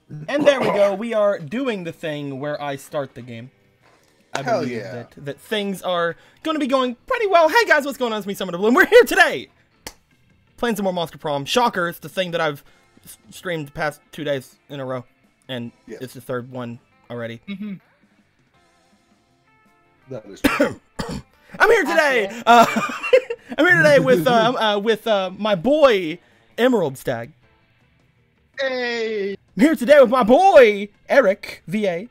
And there we go. We are doing the thing where I start the game. I believe that things are going to be going pretty well. Hey guys, what's going on? It's me, Summer Bloom. We're here today playing some more Monster Prom. Shocker, it's the thing that I've streamed the past 2 days in a row. And it's the third one already. That is true. I'm here today. I'm here today with my boy Emerald Stag. Hey. I'm here today with my boy Eric VA.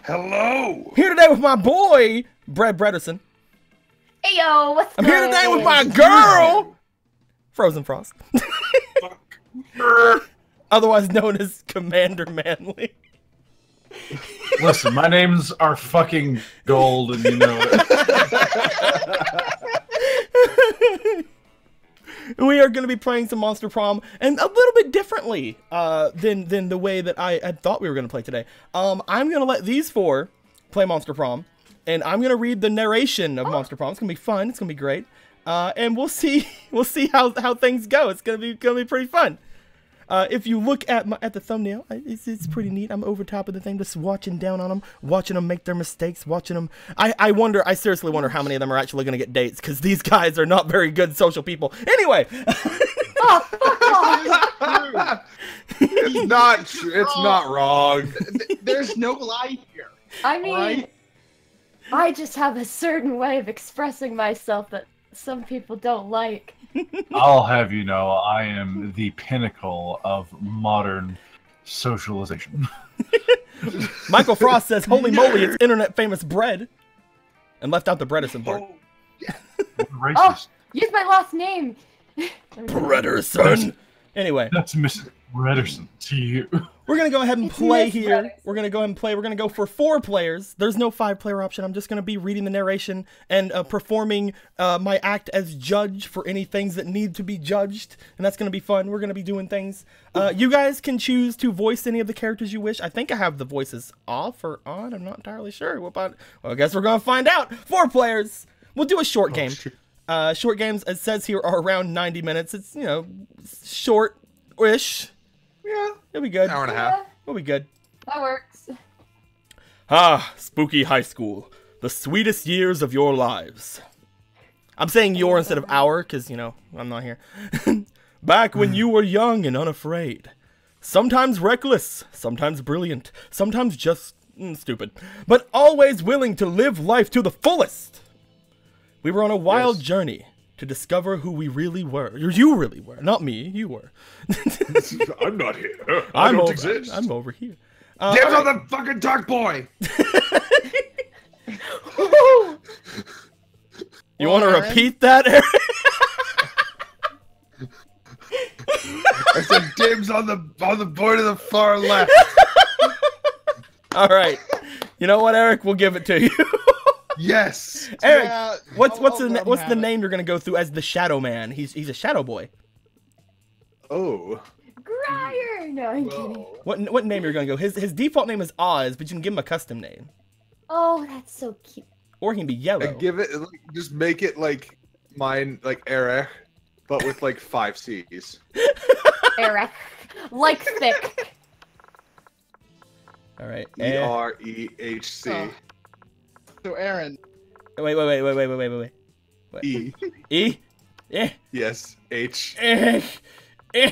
Hello. Here today with my boy Brad Brederson. Hey yo, what's I'm here today with my girl Frozen Frost. Otherwise known as Commander Manly. Listen, my names are fucking gold, and you know it. We are going to be playing some Monster Prom, and a little bit differently than the way that I had thought we were going to play today. I'm going to let these four play Monster Prom, and I'm going to read the narration of Monster Prom. It's going to be fun. It's going to be great, and we'll see how things go. It's going to be pretty fun. If you look at the thumbnail, it's pretty neat. I'm over top of the thing, just watching down on them, watching them make their mistakes, watching them. I seriously wonder how many of them are actually going to get dates, because these guys are not very good social people. Anyway. It's not wrong. There's no lie here. I mean, I just have a certain way of expressing myself that some people don't like. I'll have you know, I am the pinnacle of modern socialization. Michael Frost says, "Holy moly, it's internet famous bread," and left out the Brederson part. Oh, yeah. Racist. Oh, use my last name. Brederson. Anyway, That's Miss Brederson to you. we're gonna go ahead and It's play Miss here. Brederson. We're gonna go ahead and play. We're gonna go for 4 players. There's no 5-player option. I'm just gonna be reading the narration and performing my act as judge for any things that need to be judged, and that's gonna be fun. We're gonna be doing things. You guys can choose to voice any of the characters you wish. I think I have the voices off or on. I'm not entirely sure. Well, I guess we're gonna find out. 4 players. We'll do a short game. Short games, it says here, are around 90 minutes. It's, you know, short-ish. Yeah. It'll be good. Hour and a half. It'll be good. That works. Ah, spooky high school. The sweetest years of your lives. I'm saying your instead of our, because, you know, I'm not here. Back when you were young and unafraid. Sometimes reckless, sometimes brilliant, sometimes just stupid. But always willing to live life to the fullest. We were on a wild journey to discover who we really were. Or you really were. Not me. You were. I'm not here. I don't exist. I'm over here. Dibs on the fucking dark boy. You want to repeat that, Eric? I said dibs on the boy to the far left. All right. You know what, Eric? We'll give it to you. Yes. Eric, Yeah, what's I'll the name you're gonna go through as the Shadow Man? He's a Shadow Boy. Oh. Grier. No, I'm kidding. What name you're gonna go? His default name is Oz, but you can give him a custom name, Oh, that's so cute. or he can be Yellow. And give it, just make it like mine, like Eric, but with like 5 C's. Eric. Like thick. All right. EREHC. Oh. So Aaron. Wait. E. E. Yeah. Yes. H. Eh. Eh.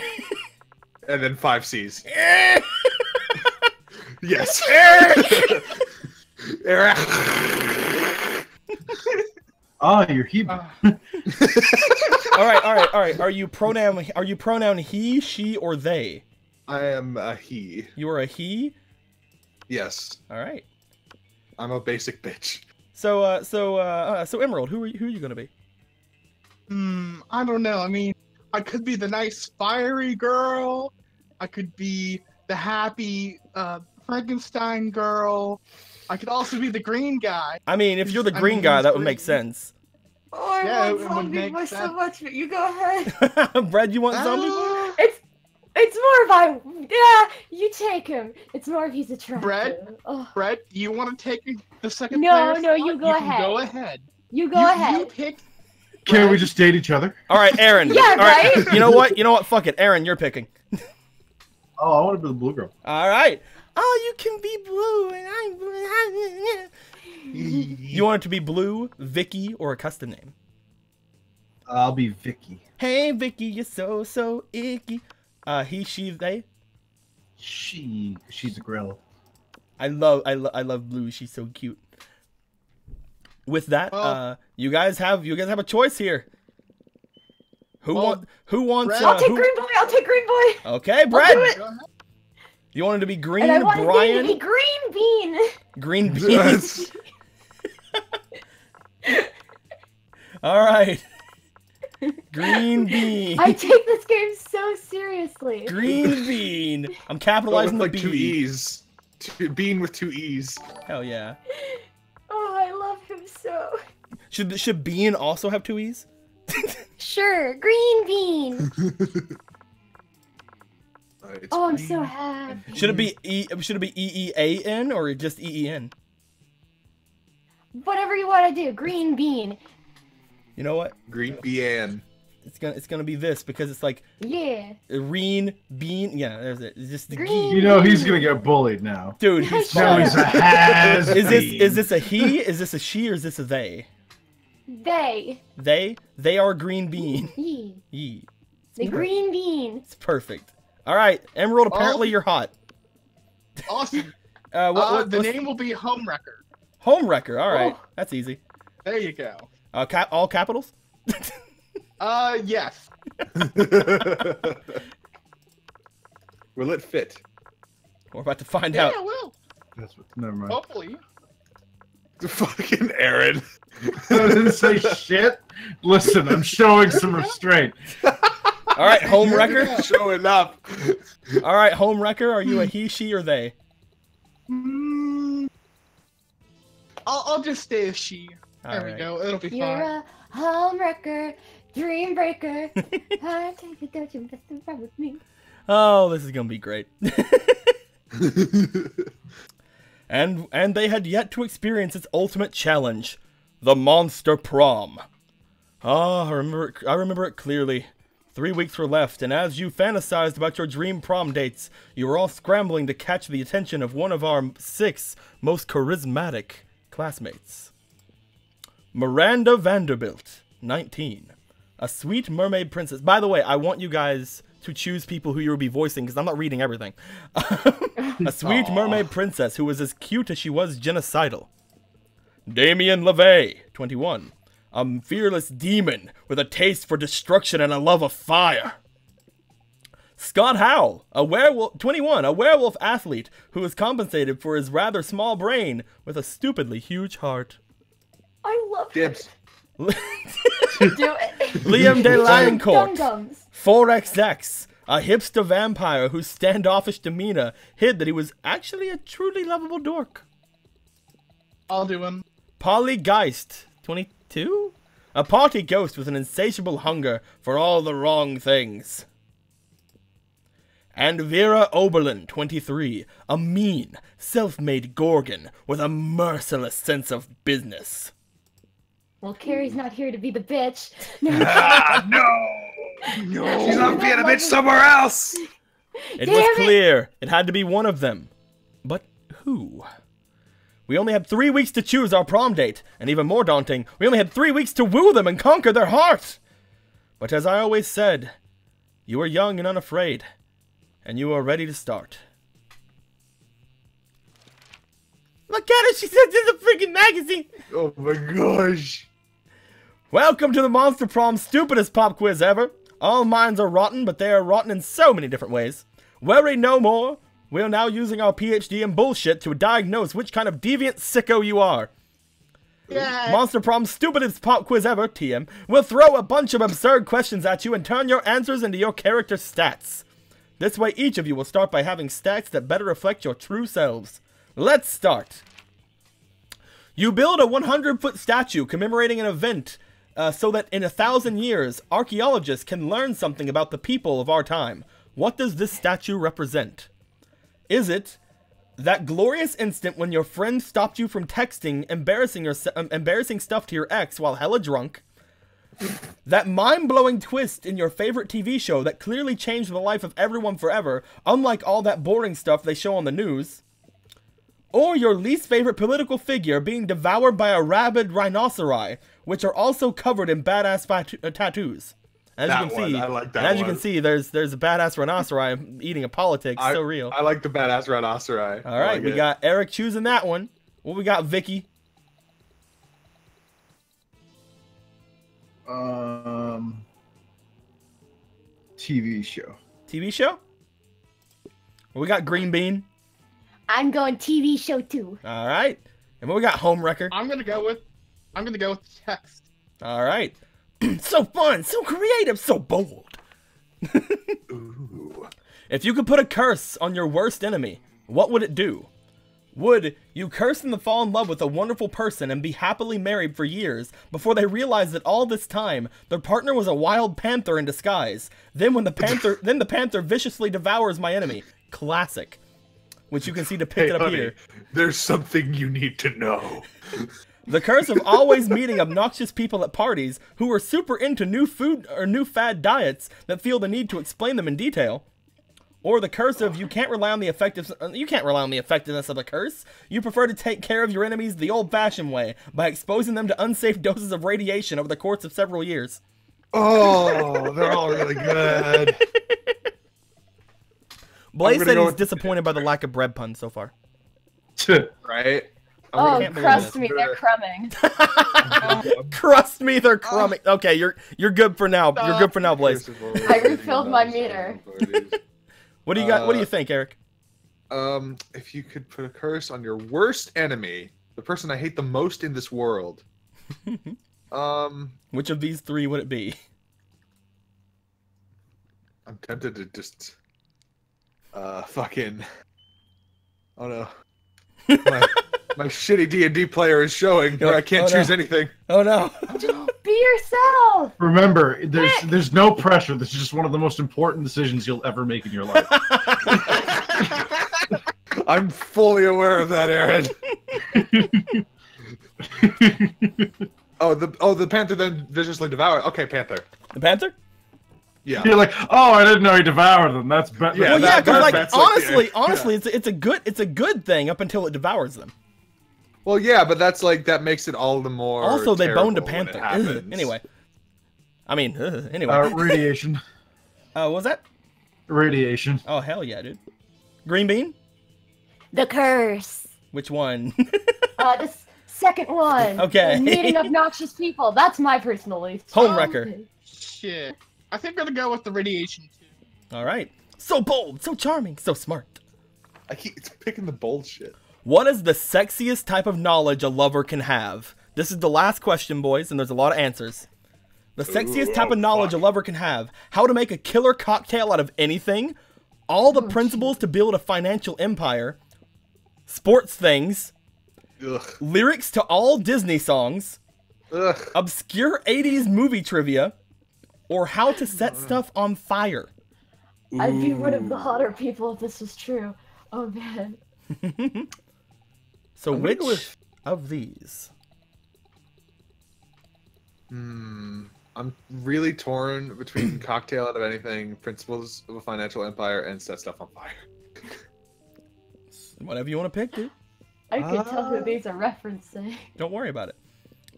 And then 5 C's. Eh. Yes. Eric. Eric. Ah, you're Hebrew. All right. Are you pronoun he, she, or they? I am a he. You are a he. Yes. All right. I'm a basic bitch. So Emerald, who are you gonna be? I don't know. I mean, I could be the nice fiery girl. I could be the happy Frankenstein girl. I could also be the green guy. I mean, if you're the I green mean, guy, he's that would make green. sense. Oh, I Yeah, want it would zombie make boy so sense. much, but you go ahead. Brad, you want zombie boy? It's more of yeah, you take him. It's more if he's attractive. Brett? Oh. Brett, do you want to take the second No, player no, spot? you go Can ahead. go ahead. You go ahead. You pick. Can't we Brett. just date each other? All right, Aaron. Yeah, All right. right? You know what? Fuck it. Aaron, you're picking. Oh, I want to be the blue girl. All right. Oh, you can be blue, and I'm blue. You want it to be Blue, Vicky, or a custom name? I'll be Vicky. Hey, Vicky, you're so icky. He, she, they. She's a grill. I love Blue. She's so cute. With that, you guys have a choice here. Who wants? Brett? I'll take Green Boy. I'll take Green Boy. Okay, I'll Brett. do it. You wanted to be Green, And I want Brian. to be Green Bean. Green Bean. Yes. All right. Green Bean. I take this game so seriously. Green Bean. I'm Go with capitalizing the like B. 2 E's. Bean with 2 E's. Hell yeah. Oh, I love him so. Should Bean also have 2 E's? Sure, Green Bean. It's Oh, I'm green. so happy. Should it be EEAN or just EEN? Whatever you want to do, Green Bean. You know what? Green Bean. It's gonna be this because it's like Yeah. Green Bean. Yeah, there's it. It's just the Green G. You know he's gonna get bullied now. Dude, he's Shut Now fine. up. he's a has. Is this a he? Is this a she? Or is this a they? They. They are Green Bean. Ye. Ye. The Green Bean. It's perfect. All right, Emerald. Apparently you're hot. Awesome. What's The name will be Homewrecker. Homewrecker. All right, Oh. that's easy. There you go. All capitals. Yes. Will it fit? We're about to find Yeah, out. well, That's what. Never mind. hopefully. Fucking Aaron. I didn't say shit. Listen, I'm showing some restraint. All right, Homewrecker. Showing up. All right, Homewrecker. Are you a he, she, or they? I'll just stay as she. All There we right. go. It'll be You're fine. a homewrecker, dream breaker. I take it, don't you mess around with me. Oh, this is gonna be great. And they had yet to experience its ultimate challenge, the Monster Prom. Ah, I remember it clearly. 3 weeks were left, and as you fantasized about your dream prom dates, you were all scrambling to catch the attention of one of our 6 most charismatic classmates. Miranda Vanderbilt, 19. A sweet mermaid princess. By the way, I want you guys to choose people who you will be voicing, because I'm not reading everything. A sweet mermaid princess who was as cute as she was genocidal. Damien LaVey, 21. A fearless demon with a taste for destruction and a love of fire. Scott Howell, a werewolf, 21, a werewolf athlete who is compensated for his rather small brain with a stupidly huge heart. I love Dibs. it. Do it. Liam De Dum Lioncourt, Dums. 4XX, a hipster vampire whose standoffish demeanor hid that he was actually a truly lovable dork. I'll do him. Polly Geist, 22, a party ghost with an insatiable hunger for all the wrong things. And Vera Oberlin, 23, a mean, self-made gorgon with a merciless sense of business. Well, Carrie's not here to be the bitch. Ah, no! No. She's not being a bitch somewhere else. It Damn was it! clear it had to be one of them. But who? We only had 3 weeks to choose our prom date, and even more daunting, we only had 3 weeks to woo them and conquer their heart. But as I always said, you are young and unafraid, and you are ready to start. Look at her, she said this is a freaking magazine. Oh my gosh. Welcome to the Monster Prom stupidest pop quiz ever. All minds are rotten, but they are rotten in so many different ways. Worry no more. We are now using our PhD in bullshit to diagnose which kind of deviant sicko you are. Yeah. Monster Prom's stupidest pop quiz ever, TM, will throw a bunch of absurd questions at you and turn your answers into your character stats. This way each of you will start by having stats that better reflect your true selves. Let's start. You build a 100-foot statue commemorating an event so that in 1,000 years, archaeologists can learn something about the people of our time. What does this statue represent? Is it that glorious instant when your friend stopped you from texting embarrassing stuff to your ex while hella drunk? That mind-blowing twist in your favorite TV show that clearly changed the life of everyone forever, unlike all that boring stuff they show on the news. Or your least favorite political figure being devoured by a rabid rhinoceri, which are also covered in badass tattoos. As you can see, I like that and as you can see, there's a badass rhinoceri eating a politics. So real. I like the badass rhinoceri. All right, we got Eric choosing that one. What we got, Vicky? TV show. TV show? What we got, Green Bean? I'm going TV show too. All right. And what we got, Homewrecker? I'm gonna go with text. All right. So fun, so creative, so bold. Ooh. If you could put a curse on your worst enemy, what would it do? Would you curse them to fall in love with a wonderful person and be happily married for years before they realize that all this time their partner was a wild panther in disguise? Then the panther viciously devours my enemy. Classic. Which you can see depicted up here. There's something you need to know. The curse of always meeting obnoxious people at parties who are super into new food or new fad diets that feel the need to explain them in detail. Or the curse of you can't rely on the effectiveness of a curse. You prefer to take care of your enemies the old-fashioned way by exposing them to unsafe doses of radiation over the course of several years. Oh, they're all really good. Blaze said he's disappointed by the lack of bread puns so far. Right? Oh, can't believe crust this. me, they're crumbing. Crust me, they're crumbing. Okay, you're good for now. You're good for now, Blaze. I refilled my meter. What do you got? What do you think, Eric? If you could put a curse on your worst enemy, the person I hate the most in this world. Which of these three would it be? I'm tempted to just fucking. Oh no. My shitty D&D player is showing where I can't choose anything. Oh no. Be yourself. Remember, there's no pressure. This is just one of the most important decisions you'll ever make in your life. I'm fully aware of that, Aaron. The panther then viciously devoured. Okay, panther. The panther? Yeah. You're like, oh, I didn't know he devoured them. That's better. Yeah, Well, yeah, because like that's honestly, it's a good thing up until it devours them. Well, yeah, but that's like that makes it all the more. Also, they boned a terrible when it panther. happens. Anyway, I mean, anyway. Radiation. What was that? Radiation. Oh hell yeah, dude. Green bean? The curse. Which one? The second one. Okay. Meeting obnoxious people. That's my personal least. Homewrecker. Shit. I think I'm gonna go with the radiation too. All right. So bold, so charming, so smart. It's picking the bullshit. What is the sexiest type of knowledge a lover can have? This is the last question, boys, and there's a lot of answers. The sexiest type of knowledge a lover can have. How to make a killer cocktail out of anything. All the principles to build a financial empire. Sports things. Ugh. Lyrics to all Disney songs. Ugh. Obscure 80s movie trivia. Or how to set stuff on fire. I'd be one of the hotter people if this was true. Oh man. So which of these? I'm really torn between cocktail out of anything, principles of a financial empire, and set stuff on fire. Whatever you want to pick, dude. I can tell who these are referencing. Don't worry about it.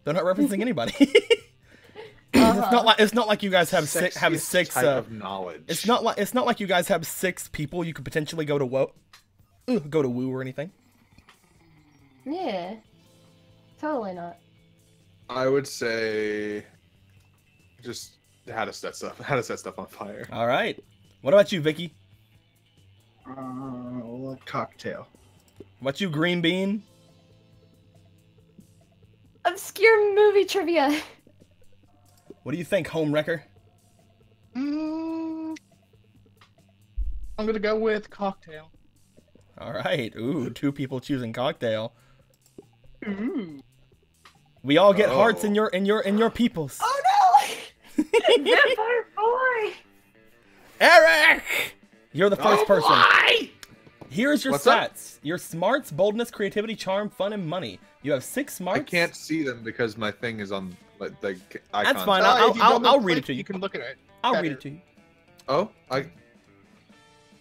They're not referencing anybody. It's not like you guys have six type of knowledge. It's not like you guys have 6 people you could potentially go to woo or anything. Yeah. Totally not. I would say just how to set stuff on fire. All right. What about you, Vicky? Cocktail. What you, Green Bean? Obscure movie trivia. What do you think, Homewrecker? I'm gonna go with cocktail. All right. Ooh, 2 people choosing cocktail. Ooh. We all get hearts in your peoples. Oh no! Vampire boy! Eric! You're the first person. Why? Here's your What's stats. up? Your smarts, boldness, creativity, charm, fun, and money. You have 6 smarts. I can't see them because my thing is on like icons. That's fine. If you I'll double read it click, to you. You can look at it. I'll better. read it to you. Oh,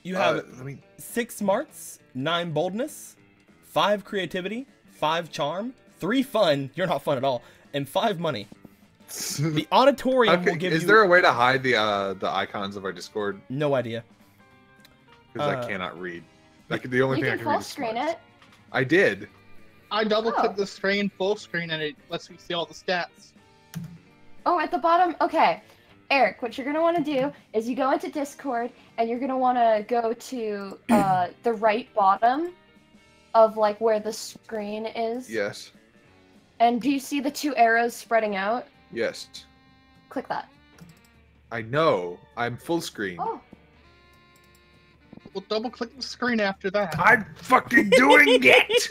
You have I mean, 6 smarts, 9 boldness, 5 creativity, 5 charm, 3 fun. You're not fun at all, and 5 money. The auditorium will give you. Is there a way to hide the icons of our Discord? No idea. Because I cannot read. The only You thing I can can read full is screen smarts. it. I did. I double click Oh. the screen full screen and it lets me see all the stats. Oh, at the bottom? Okay. Eric, what you're going to want to do is you go into Discord and you're going to want to go to the right bottom of like where the screen is. Yes. And do you see the 2 arrows spreading out? Yes. Click that. I know. I'm full screen. Oh. Well, double click the screen after that. I'm fucking doing it!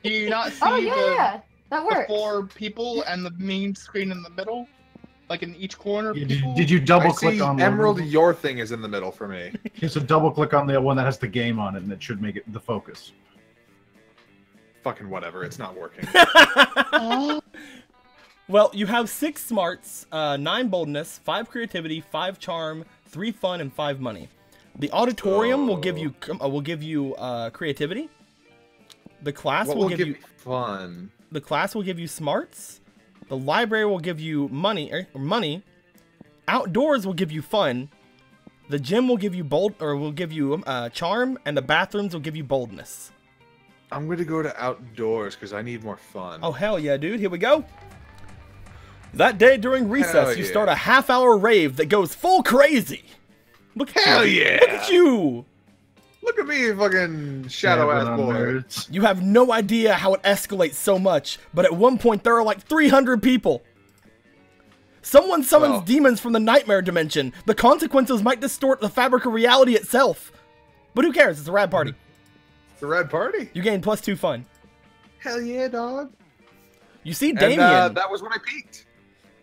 Do you not see Oh, yeah. That the works. 4 people and the main screen in the middle? Like in each corner? people? Did you I double see click on Emerald, your thing is in the middle for me. Okay, so double click on the one that has the game on it, and it should make it the focus. Fucking whatever, it's not working. Oh, Well, you have 6 smarts, 9 boldness, 5 creativity, 5 charm, 3 fun, and 5 money. The auditorium will give you creativity. The class What will will give give you me fun? the class will give you smarts. The library will give you money. Outdoors will give you fun. The gym will give you charm, and the bathrooms will give you boldness. I'm gonna go to outdoors because I need more fun. Oh hell yeah, dude! Here we go. That day during recess, Hell you yeah. start a half-hour rave that goes full crazy. Look at Hell you. yeah! Look at you! Look at me, fucking shadow Jabbing ass on boy. nerds. You have no idea how it escalates so much, but at one point there are like 300 people. Someone summons Well. demons from the nightmare dimension. The consequences might distort the fabric of reality itself. But who cares? It's a rad party. The red party? You gain +2 fun. Hell yeah, dog. You see And Damien. that was when I peaked.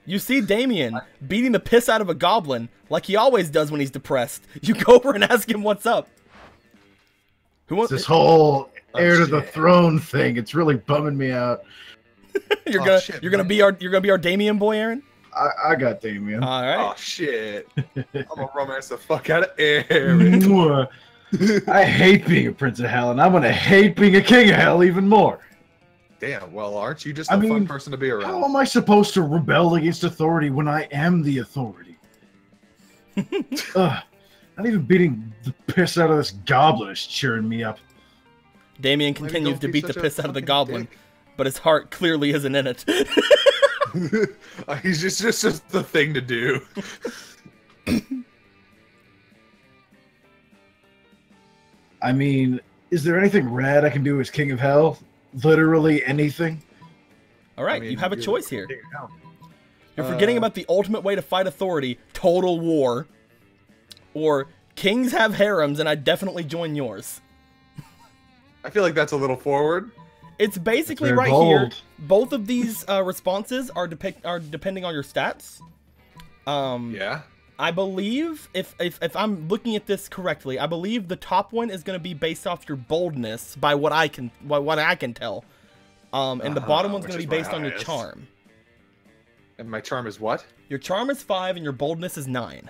You see Damien beating the piss out of a goblin like he always does when he's depressed. You go over and ask him what's up. Who wants This whole Oh, heir to the shit. throne thing, it's really bumming me out. you're Oh, gonna shit, you're gonna man. be our Damien boy, Aaron? I got Damien. All right. Oh shit. I'm gonna romance the fuck out of Aaron. Mwah. I hate being a prince of hell, and I'm gonna hate being a king of hell even more. Damn, well, aren't you just I a fun mean, person to be How around? am I supposed to rebel against authority when I am the authority? Ugh, not even beating the piss out of this goblin is cheering me up. Damien Maybe continues don't to be beat the such a piss out of the fucking goblin, dick. but his heart clearly isn't in it. He's just the thing to do. I mean, is there anything rad I can do as king of hell? Literally anything? All right, I mean, you have a you're choice here. king of hell. You're forgetting about the ultimate way to fight authority, total war, or kings have harems and I definitely join yours. I feel like that's a little forward. It's basically They're right here. bold. Both of these responses are depending on your stats. Yeah. I believe if I'm looking at this correctly, I believe the top one is going to be based off your boldness by what I can tell. And the bottom one's which going to is be my based on your highest. charm. And my charm is what? Your charm is 5 and your boldness is 9.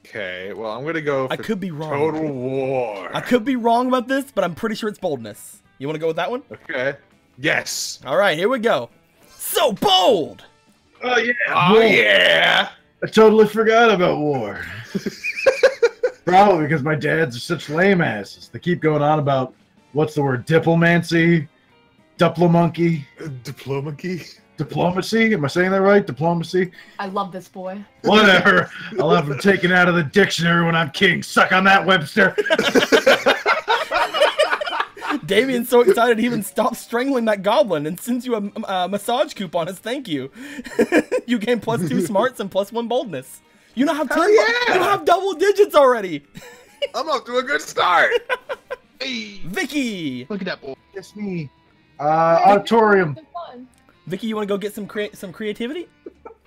Okay, well, I'm gonna go for I could be wrong. Total War. I could be wrong about this, but I'm pretty sure it's boldness. You want to go with that one? Okay. Yes. All right, here we go. So bold! Oh yeah, Oh war. yeah. I totally forgot about war. Probably because my dads are such lame asses. They keep going on about, what's the word, diplomancy, diplomonkey, diplomacy? Am I saying that right? Diplomacy? I love this boy. Whatever. I'll have them taken out of the dictionary when I'm king. Suck on that, Webster. Damien's so excited he even stopped strangling that goblin and sends you a massage coupon as thank you. You gain +2 smarts and +1 boldness. You now have 10. yeah! You have double digits already. I'm off to a good start. Hey. Vicky, Look at that boy. It's me. Auditorium. Fun. Vicky, you want to go get some creativity?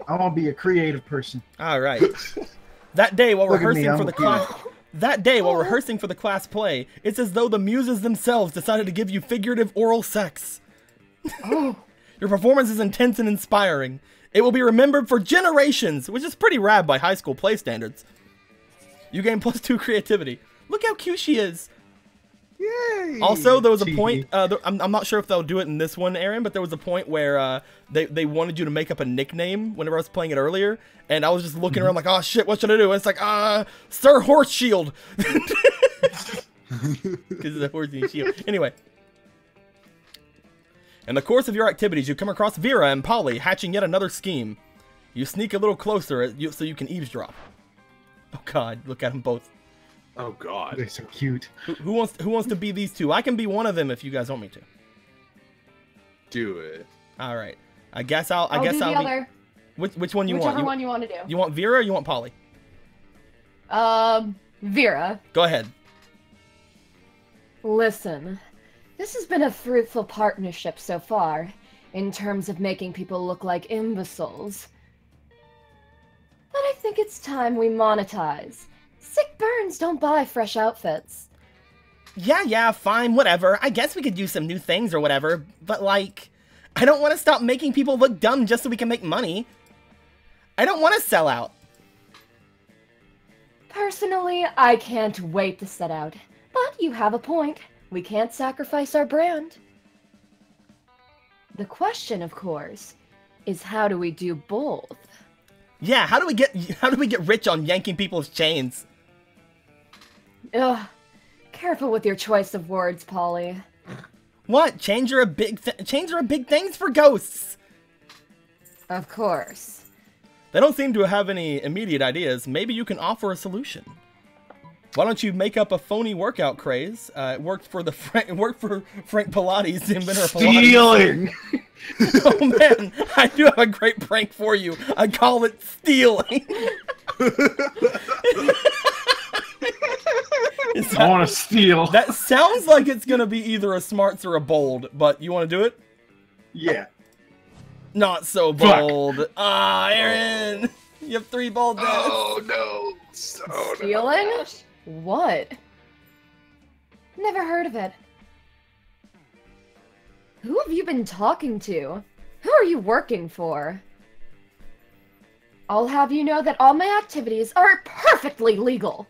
I want to be a creative person. All right. That day while Look at me, rehearsing I'm for a the class. That day, while rehearsing for the class play, it's as though the muses themselves decided to give you figurative oral sex. Oh, Your performance is intense and inspiring. It will be remembered for generations, which is pretty rad by high school play standards. You gain +2 creativity. Look how cute she is. Yay! Also, there was a point, I'm not sure if they'll do it in this one, Aaron, but there was a point where they wanted you to make up a nickname whenever I was playing it earlier, and I was just looking around like, oh shit, what should I do? And it's like, Sir Horse Shield. Because of the horsey shield. Anyway. In the course of your activities, you come across Vera and Polly hatching yet another scheme. You sneak a little closer so you can eavesdrop. Oh god, look at them both. Oh god. They're so cute. Who wants to be these two? I can be one of them if you guys want me to. Do it. All right. I guess I'll do the other. Which one you want? Whichever one you want to do. You want Vera or you want Polly? Vera. Go ahead. Listen, this has been a fruitful partnership so far, in terms of making people look like imbeciles. But I think it's time we monetize. Sick burns don't buy fresh outfits. Yeah, fine, whatever. I guess we could do some new things or whatever, but like, I don't want to stop making people look dumb just so we can make money. I don't want to sell out. Personally, I can't wait to set out. But you have a point. We can't sacrifice our brand. The question, of course, is how do we do both? Yeah, how do we get rich on yanking people's chains? Ugh. Careful with your choice of words, Polly. What? Chains are a big things for ghosts. Of course. They don't seem to have any immediate ideas. Maybe you can offer a solution. Why don't you make up a phony workout craze? It worked for Frank Pilates, the inventor of Pilates. Stealing! Oh man, I do have a great prank for you. I call it stealing. I want to steal. That sounds like it's gonna be either a smarts or a bold, but you want to do it? Yeah. Not so bold. Ah, Aaron, you have 3 bold deaths. Oh no! Stealing? What? Never heard of it. Who have you been talking to? Who are you working for? I'll have you know that all my activities are perfectly legal.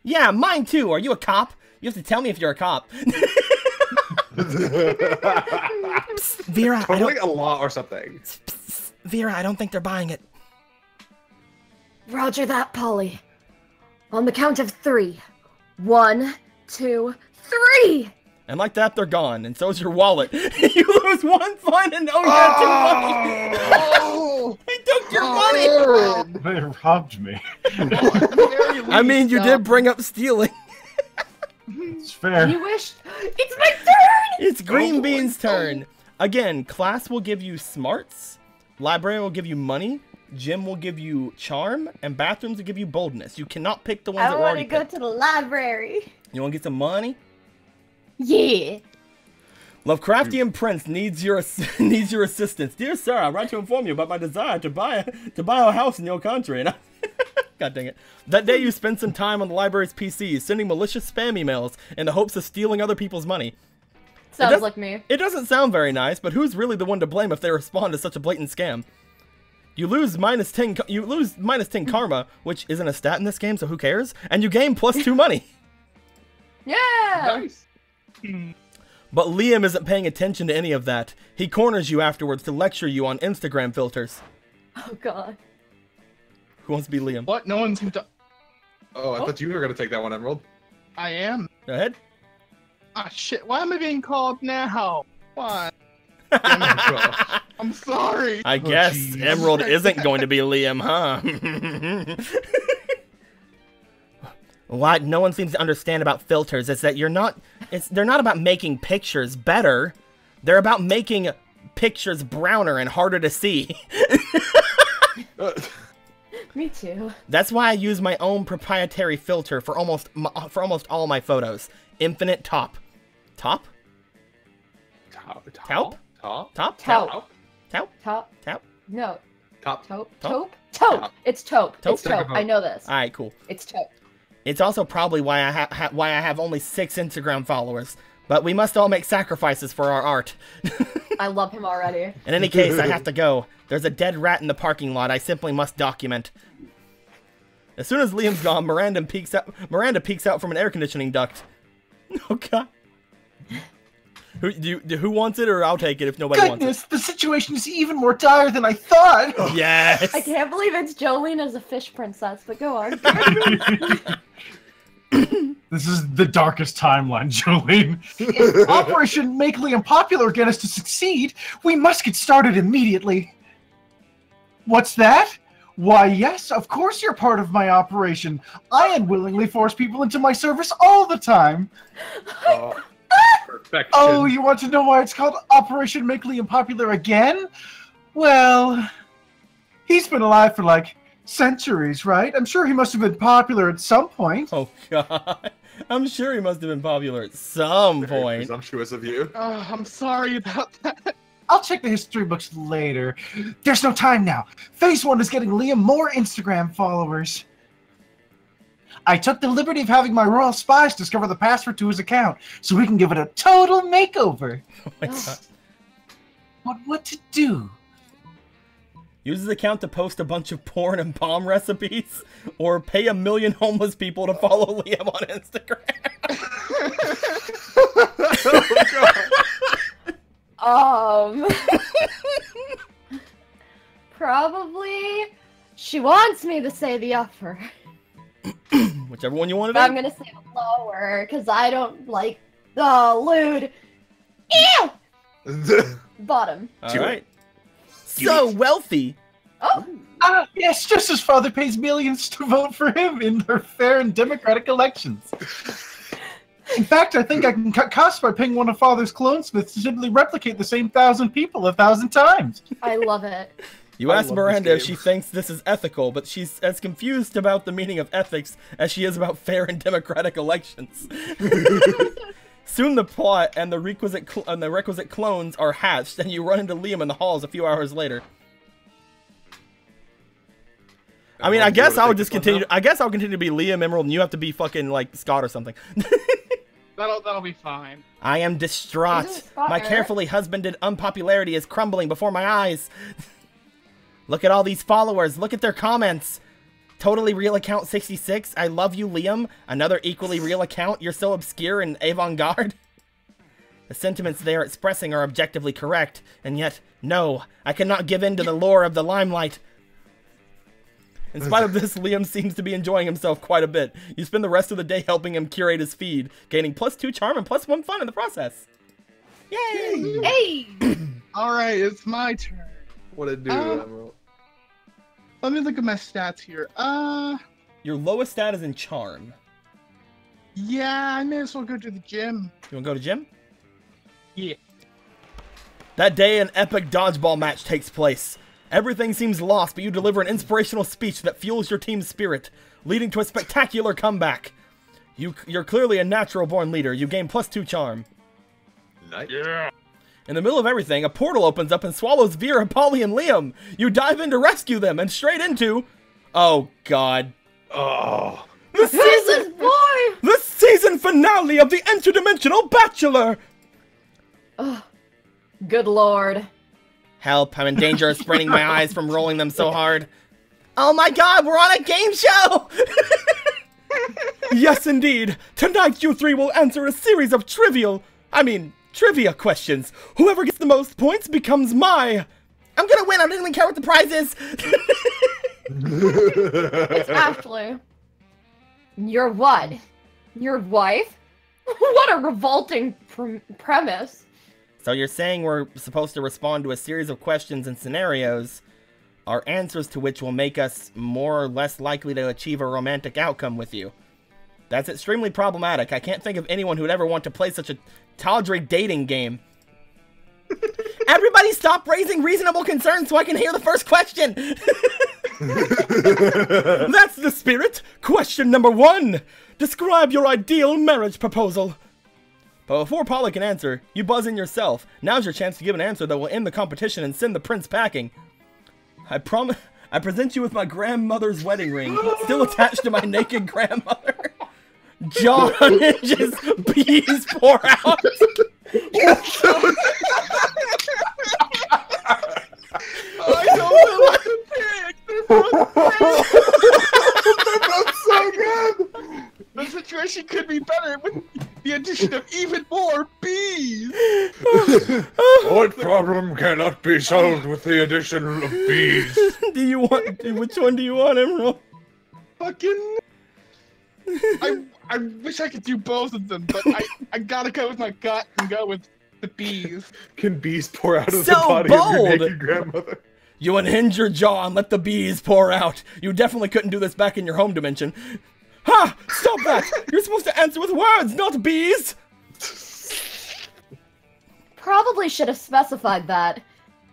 Yeah, mine too. Are you a cop? You have to tell me if you're a cop. Psst, Vera, Totally a law or something. Psst, Vera, I don't think they're buying it. Roger that, Polly. On the count of 3. 1, 2, 3! And like that, they're gone, and so's your wallet. You lose 1 fun and oh, you had 2 money. Oh! They took your money. They robbed me. I mean, you did bring up stealing. It's fair. You wish. It's my turn! It's Green Bean's turn. Again, class will give you smarts, librarian will give you money, gym will give you charm, and bathrooms will give you boldness. You cannot pick the ones that I were want to already go picked. to the library. You want to get some money? Yeah. Lovecraftian Prince needs your assistance. Dear sir, I write to inform you about my desire to buy a house in your country. And God dang it. That day you spent some time on the library's PC, sending malicious spam emails in the hopes of stealing other people's money. Sounds like me. It doesn't sound very nice, but who's really the one to blame if they respond to such a blatant scam? You lose minus 10 karma, which isn't a stat in this game, so who cares? And you gain +2 money. Yeah. Nice. But Liam isn't paying attention to any of that. He corners you afterwards to lecture you on Instagram filters. Oh god. Who wants to be Liam? What? No one's to... Oh, I thought you were gonna take that one, Emerald. I am. Go ahead. Ah, shit. Why am I being called now? Why? I'm sorry. I guess jeez. Emerald isn't going to be Liam, huh? What no one seems to understand about filters is that they're not about making pictures better. They're about making pictures browner and harder to see. Me too. That's why I use my own proprietary filter for almost all my photos. Infinite top. Top? Top. Taupe? Top. Top? Taupe. Taupe? Taupe. Taupe? No. Top. Taupe. Taupe? Taupe. Taupe. It's taupe. Taupe? It's taupe. I know this. Alright, cool. It's taupe. It's also probably why I have only 6 Instagram followers. But we must all make sacrifices for our art. I love him already. In any case, I have to go. There's a dead rat in the parking lot. I simply must document. As soon as Liam's gone, Miranda peeks out from an air conditioning duct. Oh god. Who wants it, or I'll take it if nobody wants it? The situation is even more dire than I thought. Yes. I can't believe it's Jolene as a fish princess, but go on. This is the darkest timeline, Jolene. If Operation Make Liam Popular again is to succeed, we must get started immediately. What's that? Why, yes, of course you're part of my operation. I unwillingly force people into my service all the time. Perfection. Oh, you want to know why it's called Operation Make Liam Popular again? Well, he's been alive for like centuries, right? I'm sure he must have been popular at some point. Oh god. I'm sure he must have been popular at some Very point. presumptuous of you. Oh, I'm sorry about that. I'll check the history books later. There's no time now. Phase 1 is getting Liam more Instagram followers. I took the liberty of having my royal spies discover the password to his account, so we can give it a total makeover. Oh my god. But what to do? Use his account to post a bunch of porn and bomb recipes, or pay 1 million homeless people to follow Liam on Instagram. Oh, God. Probably she wants me to say the upper. Whichever one you want to But do. I'm gonna say the lower, because I don't like the lewd. Ew! Bottom. Alright. So wealthy. Oh! Yes, just his father pays millions to vote for him in their fair and democratic elections. In fact, I think I can cut costs by paying one of father's clonesmiths to simply replicate the same 1,000 people 1,000 times. I love it. You I ask love Miranda this if game. she thinks this is ethical, but she's as confused about the meaning of ethics as she is about fair and democratic elections. Soon the plot and the requisite clones are hatched, and you run into Liam in the halls a few hours later. I mean, I guess I'll just continue. I guess I'll continue to be Liam Emerald, and you have to be fucking like Scott or something. That'll be fine. I am distraught. Isn't Scott My Eric? carefully husbanded unpopularity is crumbling before my eyes. Look at all these followers. Look at their comments. Totally real account 66. I love you, Liam. Another equally real account. You're so obscure and avant-garde. The sentiments they are expressing are objectively correct, and yet, no, I cannot give in to the lure of the limelight. In spite of this, Liam seems to be enjoying himself quite a bit. You spend the rest of the day helping him curate his feed, gaining +2 charm and +1 fun in the process. Yay! Hey! All right, it's my turn. What it do, Emerald? Let me look at my stats here. Your lowest stat is in charm. Yeah, I may as well go to the gym. You wanna go to gym? Yeah. That day, an epic dodgeball match takes place. Everything seems lost, but you deliver an inspirational speech that fuels your team's spirit, leading to a spectacular comeback. You're clearly a natural-born leader. You gain +2 charm. Nice. Yeah. In the middle of everything, a portal opens up and swallows Vera, Polly, and Liam. You dive in to rescue them, and straight into... Oh, God. Oh. The Jesus boy! The season finale of The Interdimensional Bachelor! Ugh. Good lord. Help, I'm in danger of spraining my eyes from rolling them so hard. Oh my god, we're on a game show! Yes, indeed. Tonight you three will answer a series of trivia questions. Whoever gets the most points becomes I'm gonna win, I don't even care what the prize is! It's Ashley. Your what? Your wife? What a revolting premise. So you're saying we're supposed to respond to a series of questions and scenarios, our answers to which will make us more or less likely to achieve a romantic outcome with you. That's extremely problematic. I can't think of anyone who'd ever want to play such a tawdry dating game. Everybody stop raising reasonable concerns so I can hear the first question! That's the spirit! Question number 1! Describe your ideal marriage proposal. But before Polly can answer, you buzz in yourself. Now's your chance to give an answer that will end the competition and send the prince packing. I present you with my grandmother's wedding ring, still attached to my naked grandmother. Jaw hinges, bees pour out. competition could be better with the addition of even more bees. What problem cannot be solved with the addition of bees? Do you want? Which one do you want, Emerald? Fucking. I wish I could do both of them, but I gotta go with my gut and go with the bees. Can bees pour out of So the body bold. of your naked grandmother? You unhinge your jaw and let the bees pour out. You definitely couldn't do this back in your home dimension. Ha! Stop that! You're supposed to answer with words, not bees! Probably should have specified that.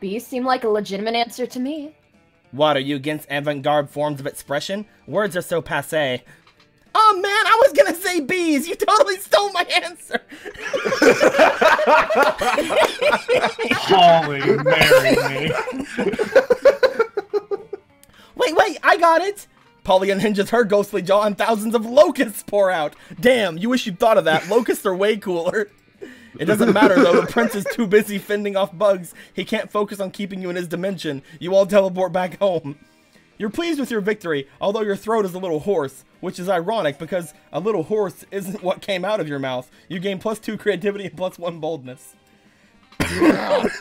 Bees seem like a legitimate answer to me. What, are you against avant-garde forms of expression? Words are so passé. Oh man, I was gonna say bees! You totally stole my answer! Holly, marry me. Wait, I got it! Polly unhinges her ghostly jaw and thousands of locusts pour out. Damn, you wish you'd thought of that. Locusts are way cooler. It doesn't matter though, the prince is too busy fending off bugs. He can't focus on keeping you in his dimension. You all teleport back home. You're pleased with your victory, although your throat is a little hoarse, which is ironic because a little hoarse isn't what came out of your mouth. You gain +2 creativity and +1 boldness.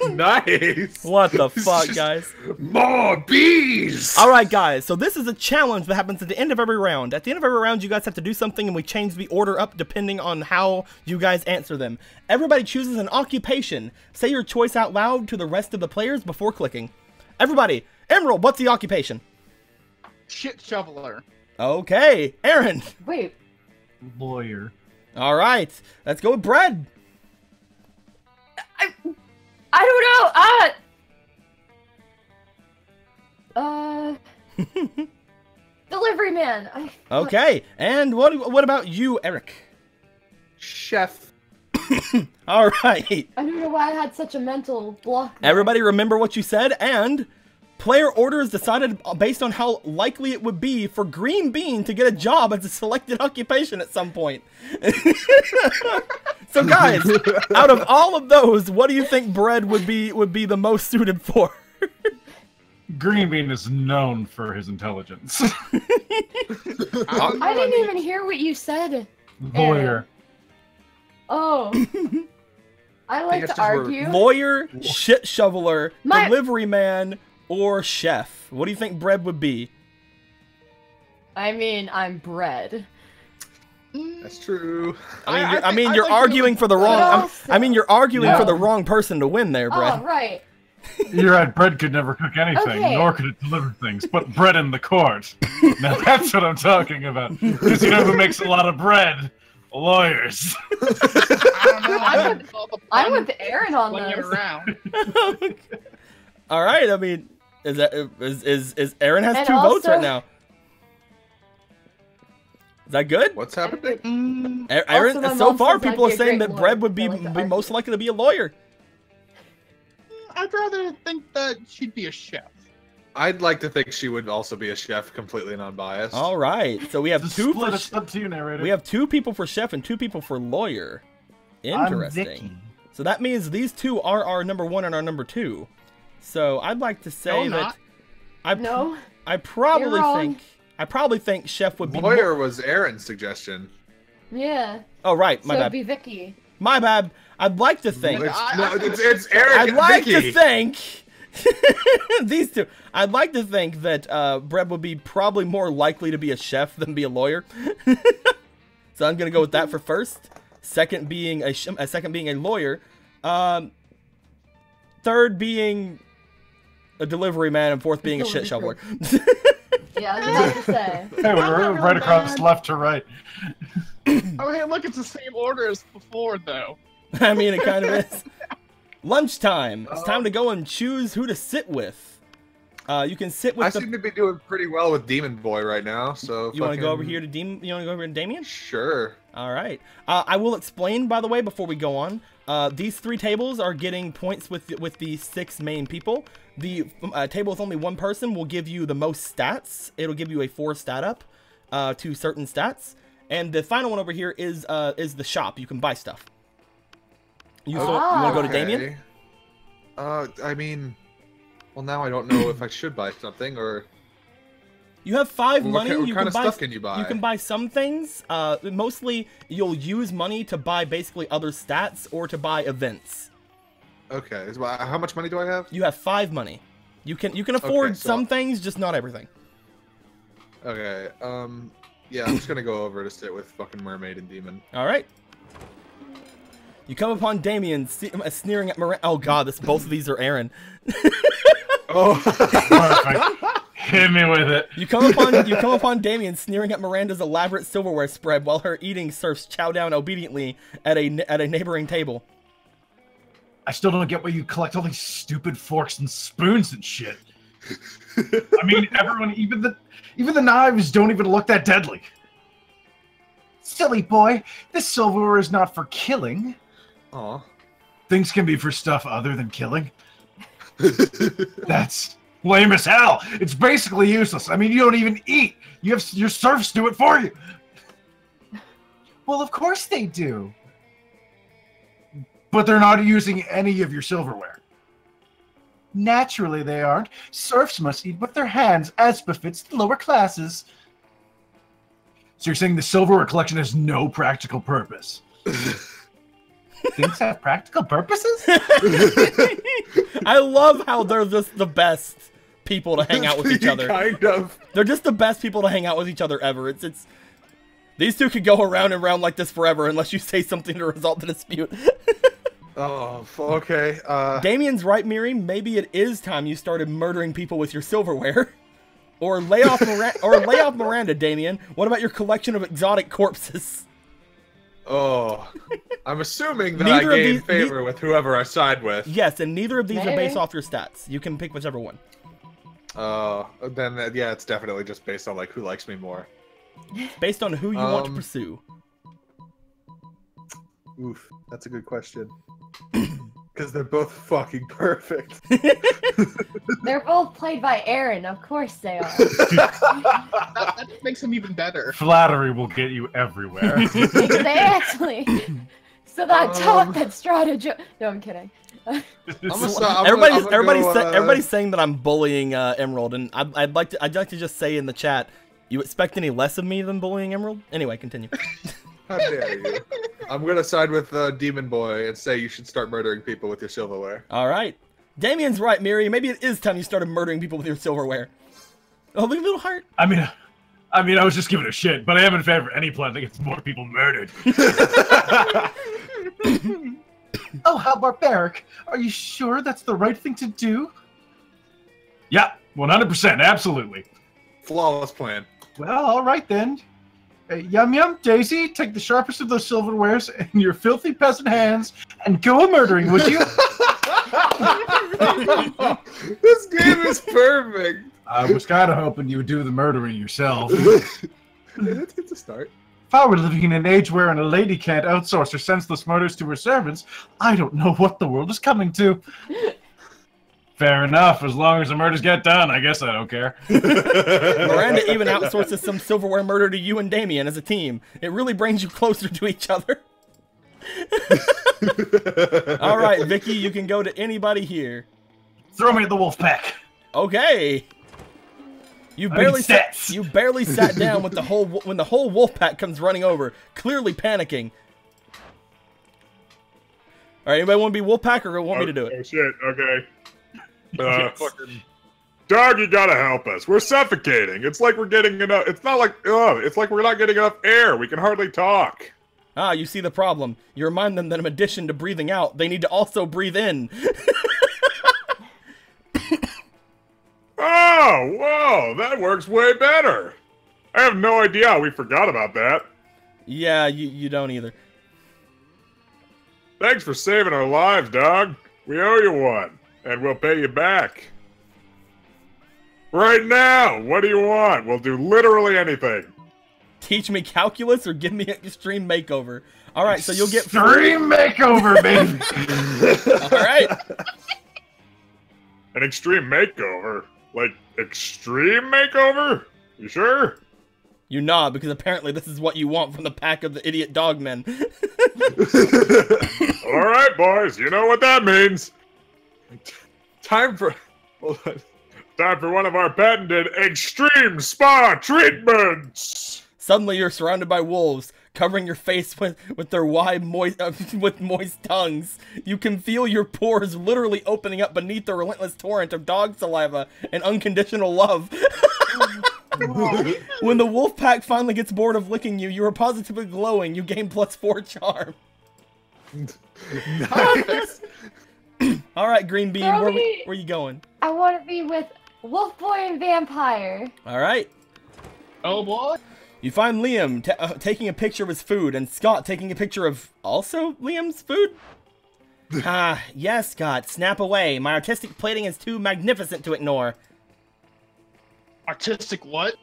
Nice! What the fuck, guys? More bees! Alright, guys, so this is a challenge that happens at the end of every round. At the end of every round, you guys have to do something, and we change the order up depending on how you guys answer them. Everybody chooses an occupation. Say your choice out loud to the rest of the players before clicking. Everybody, Emerald, what's the occupation? Shit shoveler. Okay, Aaron. Wait, Lawyer. Alright, let's go with Bread. I don't know. Delivery man. Okay, and what about you, Eric? Chef. Alright. I don't know why I had such a mental block. there. Everybody remember what you said, and player order is decided based on how likely it would be for Green Bean to get a job as a selected occupation at some point. So guys, out of all of those, what do you think Bread would be the most suited for? Green Bean is known for his intelligence. I didn't even hear what you said. Lawyer. Oh. I like that's to just where- argue. Lawyer, shit shoveler, My- delivery man, or chef? What do you think Bread would be? I mean, I'm Bread. That's true. I mean, I you're like arguing for the But wrong. also- I mean, you're arguing Yeah. for the wrong person to win there, Bread. Oh, right. You're right, bread could never cook anything, Okay. nor could it deliver things. But bread in the court. Now that's what I'm talking about. Because you know who makes a lot of bread? Lawyers. I don't know. I'm with Aaron on when this. you're around. All right. I mean, is Aaron has And 2 votes also- right now? Is that good? What's happening? Aaron, Also, my so mom far says I'd people are be a saying great that lawyer. Bread would I like to be argue. most likely to be a lawyer. I'd rather think that she'd be a chef. I'd like to think she would also be a chef, completely non-biased. All right. So we have Just 2 split for it up to you, narrator. we have 2 people for chef and 2 people for lawyer. Interesting. So that means these 2 are our number 1 and our number 2. So I'd like to say No, that not. No. I probably You're wrong. think chef would be Lawyer was Aaron's suggestion. Yeah. Oh right, my so bad. it'd be Vicky. My bad. I'd like to think. It's Eric I'd and like Vicky. to think these 2. I'd like to think that Brett would be probably more likely to be a chef than be a lawyer. So I'm gonna go with that for first. Second being a lawyer. Third being a delivery man, and fourth being a shit shoveler. Yeah, I was about to say. Hey, we're right across left to right. Oh, hey, look, it's the same order as before, though. I mean, it kind of is. Lunchtime. It's time to go and choose who to sit with. You can sit with I seem to be doing pretty well with Demon Boy right now, so You want to go over fucking- here to You want to go over to Damien? Sure. All right. I will explain, by the way, before we go on. These 3 tables are getting points with the 6 main people. The table with only 1 person will give you the most stats. It'll give you a 4 stat up to certain stats. And the final one over here is the shop. You can buy stuff. You want to go to Damien? I mean, well, now I don't know if I should buy something or. You have 5 Well, money. what You kind can of buy stuff can you buy? You can buy some things. Mostly, you'll use money to buy basically other stats or to buy events. Okay. How much money do I have? You have 5 money. You can afford so- some things, just not everything. Okay. Yeah, I'm just gonna go over to sit with fucking Mermaid and Demon. All right. You come upon Damien sneering at Miranda. Oh god, both of these are Aaron. Oh. Perfect. Hit me with it. You come upon Damien sneering at Miranda's elaborate silverware spread while her eating serfs chow down obediently at a neighboring table. I still don't get why you collect all these stupid forks and spoons and shit. I mean, everyone, even the knives don't even look that deadly. Silly boy, this silverware is not for killing. Aw. Things can be for stuff other than killing. That's lame as hell. It's basically useless. I mean, you don't even eat. You have your serfs do it for you. Well, of course they do. But they're not using any of your silverware. Naturally they aren't. Serfs must eat with their hands, as befits the lower classes. So you're saying the silverware collection has no practical purpose? Things have practical purposes? I love how they're just the best people to hang out with each other. Kind of. They're just the best people to hang out with each other ever. It's these two could go around and round like this forever unless you say something to resolve the dispute. Oh, okay. Damien's right, Miri. Maybe it is time you started murdering people with your silverware. Or lay off Miranda, Damien. What about your collection of exotic corpses? Oh, I'm assuming that Neither I of gain these- favor with whoever I side with. Yes, and neither of these are Maybe. based off your stats. You can pick whichever one. Then yeah, it's definitely just based on like who likes me more. Based on who you want to pursue. Oof, that's a good question. Because they're both fucking perfect. They're both played by Aaron, of course they are. That makes them even better. Flattery will get you everywhere. Exactly. So that strategy. No, I'm kidding. Everybody's saying that I'm bullying Emerald, and I'd like to just say in the chat, you expect any less of me than bullying Emerald? Anyway, continue. How dare you? I'm gonna side with Demon Boy and say you should start murdering people with your silverware. All right, Damien's right, Miri. Maybe it is time you started murdering people with your silverware. Oh, look at little heart. I mean, I was just giving a shit, but I am in favor of any plan that gets more people murdered. Oh, how barbaric. Are you sure that's the right thing to do? Yeah, 100%, absolutely. Flawless plan. Well, all right then. Yum Yum, Daisy, take the sharpest of those silverwares in your filthy peasant hands and go a-murdering, would you? This game is perfect. I was kind of hoping you would do the murdering yourself. It's a start. If I were living in an age wherein a lady can't outsource her senseless murders to her servants, I don't know what the world is coming to. Fair enough. As long as the murders get done, I guess I don't care. Miranda even outsources some silverware murder to you and Damien as a team. It really brings you closer to each other. All right, Vicky, you can go to anybody here. Throw me at the wolf pack. Okay. You barely sat down with when the whole wolf pack comes running over, clearly panicking. All right, anybody want to be wolf pack or want me to do it? Oh shit! Okay. Fucking dog, you gotta help us. We're suffocating. It's like we're getting enough. It's not like it's like we're not getting enough air. We can hardly talk. Ah, you see the problem. You remind them that in addition to breathing out, they need to also breathe in. Oh, whoa, that works way better. I have no idea how we forgot about that. Yeah, you don't either. Thanks for saving our lives, dog. We owe you one, and we'll pay you back. Right now, what do you want? We'll do literally anything. Teach me calculus or give me an extreme makeover. All right, so you'll get extreme makeover, baby. All right. An extreme makeover? Like, extreme makeover? You sure? You nod, because apparently this is what you want from the pack of the idiot dogmen. Alright, boys, you know what that means. Time for... Hold on. time for one of our patented extreme spa treatments. Suddenly, you're surrounded by wolves, covering your face with their wide, moist tongues. You can feel your pores literally opening up beneath the relentless torrent of dog saliva and unconditional love. When the wolf pack finally gets bored of licking you, you are positively glowing. You gain +4 charm. Nice. All right, Green Bean, where you going? I want to be with Wolf Boy and Vampire. All right. Oh boy. You find Liam taking a picture of his food, and Scott taking a picture of also Liam's food? Yes, Scott. Snap away. My artistic plating is too magnificent to ignore. Artistic what?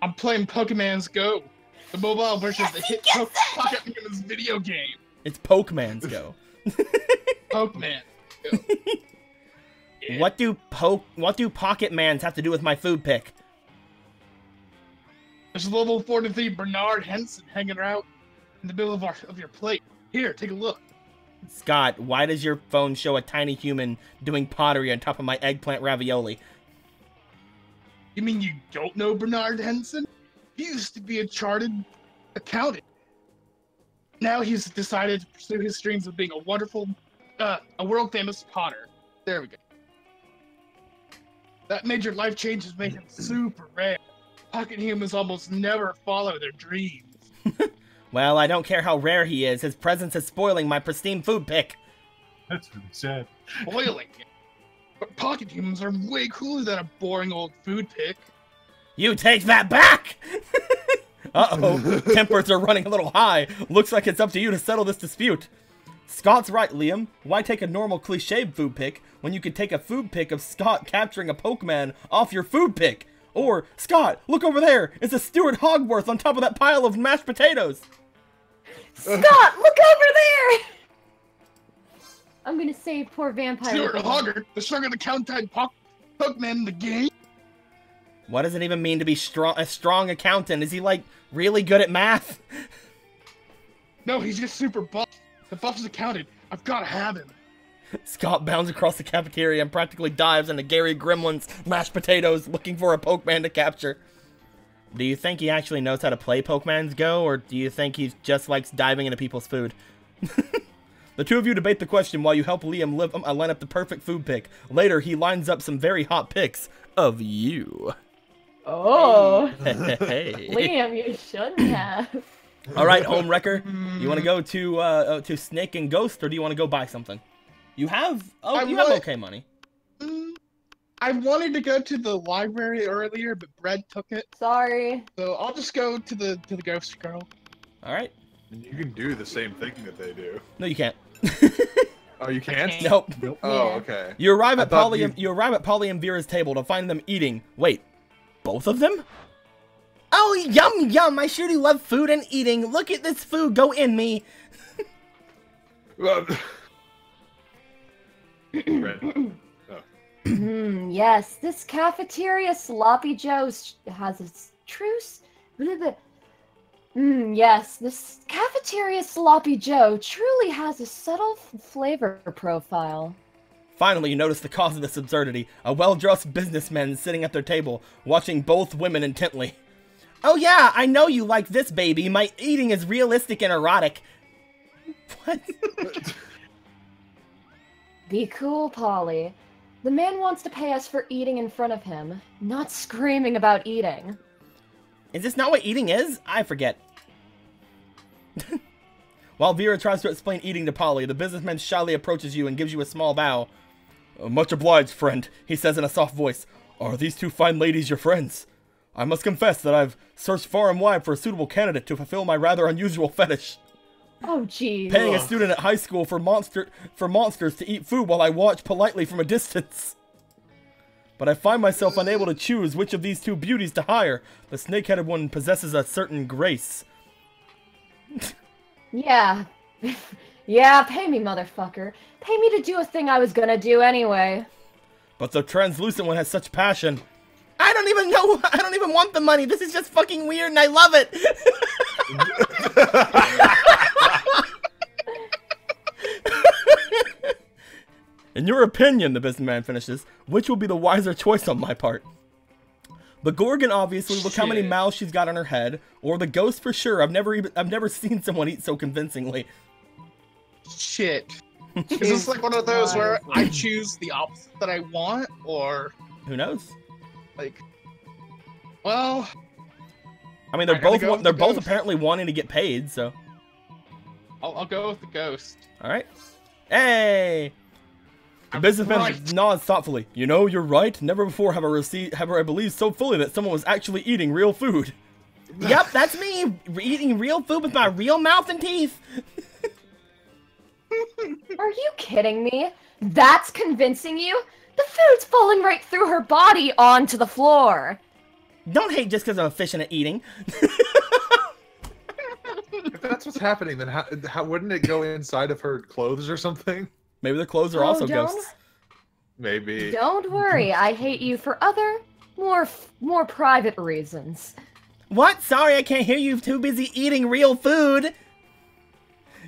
I'm playing Pokemon's Go, the mobile version of the hit Pocket Man's video game. It's Pokemon's Go. Pokemon Go. Yeah. What do Pocket Mans have to do with my food pick? There's a level 43 Bernard Henson hanging out in the middle of your plate. Here, take a look. Scott, why does your phone show a tiny human doing pottery on top of my eggplant ravioli? You mean you don't know Bernard Henson? He used to be a chartered accountant. Now he's decided to pursue his dreams of being a world-famous potter. There we go. That major life change has made him super rare. Pocket humans almost never follow their dreams. Well, I don't care how rare he is. His presence is spoiling my pristine food pick. That's really sad. Spoiling it. But pocket humans are way cooler than a boring old food pick. You take that back! Uh-oh. Tempers are running a little high. Looks like it's up to you to settle this dispute. Scott's right, Liam. Why take a normal cliched food pick when you could take a food pick of Scott capturing a Pokemon off your food pick? Or, Scott, look over there! It's a Stuart Hogworth on top of that pile of mashed potatoes! Scott, look over there! I'm gonna save poor Vampire. Stuart Hogger, the stronger the count-type Pokemon in the game? What does it even mean to be a strong accountant? Is he, like, really good at math? No, he's just super buff. The buff's accounted. I've gotta have him. Scott bounds across the cafeteria and practically dives into Gary Gremlin's mashed potatoes looking for a Pokemon to capture. Do you think he actually knows how to play Pokemon's Go, or do you think he just likes diving into people's food? The two of you debate the question while you help Liam line up the perfect food pick. Later, he lines up some very hot pics of you. Oh. Hey. Liam, you shouldn't have. All right, Home Wrecker, you want to go to Snake and Ghost, or do you want to go buy something? You have okay money. I wanted to go to the library earlier, but Brett took it. Sorry. So I'll just go to the ghost girl. All right. You can do the same thing that they do. No, you can't. Oh, you can't? Nope. Oh, okay. You arrive at Polly and Vera's table to find them eating. Wait, both of them? Oh, yum yum! I sure do love food and eating. Look at this food go in me. Yes, this cafeteria Sloppy Joe has its truce. Yes, this cafeteria Sloppy Joe truly has a subtle flavor profile. Finally, you notice the cause of this absurdity. A well-dressed businessman sitting at their table, watching both women intently. Oh yeah, I know you like this, baby. My eating is realistic and erotic. What? Be cool, Polly. The man wants to pay us for eating in front of him, not screaming about eating. Is this not what eating is? I forget. While Vera tries to explain eating to Polly, the businessman shyly approaches you and gives you a small bow. Much obliged, friend, he says in a soft voice. Are these two fine ladies your friends? I must confess that I've searched far and wide for a suitable candidate to fulfill my rather unusual fetish. Oh, geez. Paying a student at high school for monsters to eat food while I watch politely from a distance. But I find myself unable to choose which of these two beauties to hire. The snake-headed one possesses a certain grace. Yeah. Yeah, pay me, motherfucker. Pay me to do a thing I was gonna do anyway. But the translucent one has such passion. I don't even want the money. This is just fucking weird and I love it. In your opinion, the businessman finishes, which will be the wiser choice on my part? The Gorgon, obviously. Look how many mouths she's got on her head. Or the ghost for sure. I've never seen someone eat so convincingly. Shit. Is this like one of those where I choose the opposite that I want, or who knows? Like, well, I mean, they're both apparently wanting to get paid, so I'll go with the ghost. All right. Hey. The businessman nods thoughtfully. You know, you're right. Never before have I believed so fully that someone was actually eating real food. Yep, that's me. Eating real food with my real mouth and teeth. Are you kidding me? That's convincing you? The food's falling right through her body onto the floor. Don't hate just because I'm efficient at eating. If that's what's happening, then how wouldn't it go inside of her clothes or something? Maybe the clothes are also ghosts. Maybe. Don't worry, I hate you for other, more private reasons. What? Sorry, I can't hear you. Too busy eating real food.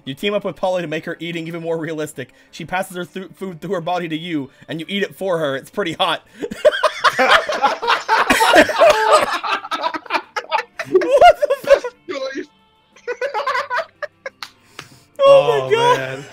You team up with Polly to make her eating even more realistic. She passes her food through her body to you, and you eat it for her. It's pretty hot. What the fuck? Oh my god. Man.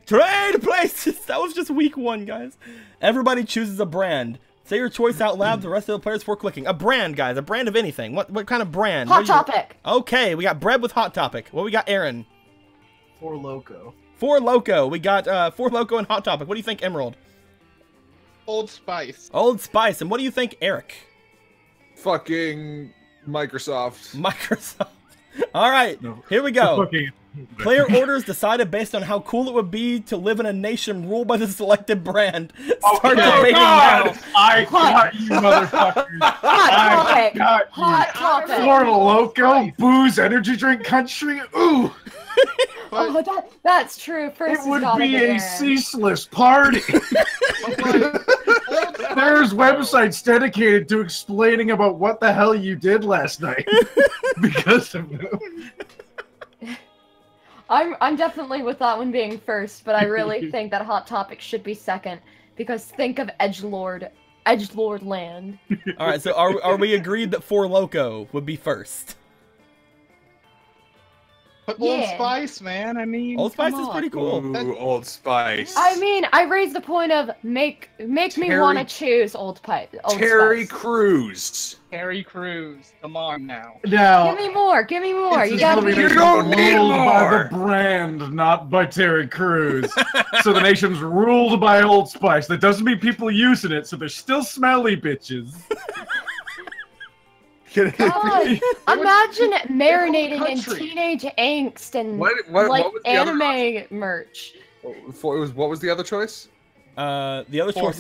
Trade places! That was just week 1, guys. Everybody chooses a brand. Say your choice out loud, the rest of the players before clicking. A brand, guys. A brand of anything. What kind of brand? Hot Topic. Okay, we got bread with Hot Topic. What we got, Aaron? Four Loko. Four Loko. We got Four Loko and Hot Topic. What do you think, Emerald? Old Spice. Old Spice. And what do you think, Eric? Fucking Microsoft. Microsoft. All right, here we go. Player orders decided based on how cool it would be to live in a nation ruled by the selected brand. Start debating now. I got you, motherfuckers. Hot Topic. Hot Topic. Four Loko, booze, energy drink country. Ooh. Oh, that's true. First it would be a ceaseless party. There's websites dedicated to explaining about what the hell you did last night because of them. I'm definitely with that one being first, but I really think that Hot Topic should be second because think of Edgelord land. All right, so are we agreed that Four Loko would be first? But Old Spice, man. I mean, Old Spice is pretty cool. Ooh, Old Spice. I mean, I raised the point of make me want to choose Old Spice. Terry Crews. Terry Crews. Come on now. Now, give me more. Give me more. You got me. You don't need more. By the brand, not by Terry Crews. So the nation's ruled by Old Spice. That doesn't mean people using it, so they're still smelly bitches. God, imagine marinating in teenage angst and like anime merch. What was the other choice? The other choice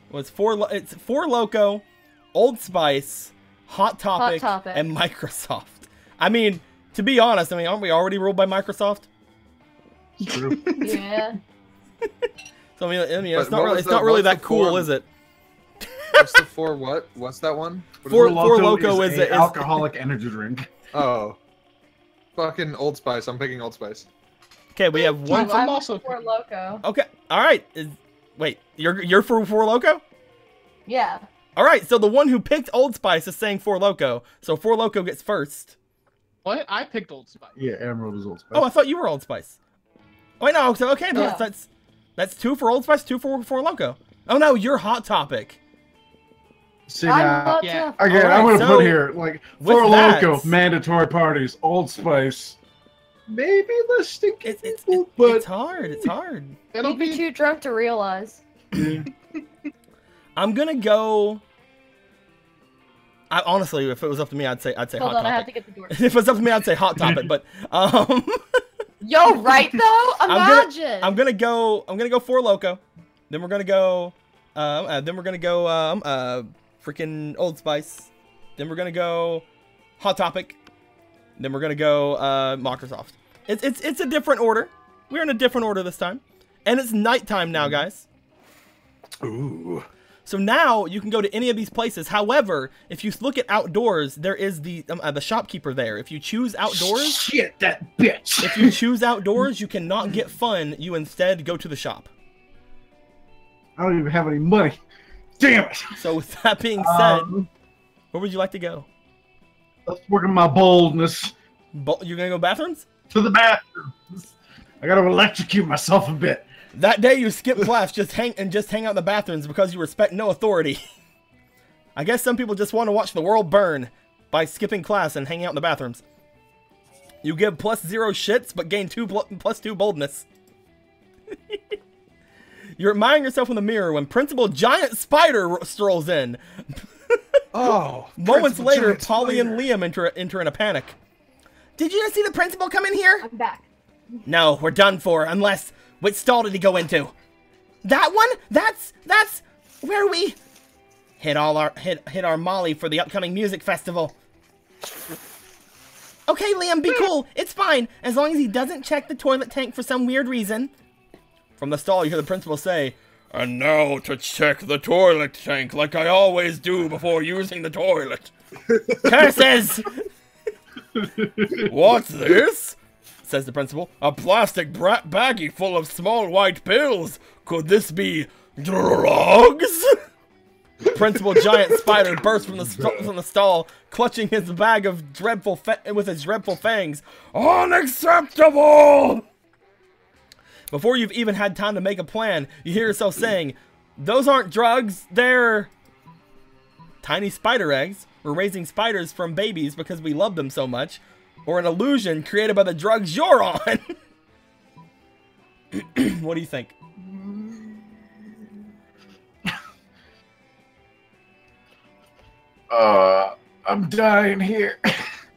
was Four Loko, Old Spice, Hot Topic, and Microsoft. I mean, to be honest, aren't we already ruled by Microsoft? True. Yeah. So I mean, it's not really that cool, is it? What's the four? What? What's that one? Four Loko is an alcoholic energy drink. Oh, fucking Old Spice. I'm picking Old Spice. Okay, we have one. I'm also Four Loko. Okay, all right. Wait, you're for Four Loko? Yeah. All right, so the one who picked Old Spice is saying Four Loko, so Four Loko gets first. What? I picked Old Spice. Yeah, Emerald is Old Spice. Oh, I thought you were Old Spice. Wait, no. So okay, yeah. that's 2 for Old Spice, 2 for Four Loko. Oh no, you're Hot Topic. See now, yeah. Again, I'm gonna put here like Four Loko mandatory parties, Old Spice, maybe the stinky people, but it's hard. It's hard. It'll be too drunk to realize. Yeah. I'm gonna go. Honestly, if it was up to me, I'd say Hot Topic. Hold on, I have to get the door. If it was up to me, I'd say Hot Topic, but Yo, right though? Imagine. I'm gonna go Four Loko. Then we're gonna go. Freaking Old Spice. Then we're gonna go Hot Topic. Then we're gonna go Microsoft. It's a different order. We're in a different order this time, and it's nighttime now, guys. Ooh. So now you can go to any of these places. However, if you look at outdoors, there is the shopkeeper there. If you choose outdoors, Shit, that bitch. if you choose outdoors, you cannot get fun. You instead go to the shop. I don't even have any money. Damn it. So with that being said, where would you like to go? Let's work on my boldness. You're gonna go bathrooms? To the bathroom. I gotta electrocute myself a bit. That day you skip class, just hang out in the bathrooms because you respect no authority. I guess some people just want to watch the world burn by skipping class and hanging out in the bathrooms. You give +0 shits, but gain +2 boldness. You're admiring yourself in the mirror when Principal Giant Spider strolls in. Oh. Moments Principal later, Giant Polly and Spider. Liam enter in a panic. Did you just see the principal come in here? I'm back. No, we're done for, unless... Which stall did he go into? That one? That's where we hit our molly for the upcoming music festival. Okay, Liam, be cool. It's fine, as long as he doesn't check the toilet tank for some weird reason. From the stall, you hear the principal say, "And now to check the toilet tank like I always do before using the toilet." Curses! What's this? Says the principal. A plastic baggie full of small white pills. Could this be drugs? Principal Giant Spider bursts from the stall, clutching his bag of with his dreadful fangs. Unacceptable! Before you've even had time to make a plan, you hear yourself saying, "Those aren't drugs, they're tiny spider eggs. We're raising spiders from babies because we love them so much. Or an illusion created by the drugs you're on." What do you think? I'm dying here.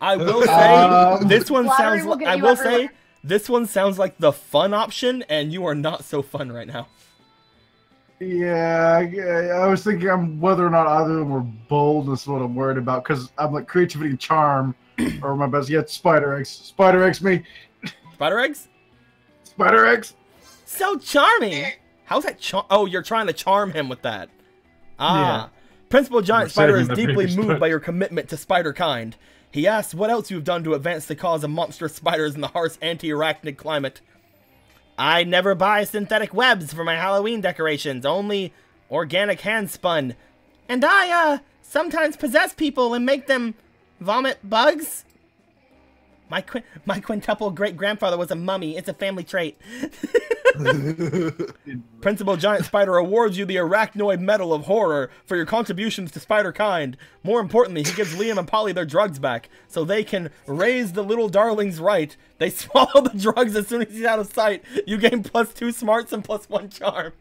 I will say this one Lottery sounds will like get I you will everywhere. say this one sounds like the fun option, and you are not so fun right now. Yeah, I was thinking whether or not either of them were bold is what I'm worried about, because I'm like creativity and charm are my best. Yeah, spider eggs. Spider eggs me. Spider eggs? Spider eggs. So charming. How's that oh, you're trying to charm him with that. Ah. Principal Giant We're Spider saving is the deeply baby moved spider. by your commitment to spider kind. He asks what else you've done to advance the cause of monstrous spiders in the harsh anti-arachnid climate. I never buy synthetic webs for my Halloween decorations, only organic hand-spun. And I, sometimes possess people and make them vomit bugs. My quintuple great-grandfather was a mummy. It's a family trait. Principal Giant Spider awards you the Arachnoid Medal of Horror for your contributions to spider kind. More importantly, he gives Liam and Polly their drugs back, so they can raise the little darlings right. They swallow the drugs as soon as he's out of sight. You gain +2 smarts and +1 charm.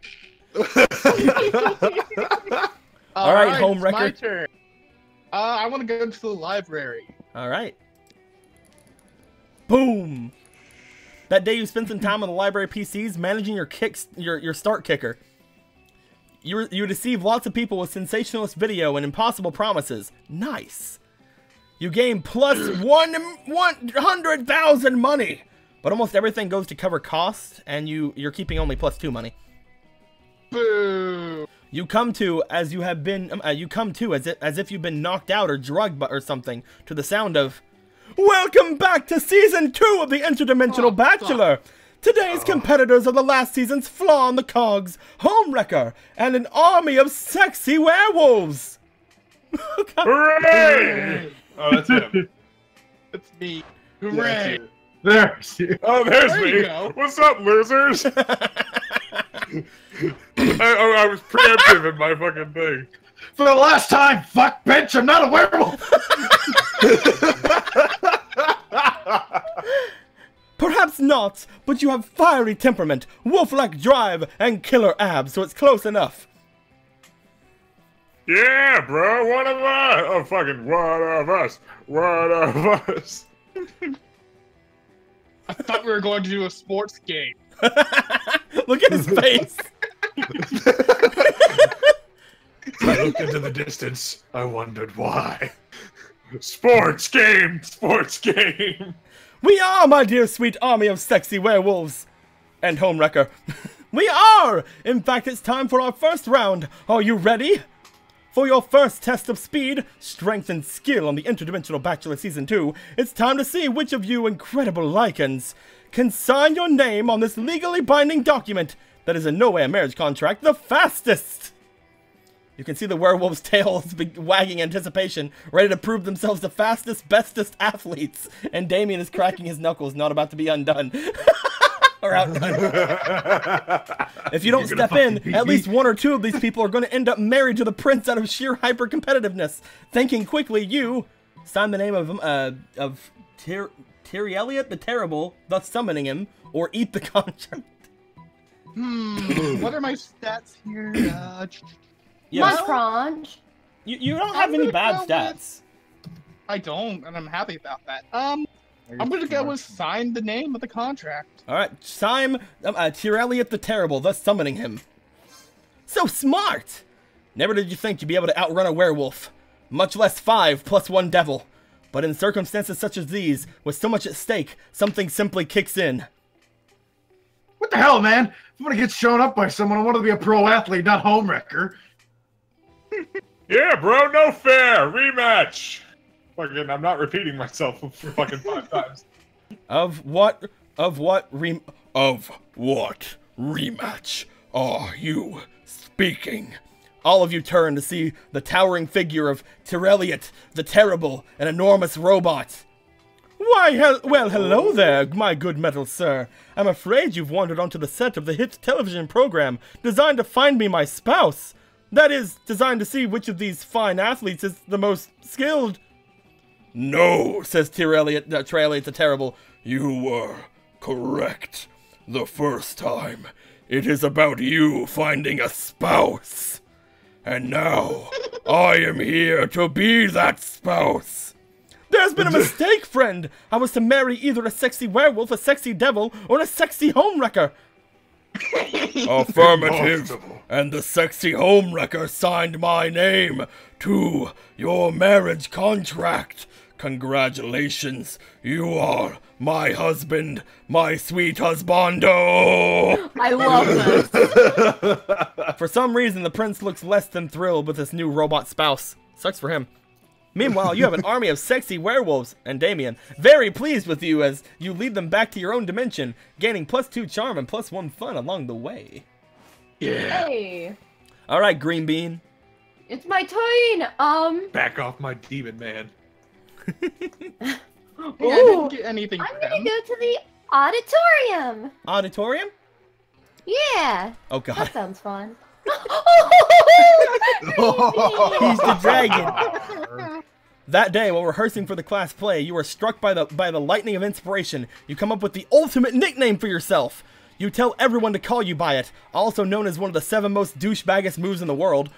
All right, home it's wrecker. my turn. I want to go to the library. All right. Boom. That day you spent some time on the library PCs managing your start kicker. You deceive lots of people with sensationalist video and impossible promises. Nice. You gain +100,000 money. But almost everything goes to cover costs, and you're keeping only +2 money. Boo! You come to as if you've been knocked out or drugged or something to the sound of, "Welcome back to Season 2 of the Interdimensional Bachelor! Today's competitors are the last season's Flaw on the Cogs, Homewrecker, and an army of sexy werewolves!" Hooray! Oh, that's him. It's me. Yeah, Hooray! that's you. There's you. Oh, there's There you me. go. What's up, losers? I was preemptive in my fucking thing. For the last time, fuck bitch, I'm not a werewolf. Perhaps not, but you have fiery temperament, wolf-like drive, and killer abs, so it's close enough. Yeah, bro, one of us. Oh, fucking one of us. One of us. I thought we were going to do a sports game. Look at his face. I looked into the distance. I wondered why. Sports game. Sports game. We are, my dear sweet army of sexy werewolves. And Homewrecker. We are! In fact, it's time for our first round. Are you ready? For your first test of speed, strength, and skill on the Interdimensional Bachelor Season 2, it's time to see which of you incredible Lycans can sign your name on this legally binding document that is in no way a marriage contract the fastest. You can see the werewolf's tails wagging in anticipation, ready to prove themselves the fastest, bestest athletes. And Damien is cracking his knuckles, not about to be undone. Or outdone. If you don't step in, at least one or two of these people are going to end up married to the prince out of sheer hyper-competitiveness. Thinking quickly, you sign the name of Tyr-Elliot the Terrible, thus summoning him, or eat the contract. What are my stats here? Yes. Crunch. You don't have any bad stats. I don't, and I'm happy about that. I'm gonna go with sign the name of the contract. Alright, sign Tyr-Elliot the Terrible, thus summoning him. So smart! Never did you think you'd be able to outrun a werewolf, much less 5 plus 1 devil. But in circumstances such as these, with so much at stake, something simply kicks in. What the hell, man? If I'm gonna get shown up by someone, I want to be a pro athlete, not homewrecker. Yeah, bro, no fair. Rematch. Fucking, I'm not repeating myself for fucking 5 times. Of what rematch are you speaking? All of you turn to see the towering figure of Tyr-Elliot the Terrible, an enormous robot. Why, well, hello there, my good metal sir. I'm afraid you've wandered onto the set of the hit television program designed to find me my spouse. That is, designed to see which of these fine athletes is the most skilled. No, says Tyr-Elliot the Terrible. You were correct the first time. It is about you finding a spouse. And now, I am here to be that spouse. There's been a mistake, friend. I was to marry either a sexy werewolf, a sexy devil, or a sexy homewrecker. Affirmative. And the sexy homewrecker signed my name to your marriage contract. Congratulations. You are my husband, my sweet husbando. I love this. For some reason, the prince looks less than thrilled with his new robot spouse. Sucks for him. Meanwhile, you have an army of sexy werewolves, and Damien, very pleased with you as you lead them back to your own dimension, gaining +2 charm and +1 fun along the way. Yeah. Hey. Alright, Green Bean. It's my turn. Back off my demon man. Hey, I didn't get anything I'm for gonna them. go to the auditorium. Auditorium? Yeah. Oh god. That sounds fun. He's the dragon. That day, while rehearsing for the class play, you are struck by the lightning of inspiration. You come up with the ultimate nickname for yourself. You tell everyone to call you by it, also known as one of the 7 most douchebaggest moves in the world.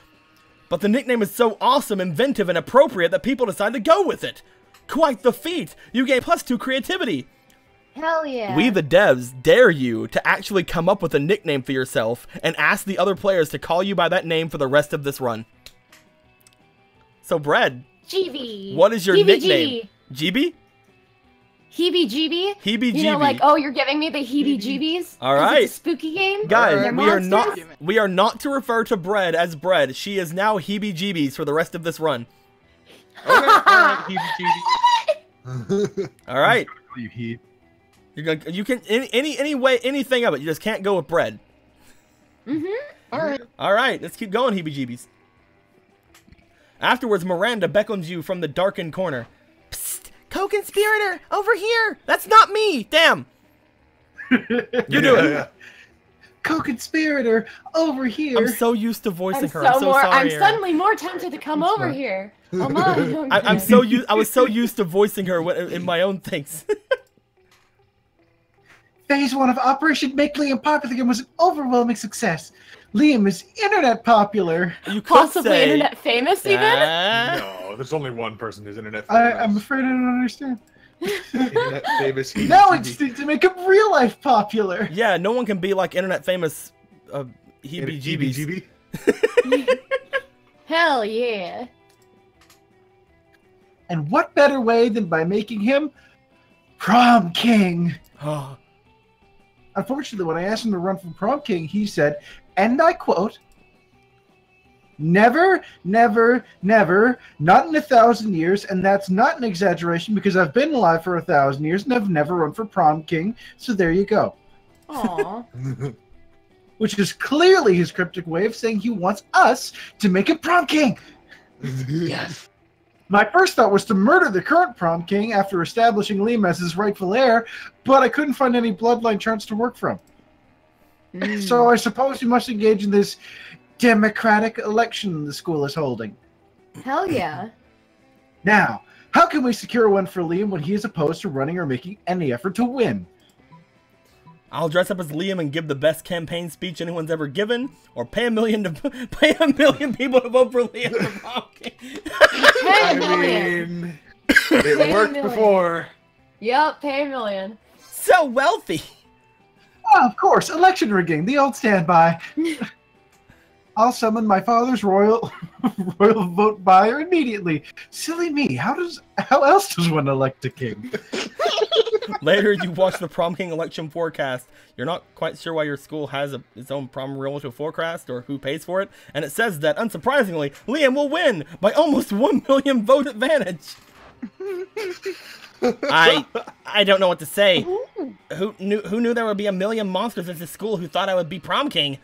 But the nickname is so awesome, inventive, and appropriate that people decide to go with it. Quite the feat! You gain +2 creativity. Hell yeah. We, the devs, dare you to actually come up with a nickname for yourself and ask the other players to call you by that name for the rest of this run. So, Brad, GB. what is your nickname? GB? Heebie-jeebie? Heebie-jeebie. You know, like, oh, you're giving me the heebie-jeebies? All right. It's a spooky game? Guys, They're monsters? we are not to refer to Bread as Bread. She is now heebie-jeebies for the rest of this run. Alright, All right. You heat. You can any way, anything of it. You just can't go with Bread. Alright. All right, let's keep going, heebie-jeebies. Afterwards, Miranda beckons you from the darkened corner. Psst, co-conspirator, over here. That's not me. Damn. You do it. Co-conspirator, over here. I'm so used to voicing I'm her. I'm so sorry. I'm Aaron. suddenly more tempted to come over here. Oh my. I was so used to voicing her in my own things. Phase 1 of Operation Make Liam Popular Again was an overwhelming success. Liam is internet popular. You could Possibly say, internet famous, even? No, there's only one person who's internet famous. I'm afraid I don't understand. Internet famous. Now it's to make him real life popular. Yeah, no one can be like internet famous heebie-jeebies. Hell yeah. And what better way than by making him Prom King? Unfortunately, when I asked him to run for prom king, he said, and I quote, never, never, never, not in 1,000 years, and that's not an exaggeration because I've been alive for 1,000 years and I've never run for prom king, so there you go. Aww. Which is clearly his cryptic way of saying he wants us to make him prom king. Yes. My first thought was to murder the current prom king after establishing Liam as his rightful heir, but I couldn't find any bloodline charts to work from. So I suppose we must engage in this democratic election the school is holding. Hell yeah. Now, how can we secure one for Liam when he is opposed to running or making any effort to win? I'll dress up as Liam and give the best campaign speech anyone's ever given, or pay a million people to vote for Liam for prom king. Pay I $1 million. mean, it Pay worked $1 million. before. Yup, pay $1 million. So wealthy. Oh, of course, election rigging, the old standby. I'll summon my father's royal vote buyer immediately. Silly me, how else does one elect a king? Later, you watch the prom king election forecast. You're not quite sure why your school has its own prom relative forecast or who pays for it, and it says that, unsurprisingly, Liam will win by almost 1 million vote advantage. I don't know what to say. Who knew there would be 1 million monsters at this school who thought I would be prom king?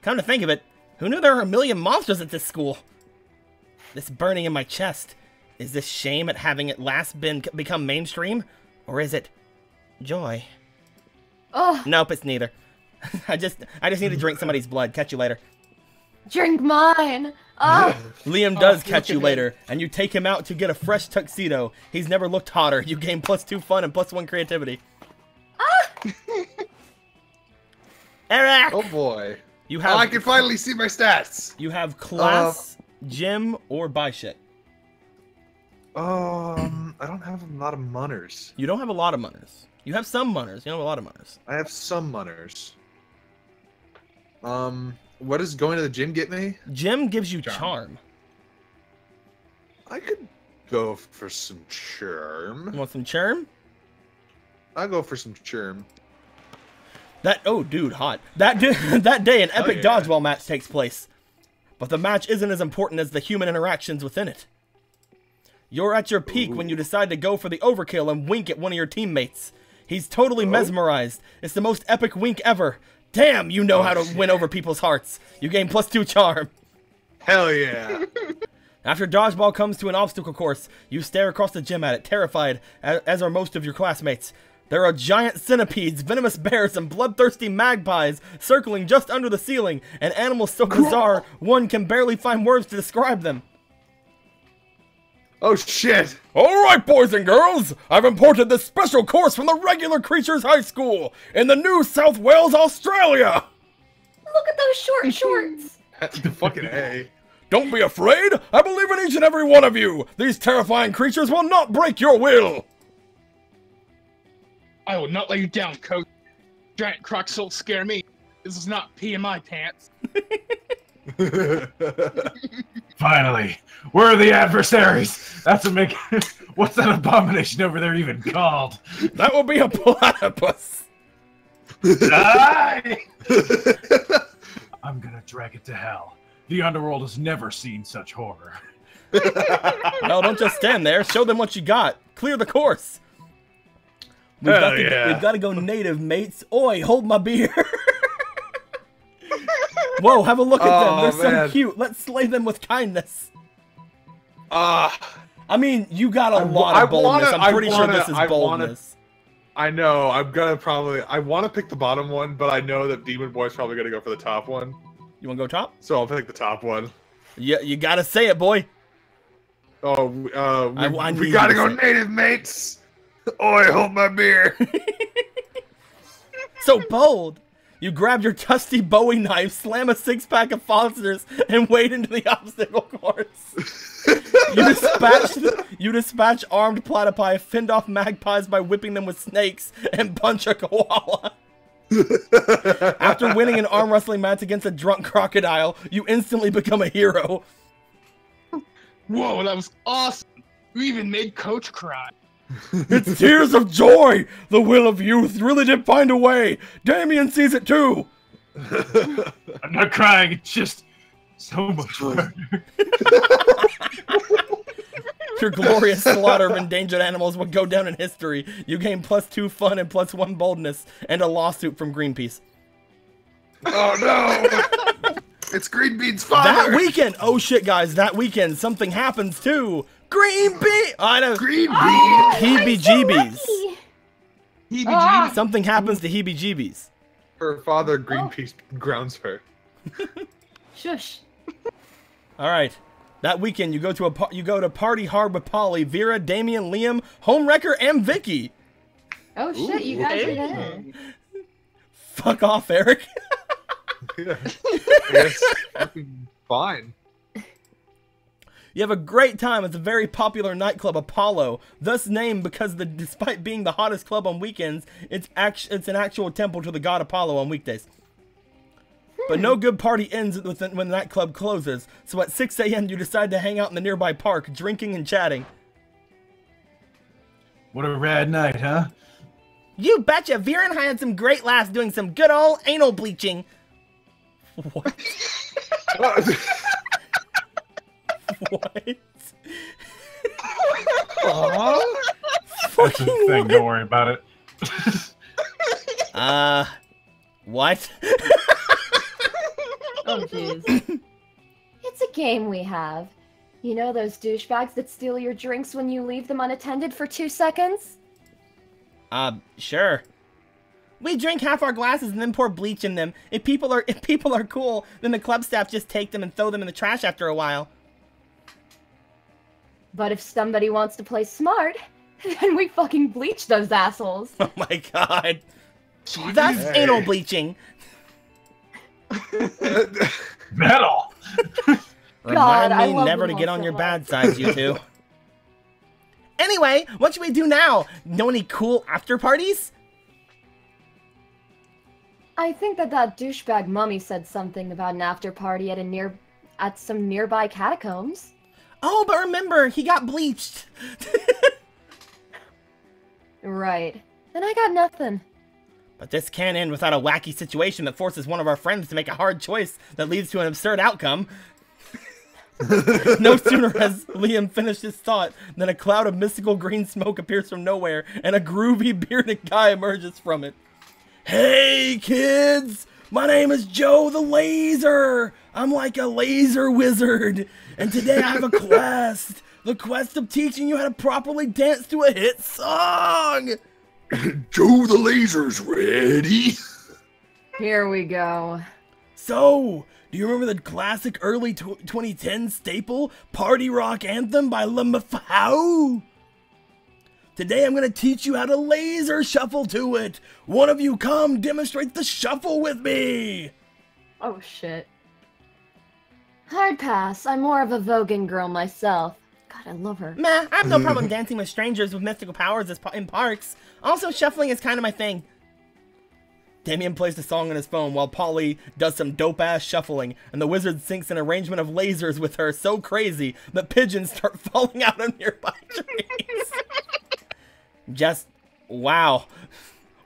Come to think of it, who knew there were 1 million monsters at this school? This burning in my chest. Is this shame at having at last become mainstream? Or is it joy? Oh, Nope, it's neither. I just need to drink somebody's blood. Catch you later. drink mine. Oh, Liam does catch look you at later, and you take him out to get a fresh tuxedo. He's never looked hotter. You gain +2 fun and +1 creativity. Eric! Oh boy. You Oh, have I can finally see my stats. you have class, gym, or buy shit. I don't have a lot of munners. You don't have a lot of munners. You have some munners. You don't have a lot of munners. I have some munners. What does going to the gym get me? Gym gives you charm. I could go for some charm. You want some charm? I'll go for some charm. Oh, dude, hot. That day, an epic yeah. dodgeball match takes place. But the match isn't as important as the human interactions within it. You're at your peak when you decide to go for the overkill and wink at one of your teammates. He's totally mesmerized. It's the most epic wink ever. Damn, you know how to win over people's hearts. You gain +2 charm. Hell yeah. After dodgeball comes to an obstacle course, you stare across the gym at it, terrified, as are most of your classmates. There are giant centipedes, venomous bears, and bloodthirsty magpies circling just under the ceiling, and animals so bizarre one can barely find words to describe them. Oh shit. Alright, boys and girls, I've imported this special course from the Regular Creatures High School in the New South Wales, Australia. look at those short shorts. Fucking A. Don't be afraid, I believe in each and every one of you. These terrifying creatures will not break your will. I will not let you down, coach. Giant crocs don't scare me. This is not pee in my pants. Finally, where are the adversaries? That's a make. What's that abomination over there even called? That will be a platypus. Die! I'm gonna drag it to hell. The underworld has never seen such horror. No, don't just stand there. Show them what you got. Clear the course. We've got to go native, mates. Oi, hold my beer. Whoa, have a look at them. They're so cute. Let's slay them with kindness. I mean, you got a lot of boldness. I'm pretty sure this is boldness. I know. I'm gonna probably. I want to pick the bottom one, but I know that Demon Boy's probably gonna go for the top one. You want to go top? So I'll pick the top one. Yeah, you got to say it, boy. Oh, I we need gotta you to go say it. native, mates. Oi, hold my beer. So bold. You grab your trusty Bowie knife, slam a 6-pack of Fosters, and wade into the obstacle course. You dispatch armed platypi, fend off magpies by whipping them with snakes, and punch a koala. After winning an arm wrestling match against a drunk crocodile, you instantly become a hero. Whoa, that was awesome. You even made Coach cry. It's tears of joy. The will of youth really did find a way. Damien sees it too. I'm not crying. It's just so much fun. Your glorious slaughter of endangered animals would go down in history. You gain +2 fun and +1 boldness, and a lawsuit from Greenpeace. Oh no! It's Greenbean's father! That weekend! Oh shit, guys, that weekend something happens too! Greenbean! I know. Greenbean! Heebie-jeebies. Heebie-jeebies. Something happens to heebie-jeebies. Her father, Greenpeace, grounds her. Shush. Alright. That weekend, you go to party hard with Polly, Vera, Damien, Liam, Homewrecker, and Vicky. Oh shit, you guys are there. Fuck off, Eric. Yeah. I guess fucking fine. You have a great time at the very popular nightclub Apollo, thus named because despite being the hottest club on weekends, it's an actual temple to the god Apollo on weekdays. But no good party ends when the nightclub closes, so at 6 a.m. you decide to hang out in the nearby park, drinking and chatting. What a rad night, huh? You betcha, Vera and I had some great laughs doing some good old anal bleaching. What? What? That's a thing, don't worry about it. What? Oh jeez. It's a game we have. You know those douchebags that steal your drinks when you leave them unattended for 2 seconds? Sure. We drink half our glasses and then pour bleach in them. If people are cool, then the club staff just take them and throw them in the trash after a while. But if somebody wants to play smart, then we fucking bleach those assholes. Oh my god. That's anal bleaching. Metal! Remind I me love never to them get all on so your much. bad side, you two. Anyway, what should we do now? Know any cool after parties? I think that douchebag mummy said something about an after party at some nearby catacombs. Oh, but remember, he got bleached. Right. Then I got nothing. But this can't end without a wacky situation that forces one of our friends to make a hard choice that leads to an absurd outcome. No sooner has Liam finished his thought than a cloud of mystical green smoke appears from nowhere and a groovy bearded guy emerges from it. Hey kids! My name is Joe the Laser! I'm like a laser wizard! And today I have a quest! The quest of teaching you how to properly dance to a hit song! Joe the Laser's ready. Here we go. So, do you remember the classic early 2010 staple Party Rock Anthem by LaMaFau? Today I'm going to teach you how to laser shuffle to it. One of you come demonstrate the shuffle with me. Oh shit. Hard pass. I'm more of a Vogan girl myself. God, I love her. Meh, I have no problem dancing with strangers with mystical powers in parks. Also, shuffling is kind of my thing. Damien plays the song on his phone while Polly does some dope-ass shuffling, and the wizard syncs an arrangement of lasers with her so crazy that pigeons start falling out of nearby trees. Just, wow.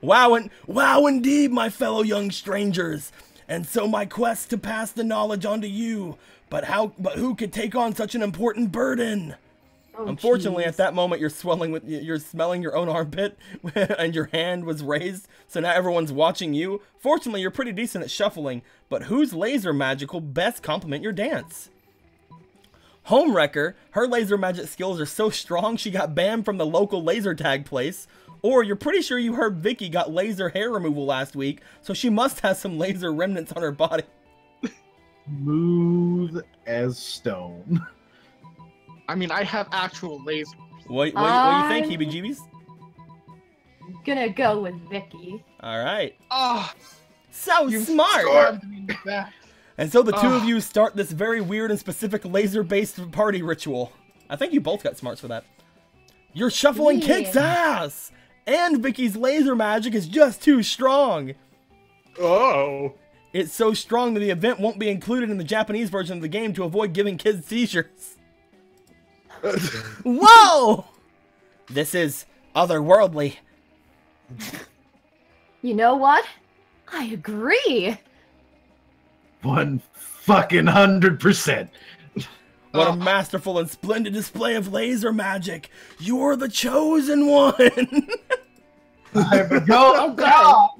Wow indeed, my fellow young strangers. And so my quest to pass the knowledge on to you. But who could take on such an important burden? Oh, Unfortunately, geez. at that moment, you're smelling your own armpit, and your hand was raised, so now everyone's watching you. Fortunately, you're pretty decent at shuffling, but whose laser magic will best complement your dance? Homewrecker, her laser magic skills are so strong she got banned from the local laser tag place. Or you're pretty sure you heard Vicky got laser hair removal last week, so she must have some laser remnants on her body. Smooth as stone. I mean, I have actual lasers. What do you think, heebie-jeebies? Gonna go with Vicky. Alright. Oh, So smart! stabbed me in the back. And so the two of you start this very weird and specific laser-based party ritual. I think you both got smarts for that. Your shuffling Yeah. kicks ass! And Vicky's laser magic is just too strong. Oh. It's so strong that the event won't be included in the Japanese version of the game to avoid giving kids seizures. Whoa! This is otherworldly. You know what? I agree. 100%. What a masterful and splendid display of laser magic. You're the chosen one. Oh, God.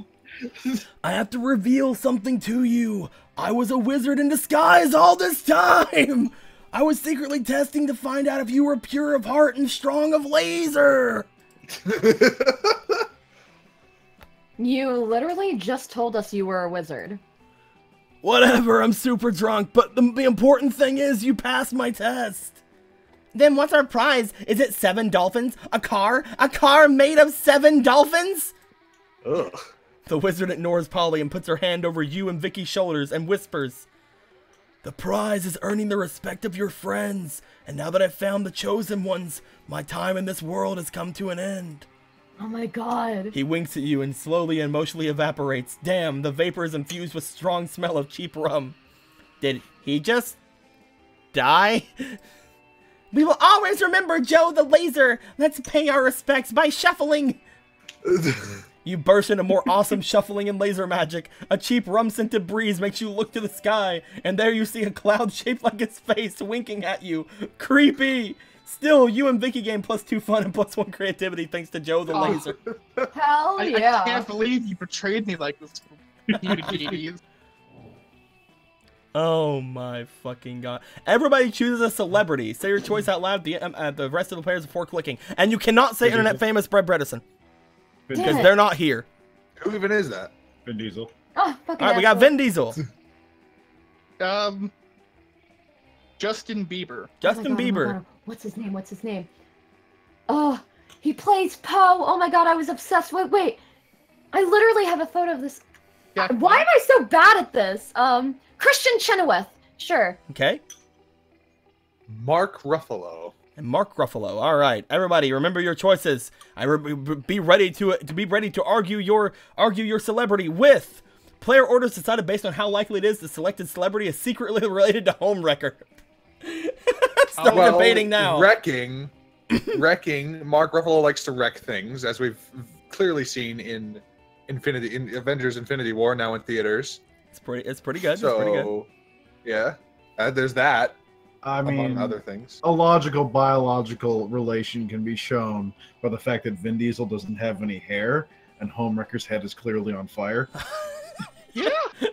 I have to reveal something to you. I was a wizard in disguise all this time. I was secretly testing to find out if you were pure of heart and strong of laser. You literally just told us you were a wizard. Whatever, I'm super drunk, but the important thing is you passed my test. Then what's our prize? Is it 7 dolphins? A car? A car made of 7 dolphins? Ugh. The wizard ignores Polly and puts her hand over you and Vicky's shoulders and whispers, the prize is earning the respect of your friends, and now that I've found the chosen ones, my time in this world has come to an end. Oh my God. He winks at you and slowly and emotionally evaporates. Damn, the vapor is infused with strong smell of cheap rum. Did he just die? We will always remember Joe the Laser. Let's pay our respects by shuffling. You burst into more awesome shuffling and laser magic. A cheap rum-scented breeze makes you look to the sky, and there you see a cloud shaped like its face winking at you. Creepy! Still, you and Vicky gain +2 fun and +1 creativity thanks to Joe the Laser. Hell I yeah. can't believe you betrayed me like this. Oh my fucking god. Everybody chooses a celebrity. Say your choice out loud the rest of the players before clicking. And you cannot say internet famous Brett Bredesen. Because they're not here. Who even is that? Vin Diesel. Oh, fucking Alright, we got asshole. Vin Diesel. Justin Bieber. Justin Oh my God, Bieber. oh my God. What's his name? What's his name? Oh, he plays Poe. Oh my God, I was obsessed. Wait. I literally have a photo of this. Yeah. Why am I so bad at this? Christian Chenoweth. Sure. Okay. Mark Ruffalo. And Mark Ruffalo. All right, everybody, remember your choices. Be ready to argue your celebrity with player orders decided based on how likely it is the selected celebrity is secretly related to Homewrecker. Start debating now. Wrecking. Mark Ruffalo likes to wreck things, as we've clearly seen in Avengers: Infinity War, now in theaters. It's pretty good. So, it's pretty good. yeah, there's that. I mean, among other things. A logical biological relation can be shown by the fact that Vin Diesel doesn't have any hair and Homewrecker's head is clearly on fire. Yeah.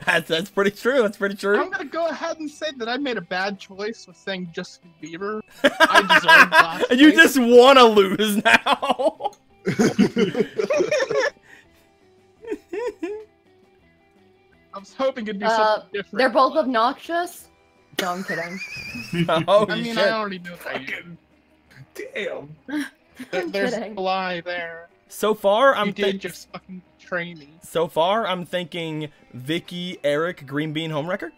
That's pretty true. That's pretty true. I'm gonna go ahead and say that I made a bad choice with saying Justin Bieber. I deserve last And you place. just want to lose now. I was hoping it'd be something different. They're both obnoxious. No, I'm kidding. Oh, I mean, shit. I already know that. Damn. There's kidding. a lie there. So far, You did just fucking betray me. So far, I'm thinking Vicky, Eric, Green Bean, Homewrecker.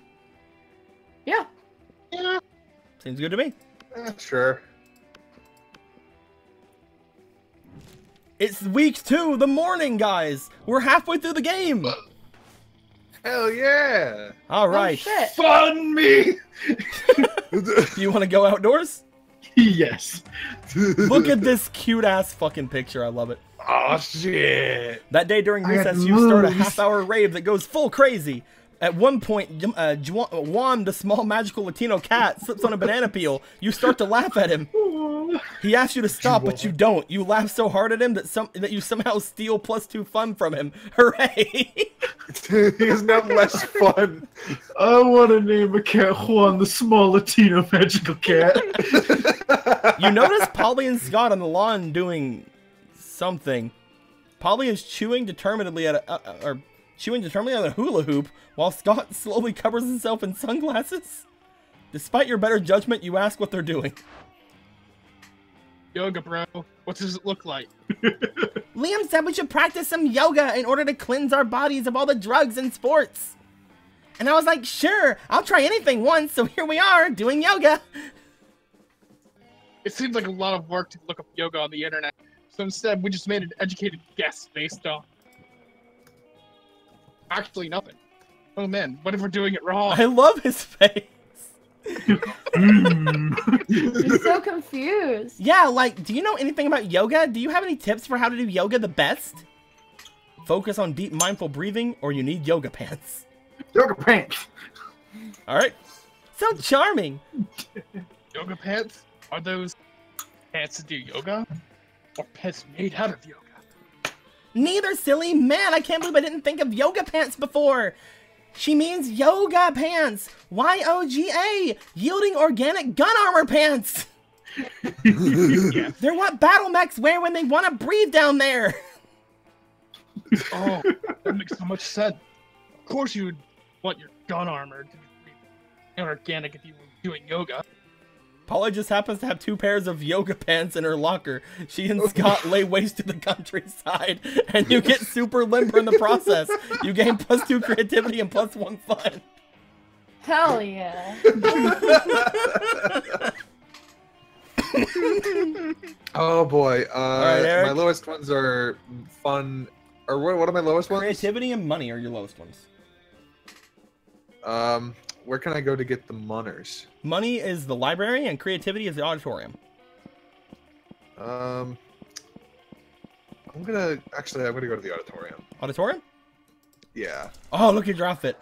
Yeah. Yeah. Seems good to me. Sure. It's week 2, the morning, guys. We're halfway through the game. Hell yeah. All right. Oh, shit. Fun me! You want to go outdoors? Yes. Look at this cute-ass fucking picture. I love it. Oh shit. That day during I had recess, you start a moves. half-hour rave that goes full crazy. At one point, Juan, the small magical Latino cat, slips on a banana peel. You start to laugh at him. He asks you to stop, but you don't. You laugh so hard at him that you somehow steal +2 fun from him. Hooray! He has now less fun. I want to name a cat Juan, the small Latino magical cat. You notice Polly and Scott on the lawn doing something. Polly is chewing determinedly at a hula hoop, while Scott slowly covers himself in sunglasses. Despite your better judgment, you ask what they're doing. Yoga, bro. What does it look like? Liam said we should practice some yoga in order to cleanse our bodies of all the drugs and sports. And I was like, sure, I'll try anything once, so here we are, doing yoga. It seems like a lot of work to look up yoga on the internet. So instead, we just made an educated guess based on... Actually, nothing. Oh man, what if we're doing it wrong? I love his face. You're so confused. Yeah, like, do you know anything about yoga? Do you have any tips for how to do yoga the best? Focus on deep, mindful breathing, or you need yoga pants. Yoga pants. All right. So charming. Yoga pants? Are those pants to do yoga? Or pants made out of yoga? Neither, silly man. I can't believe I didn't think of yoga pants before. She means yoga pants. YOGA. Yielding organic gun armor pants. Yeah. They're what battle mechs wear when they want to breathe down there. Oh, that makes so much sense. Of course you would want your gun armor to be inorganic if you were doing yoga. Paula just happens to have 2 pairs of yoga pants in her locker. She and Scott lay waste to the countryside, and you get super limber in the process. You gain +2 creativity and +1 fun. Hell yeah. Oh boy. right, Eric. My lowest ones are fun. Or what are my lowest ones? Creativity and money are your lowest ones. Where can I go to get the munners? Money is the library, and creativity is the auditorium. I'm gonna go to the auditorium. Auditorium? Yeah. Oh, look at your outfit.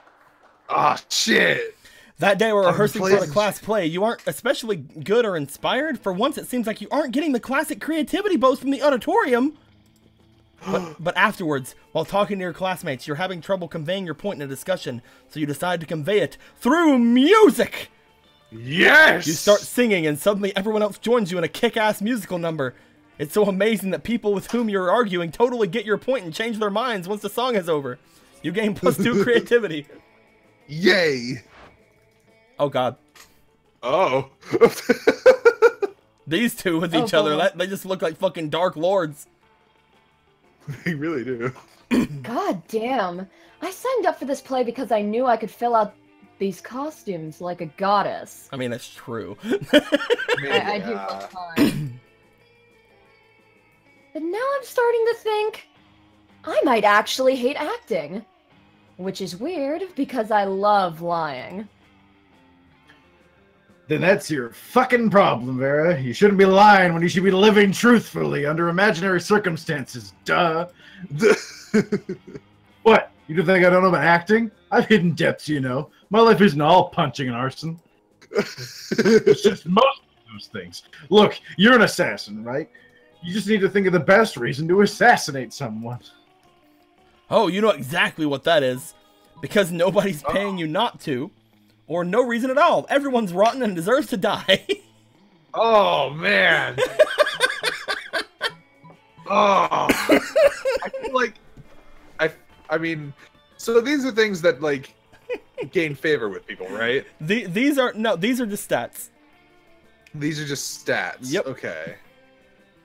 Ah, shit. That day we're rehearsing for the places. class play. You aren't especially good or inspired. For once, it seems like you aren't getting the classic creativity boast from the auditorium. But afterwards, while talking to your classmates, you're having trouble conveying your point in a discussion, so you decide to convey it through music. Yes! You start singing, and suddenly everyone else joins you in a kick-ass musical number. It's so amazing that people with whom you're arguing totally get your point and change their minds once the song is over. You gain +2 creativity. Yay! Oh god. Oh. These two with Oh, each other, boy. they just look like fucking dark lords. They really do. God damn. I signed up for this play because I knew I could fill out these costumes like a goddess. I mean, that's true. I do look fine. But now I'm starting to think I might actually hate acting. Which is weird because I love lying. Then that's your fucking problem, Vera. You shouldn't be lying when you should be living truthfully under imaginary circumstances. Duh. What? You don't think I don't know about acting? I've hidden depths, you know. My life isn't all punching and arson. It's just most of those things. Look, you're an assassin, right? You just need to think of the best reason to assassinate someone. Oh, you know exactly what that is. Because nobody's paying you not to. Or no reason at all. Everyone's rotten and deserves to die. Oh, man. Oh. I feel like... I mean... So these are things that, like, gain favor with people, right? These are just stats. These are just stats. Yep. Okay.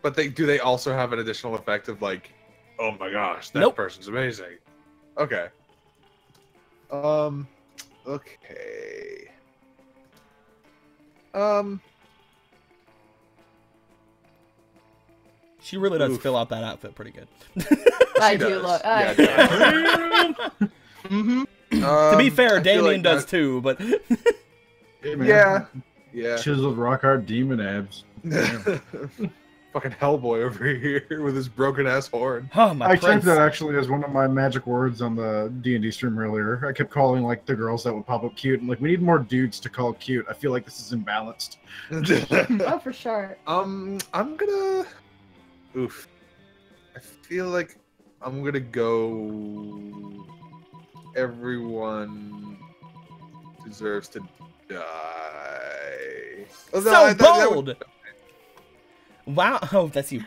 But do they also have an additional effect of, like, oh my gosh, that Nope. person's amazing. Okay. Okay. She really does Oof. fill out that outfit pretty good. I She do does. look. Yeah, Mm-hmm. To be fair, I feel Damien like does that- too, but Hey, man. Yeah. Yeah. Chiseled rock hard demon abs. Fucking Hellboy over here with his broken ass horn. oh my I prince. typed that actually as one of my magic words on the D&D stream earlier. I kept calling like the girls that would pop up cute, and like we need more dudes to call cute. I feel like this is imbalanced. Oh, for sure. I'm gonna. Oof. I feel like I'm gonna go. Everyone deserves to die. Although So that bold. Wow. Oh, that's you.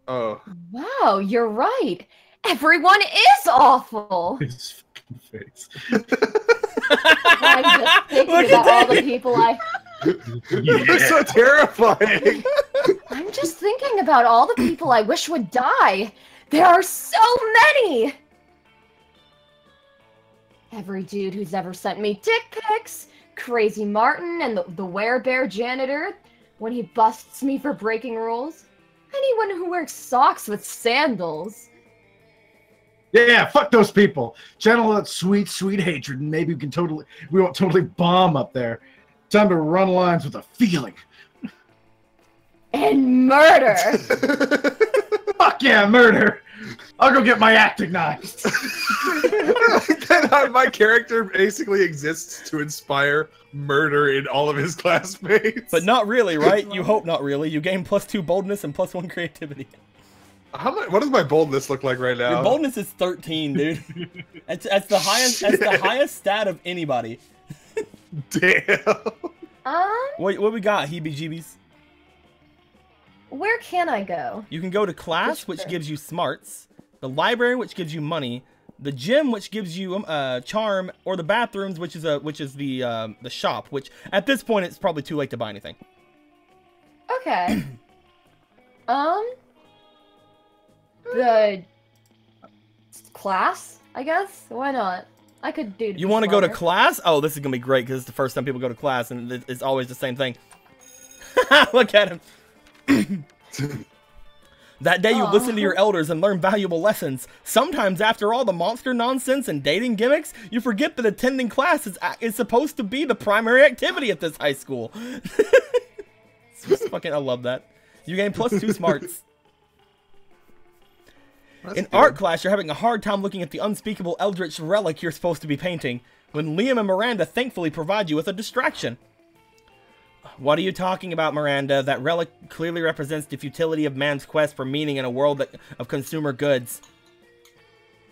Oh. Wow, you're right. Everyone is awful. His fucking face. I'm just thinking Look at about all the that. people I. You're so terrifying. I'm just thinking about all the people I wish would die. There are so many. Every dude who's ever sent me dick pics, Crazy Martin, and the werebear janitor when he busts me for breaking rules. Anyone who wears socks with sandals. Yeah, fuck those people. Channel that sweet, sweet hatred, and maybe we won't totally bomb up there. Time to run lines with a feeling. And murder. Fuck yeah, murder! I'll go get my acting knives. My character basically exists to inspire murder in all of his classmates. But not really, right? You hope not really. You gain +2 boldness and +1 creativity. What does my boldness look like right now? Your boldness is 13, dude. That's the highest. That's the highest stat of anybody. Damn. What we got? Heebie-jeebies. Where can I go? You can go to class, which gives you smarts. The library, which gives you money. The gym, which gives you charm, or the bathrooms, which is the shop. Which at this point, it's probably too late to buy anything. Okay. The class, I guess. Why not? I could do. You want to go to class? Oh, this is gonna be great because it's the first time people go to class, and it's always the same thing. Look at him. That day you listen to your elders and learn valuable lessons. Sometimes after all the monster nonsense and dating gimmicks, you forget that attending class is supposed to be the primary activity at this high school. It's just fucking, I love that. You gain +2 smarts. In art class, you're having a hard time looking at the unspeakable eldritch relic you're supposed to be painting, when Liam and Miranda thankfully provide you with a distraction. What are you talking about, Miranda? That relic clearly represents the futility of man's quest for meaning in a world of consumer goods.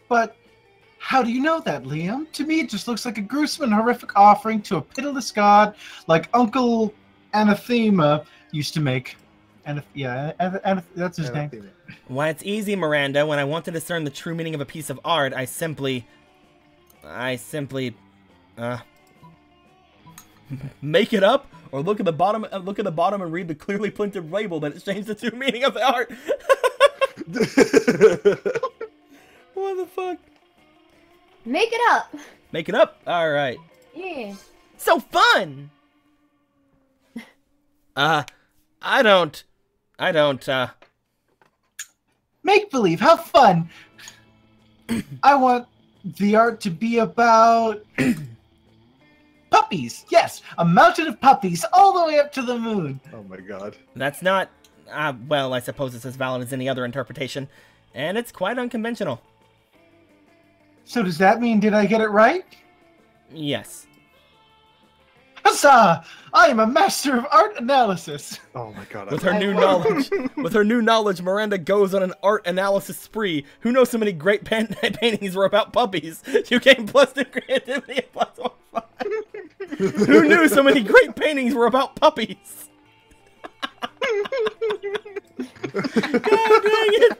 But how do you know that, Liam? To me, it just looks like a gruesome and horrific offering to a pitiless god like Uncle Anathema used to make. That's his name. Why, it's easy, Miranda. When I want to discern the true meaning of a piece of art, I simply make it up, or look at the bottom and read the clearly printed label that exchanged the true meaning of the art. What the fuck? Make it up. Make it up? Alright. Yeah. So fun! I don't. Make believe, how fun! I want the art to be about puppies. Yes, a mountain of puppies all the way up to the moon. Oh my god. That's not, well, I suppose it's as valid as any other interpretation, and it's quite unconventional. So does that mean, did I get it right? Yes. Huzzah! I am a master of art analysis. Oh my god. With her new knowledge, Miranda goes on an art analysis spree. Who knows so many great paintings were about puppies? You gain +2 creativity and +1 fun. Who knew so many great paintings were about puppies? God dang it!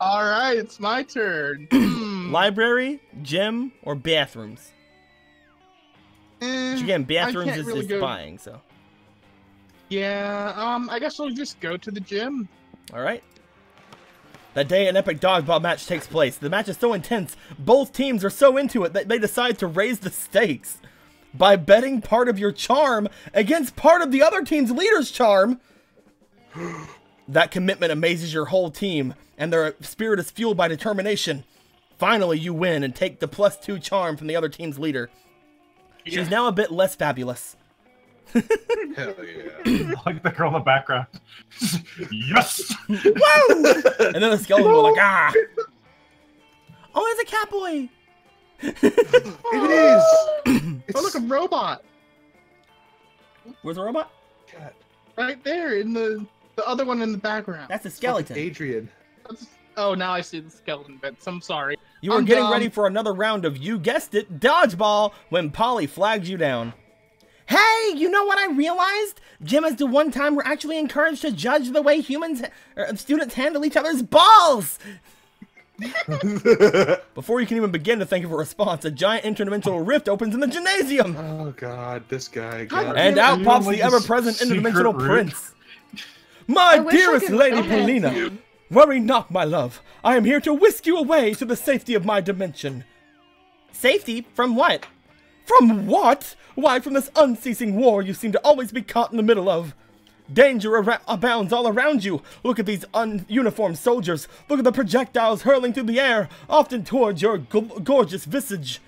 All right, it's my turn. Library, gym, or bathrooms? Which again, bathrooms can't really is buying, so. Yeah, I guess we'll just go to the gym. Alright. That day, an epic dodgeball match takes place. The match is so intense, both teams are so into it that they decide to raise the stakes. By betting part of your charm against part of the other team's leader's charm. That commitment amazes your whole team, and their spirit is fueled by determination. Finally, you win and take the +2 charm from the other team's leader. Yeah. She's now a bit less fabulous. Hell yeah. Like the girl in the background. Yes! Woo! And then the skeleton will like, ah! Oh, it's a cat boy! It is! Oh, look, a robot. Where's the robot? God. Right there, in the other one in the background. That's a skeleton. Adrian. Oh, now I see the skeleton bits. I'm sorry. You are getting ready for another round of, you guessed it, dodgeball, when Polly flags you down. Hey, you know what I realized? Gym is the one time we're actually encouraged to judge the way students handle each other's balls. Before you can even begin to think of a response, a giant interdimensional rift opens in the gymnasium. Oh god, this guy again. And out pops the ever-present interdimensional prince. My dearest Lady Polina, worry not, my love. I am here to whisk you away to the safety of my dimension. Safety? From what? From what? Why, from this unceasing war you seem to always be caught in the middle of. Danger abounds all around you. Look at these uniformed soldiers. Look at the projectiles hurling through the air, often towards your gorgeous visage.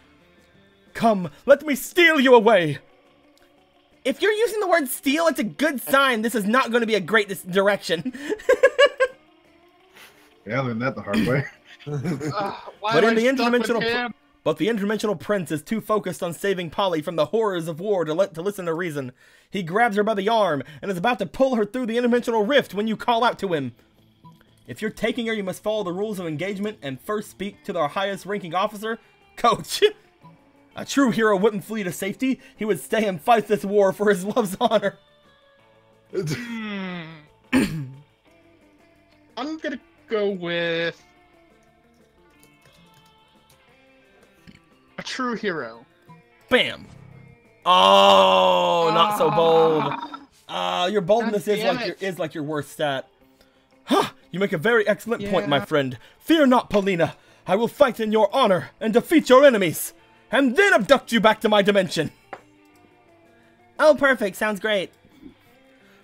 Come, let me steal you away. If you're using the word steal, it's a good sign. This is not going to be a great direction. Yeah, I learned that the hard way. But in the interdimensional prince is too focused on saving Polly from the horrors of war to listen to reason. He grabs her by the arm and is about to pull her through the interdimensional rift when you call out to him. If you're taking her, you must follow the rules of engagement and first speak to our highest ranking officer, Coach. A true hero wouldn't flee to safety. He would stay and fight this war for his love's honor. I'm gonna go with a true hero. Bam. Oh, not so bold. Your boldness is like your worst stat. Huh, you make a very excellent point, my friend. Fear not, Paulina. I will fight in your honor and defeat your enemies, and then abduct you back to my dimension. Oh, perfect. Sounds great.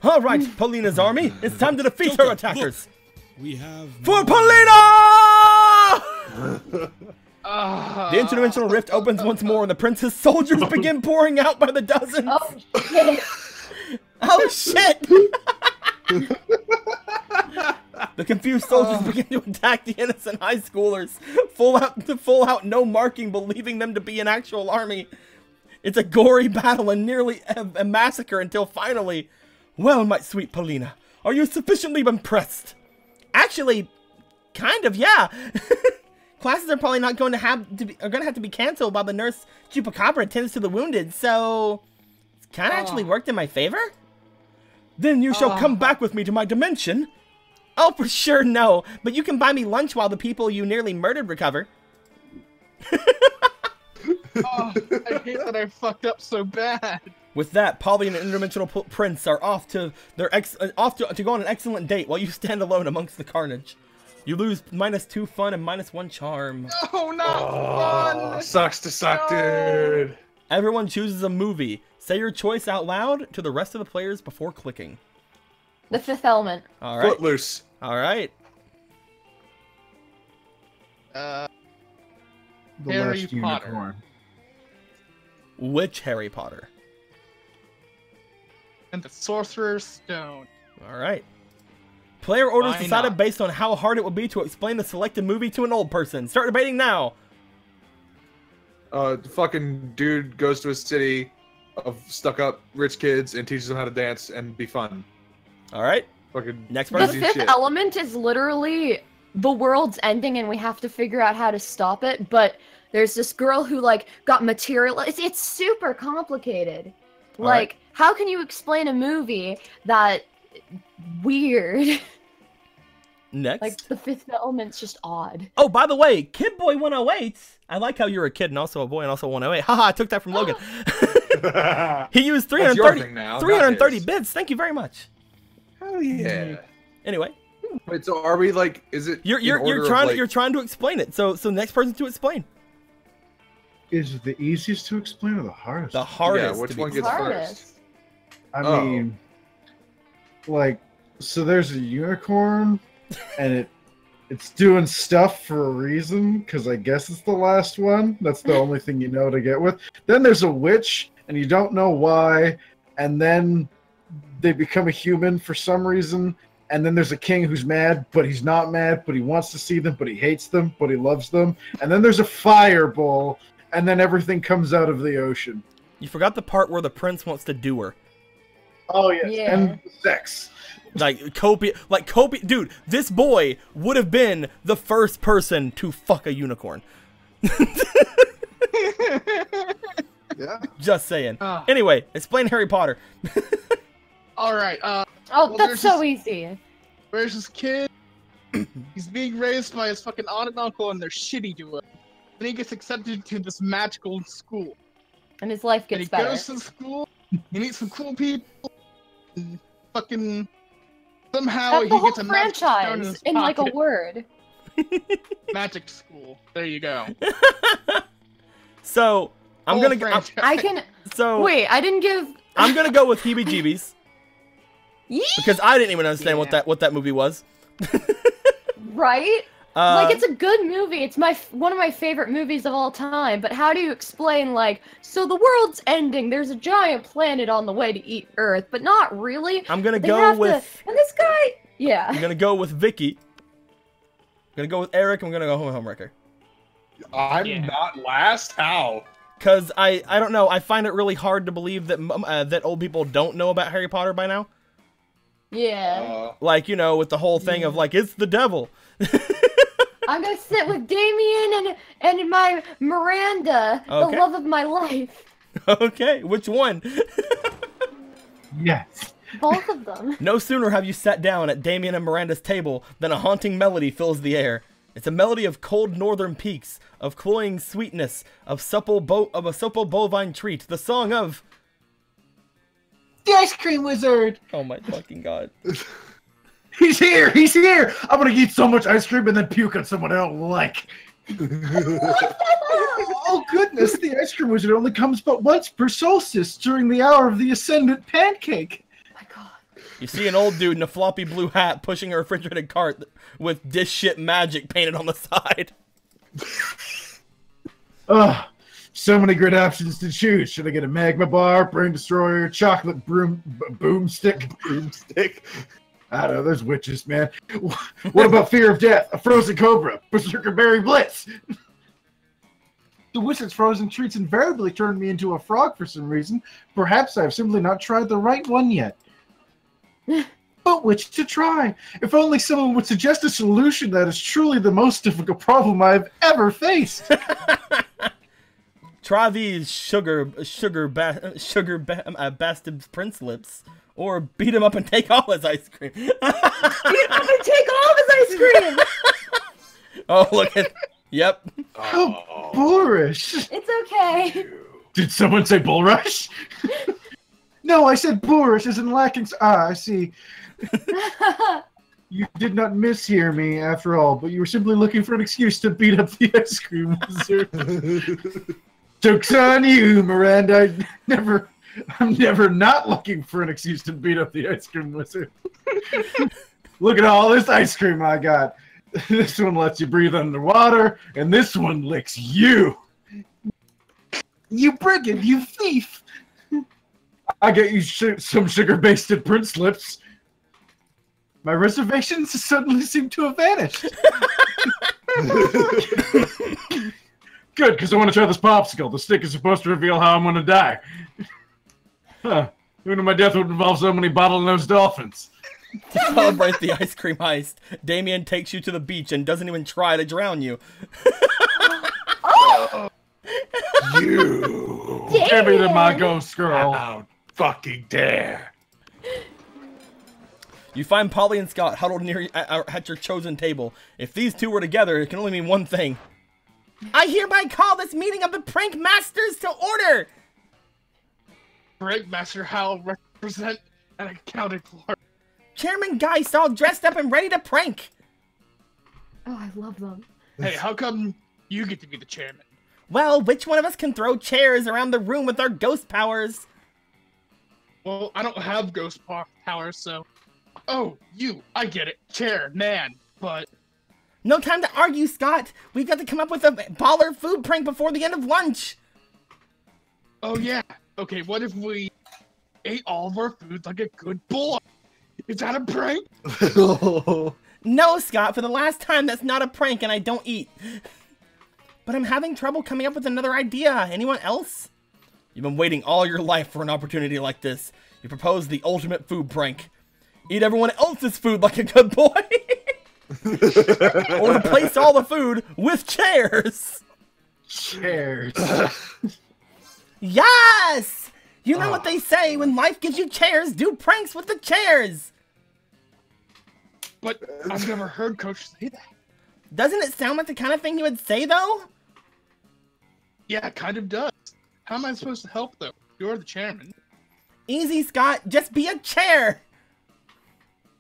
All right, Paulina's army. It's time to defeat her attackers. Look, we have For Paulina! The interdimensional rift opens once more, and the prince's soldiers begin pouring out by the dozens. Oh shit! Oh shit! The confused soldiers begin to attack the innocent high schoolers, full out, no marking, believing them to be an actual army. It's a gory battle and nearly a massacre until finally, well, my sweet Paulina, are you sufficiently impressed? Actually, kind of, yeah. Classes are probably not going to have to be canceled while the nurse Chupacabra tends to the wounded, so it's kind of actually worked in my favor. Then you shall come back with me to my dimension. Oh, for sure, no. But you can buy me lunch while the people you nearly murdered recover. I hate that I fucked up so bad. With that, Polly and the interdimensional prince are off to go on an excellent date while you stand alone amongst the carnage. You lose -2 fun and -1 charm. Oh, not fun. Sucks to suck, dude. Everyone chooses a movie. Say your choice out loud to the rest of the players before clicking. The Fifth Element. All right. Footloose. All right. The Harry Last Potter. Unicorn. Which Harry Potter? And the Sorcerer's Stone. All right. Player orders Why decided not? based on how hard it would be to explain the selected movie to an old person. Start debating now. The fucking dude goes to a city of stuck-up rich kids and teaches them how to dance and be fun. All right. Fucking Next The person. easy Fifth shit. Element is literally the world's ending and we have to figure out how to stop it, but there's this girl who, like, got material. It's super complicated. All Like, how can you explain a movie that weird? Next. Like, the Fifth Element's just odd. Oh, by the way, Kid Boy 108. I like how you're a kid and also a boy and also 108. Haha, I took that from Logan. He used That's your thing now, not 330 his. bits. Thank you very much. Hell yeah. Anyway, Wait, so are we like? Is it? you're in order of, trying like, you're trying to explain it. So next person to explain. Is it the easiest to explain or the hardest? The hardest. Yeah, which to one be gets Hardest. first? I Oh. mean, like, so there's a unicorn, and it's doing stuff for a reason, because I guess it's the last one. That's the only thing you know to get with. Then there's a witch, and you don't know why, and then they become a human for some reason, and then there's a king who's mad, but he's not mad, but he wants to see them, but he hates them, but he loves them, and then there's a fireball, and then everything comes out of the ocean. You forgot the part where the prince wants to do her. Oh, yes, Yeah. and sex. Like Kobe, dude, this boy would have been the first person to fuck a unicorn. Yeah. Just saying. Ah. Anyway, explain Harry Potter. All right. Oh, Well, that's there's so this- easy. Where's this kid? He's being raised by his fucking aunt and uncle, and they're shitty to him. Then he gets accepted to this magical school. And his life And gets he better. goes to the school. He meets some cool people. And fucking somehow That's he the whole gets a magic stone in franchise his in like a pocket. word. Magic school. There you go. So I'm Whole gonna franchise. I can so wait. I didn't give. I'm gonna go with heebie-jeebies Yee! because I didn't even understand Yeah. what that movie was. Right? Like, it's a good movie. It's one of my favorite movies of all time. But how do you explain, like, so the world's ending, there's a giant planet on the way to eat Earth, but not really. I'm gonna go with... And this guy... Yeah. I'm gonna go with Vicky. I'm gonna go with Eric. I'm gonna go with Homewrecker. I'm not last? How? Because I don't know. I find it really hard to believe that that old people don't know about Harry Potter by now. Yeah. Like, you know, with the whole thing of, like, it's the devil. I'm gonna sit with Damien and my Miranda, the love of my life. Okay, which one? Yes. Both of them. No sooner have you sat down at Damien and Miranda's table than a haunting melody fills the air. It's a melody of cold northern peaks, of cloying sweetness, of a supple bovine treat, the song of... The ice cream wizard! Oh my fucking god. He's here! He's here! I'm gonna eat so much ice cream and then puke on someone I don't like. Oh goodness, the ice cream wizard only comes but once per solstice during the hour of the ascendant pancake. Oh my god. You see an old dude in a floppy blue hat pushing a refrigerated cart with dish shit magic painted on the side. Ugh, so many great options to choose. Should I get a magma bar, brain destroyer, chocolate boomstick? Broomstick. I don't know, there's witches, man. What about fear of death? A frozen cobra? Berserker berry blitz? The wizard's frozen treats invariably turn me into a frog for some reason. Perhaps I've simply not tried the right one yet. But which to try? If only someone would suggest a solution that is truly the most difficult problem I've ever faced. Try these bastard prince lips, or beat him up and take all his ice cream. Beat him up and take all of his ice cream! Oh, look at... Yep. How boorish. It's okay. Did someone say bulrush? No, I said boorish as in lacking... Ah, I see. You did not mishear me after all, but you were simply looking for an excuse to beat up the ice cream wizard. Joke's on you, Miranda. I'm never not looking for an excuse to beat up the ice cream wizard. Look at all this ice cream I got. This one lets you breathe underwater, and this one licks you. You brigand, you thief! I get you some sugar-basted prince lips. My reservations suddenly seem to have vanished. Good, because I want to try this popsicle. The stick is supposed to reveal how I'm going to die. Huh. Who knew my death would involve so many bottlenose dolphins? To celebrate the ice cream heist, Damien takes you to the beach and doesn't even try to drown you. Oh! You! Give me to my ghost girl. How fucking dare! You find Polly and Scott huddled near at your chosen table. If these two were together, it can only mean one thing. I hereby call this meeting of the Prank Masters to order! Prank Master Hal represent and accounted for. Chairman Geist all dressed up and ready to prank. Oh, I love them. Hey, how come you get to be the chairman? Well, which one of us can throw chairs around the room with our ghost powers? Well, I don't have ghost powers, so... Oh, you, I get it. Chair, man, but... No time to argue, Scott. We've got to come up with a baller food prank before the end of lunch. Oh, yeah. Okay, what if we ate all of our food like a good boy? Is that a prank? No, Scott, for the last time, that's not a prank and I don't eat. But I'm having trouble coming up with another idea. Anyone else? You've been waiting all your life for an opportunity like this. You proposed the ultimate food prank. Eat everyone else's food like a good boy. Or replace all the food with chairs. Chairs. Yes! You know what they say, when life gives you chairs, do pranks with the chairs. But I've never heard Coach say that. Doesn't it sound like the kind of thing he would say, though? Yeah, it kind of does. How am I supposed to help, though? You're the chairman. Easy, Scott. Just be a chair.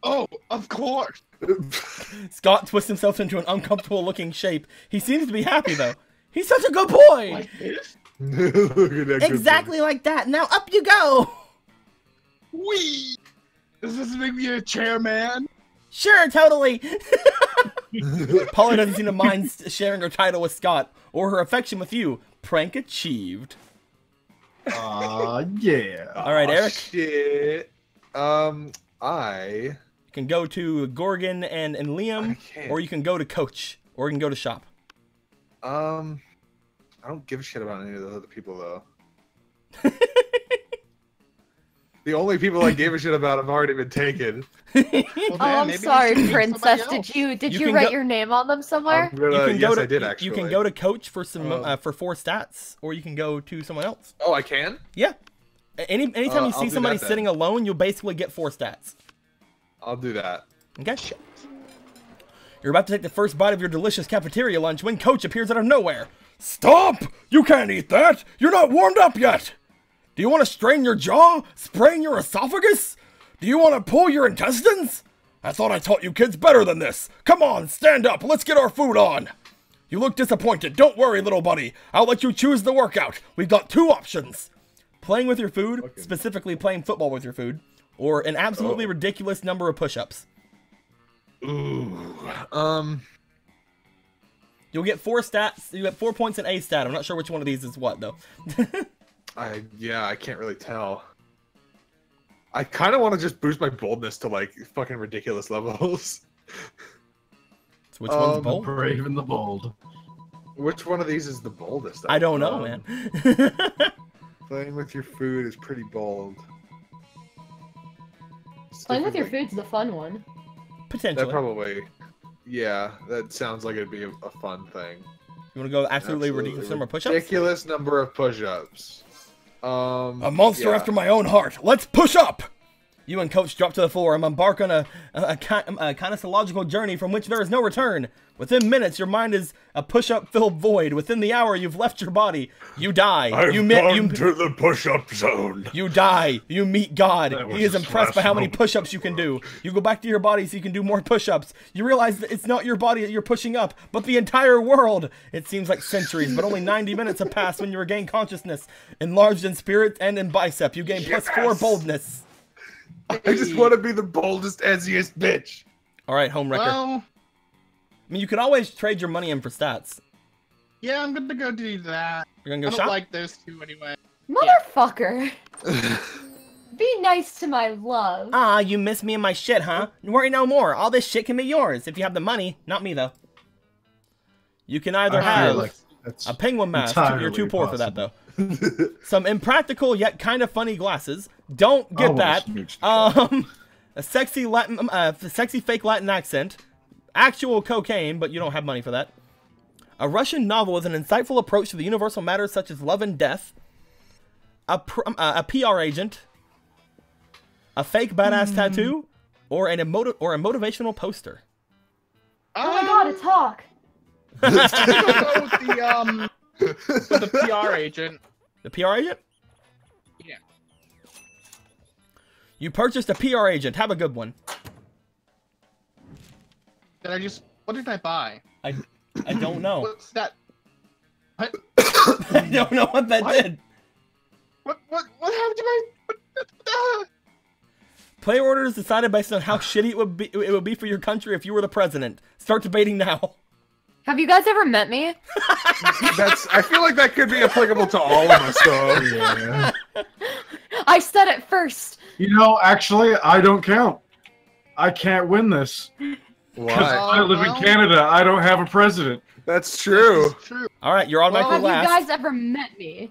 Oh, of course. Scott twists himself into an uncomfortable-looking shape. He seems to be happy, though. He's such a good boy. Like this? Look at that. Exactly like that. Now up you go. Whee! Does this make me a chairman? Sure, totally. Paula doesn't seem to mind sharing her title with Scott or her affection with you. Prank achieved. Yeah. All right, Eric. Shit. You can go to Gorgon and Liam, or you can go to Coach, or you can go to Shop. I don't give a shit about any of the other people though. The only people I gave a shit about have already been taken. Well, Oh, then I'm maybe we sorry, should meet Princess. somebody Did You you can write go- your name on them somewhere? You can Yes, go to, I did actually. You can go to Coach for some for 4 stats, or you can go to someone else. Oh, I can? Yeah. Anytime you I'll see do somebody that then. sitting alone, you'll basically get 4 stats. I'll do that. Okay. You're about to take the first bite of your delicious cafeteria lunch when Coach appears out of nowhere. Stop! You can't eat that! You're not warmed up yet! Do you want to strain your jaw? Sprain your esophagus? Do you want to pull your intestines? I thought I taught you kids better than this. Come on, stand up. Let's get our food on. You look disappointed. Don't worry, little buddy. I'll let you choose the workout. We've got 2 options. Playing with your food, specifically playing football with your food, or an absolutely ridiculous number of push-ups. Ooh. You'll get 4 stats. You get 4 points in A stat. I'm not sure which one of these is what, though. I can't really tell. I kind of want to just boost my boldness to like fucking ridiculous levels. So which one's The bold? brave and the bold. Which one of these is the boldest? I don't know, man. Playing with your food is pretty bold. Playing with your Like, food's the fun one. Potentially. that probably, yeah, that sounds like it'd be a fun thing. You want to go absolutely ridiculous number of push-ups? Ridiculous number of push-ups. A monster yeah. after my own heart. Let's push up! You and Coach drop to the floor and embark on a kinesiological journey from which there is no return. Within minutes, your mind is a push-up filled void. Within the hour, you've left your body. You die. I've you gone to the push-up zone. You die. You meet God. That was He is his impressed by last how many moment. push-ups you can do. You go back to your body so you can do more push-ups. You realize that it's not your body that you're pushing up, but the entire world. It seems like centuries, but only 90 minutes have passed when you regain consciousness. Enlarged in spirit and in bicep, you gain +4 boldness. I just want to be the boldest, edgiest bitch. All right, home wrecker. Well, I mean, you can always trade your money in for stats. yeah, I'm gonna go do that. You're gonna I go don't shop? like those 2 anyway. Motherfucker. Be nice to my love. Ah, you miss me and my shit, huh? Worry no more. All this shit can be yours if you have the money. Not me, though. You can either I feel have like that's a penguin mask. You're too entirely poor for that, possible. though. Some impractical yet kind of funny glasses. Don't get Oh, that. smooch the A sexy Latin, sexy fake Latin accent. Actual cocaine, but you don't have money for that. A Russian novel with an insightful approach to the universal matters such as love and death. A PR agent. A fake badass tattoo, or a motivational poster. Oh my god, it's Hawk. I'm gonna go with the PR agent. The PR agent? Yeah. You purchased a PR agent. Have a good one. What did I buy? I don't know. What's that? What? I don't know what that did. What happened to my? Player order is decided based on how shitty it would be for your country if you were the president. Start debating now. Have you guys ever met me? I feel like that could be applicable to all of us, though. Yeah. I said it first. You know, actually, I don't count. I can't win this. Why? I live in Canada. I don't have a president. That's true. It's true. All right, you're automatically Have you last. guys ever met me?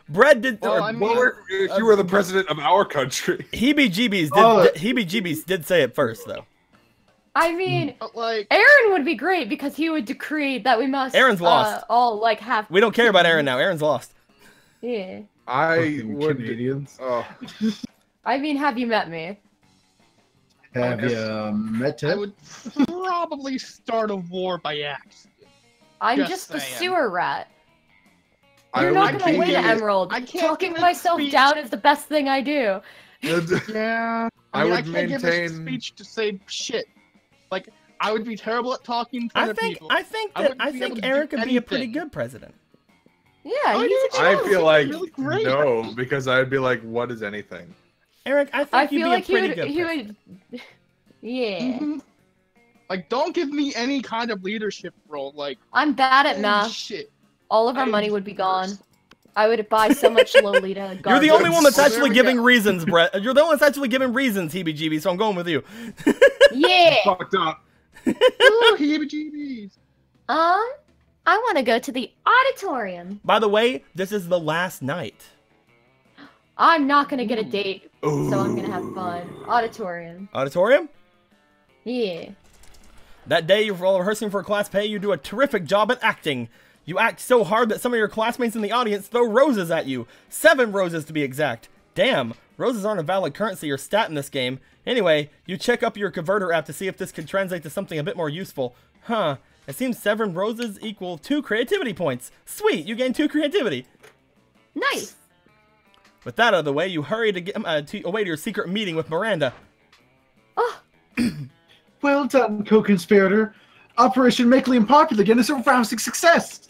Bread did. Well, I mean, If you were the president of our country. Heebie-jeebies did say it first, though. I mean, but like, Aaron would be great because he would decree that we must. Aaron's lost. All like have. We don't care about Aaron now. Aaron's lost. Yeah. I Fucking would. Canadians. Oh, I mean, have you met me? Have you met I him? would probably start a war by accident. I'm Just just a saying. sewer rat. I You're not would gonna win, be- Emerald. I can't Talking give a myself speech. down is the best thing I do. Yeah. I mean, would can't give a maintain- speech to say shit. Like, I would be terrible at talking in front I of think people. I think I that wouldn't be able to do Eric could be a pretty anything. good president. Yeah, Oh, he's yeah, a I Jones, feel he's like really great. no, because I'd be like, what is anything? Eric, I think I you'd feel be like a pretty good he president. would. Yeah. Mhm. Like, don't give me any kind of leadership role. Like, I'm bad at holy math. shit. All of our I am money would be gone. worse. I would buy so much Lolita garbage. You're the only one that's Well, there actually we giving go. reasons, Brett. You're the one that's actually giving reasons, heebie-jeebies, so I'm going with you. Yeah. Fucked up. Ooh, heebie-jeebies. I want to go to the auditorium. By the way, this is the last night. I'm not gonna get a date, so I'm gonna have fun. Auditorium. Auditorium? Yeah. That day, you're all rehearsing for class pay, you do a terrific job at acting. You act so hard that some of your classmates in the audience throw roses at you. 7 roses to be exact. Damn, roses aren't a valid currency or stat in this game. Anyway, you check up your converter app to see if this can translate to something a bit more useful. Huh, it seems 7 roses equal 2 creativity points. Sweet, you gain 2 creativity. Nice. With that out of the way, you hurry to get away to your secret meeting with Miranda. Oh, Well done, co-conspirator. Operation Make Liam Popular Again is a rousing success.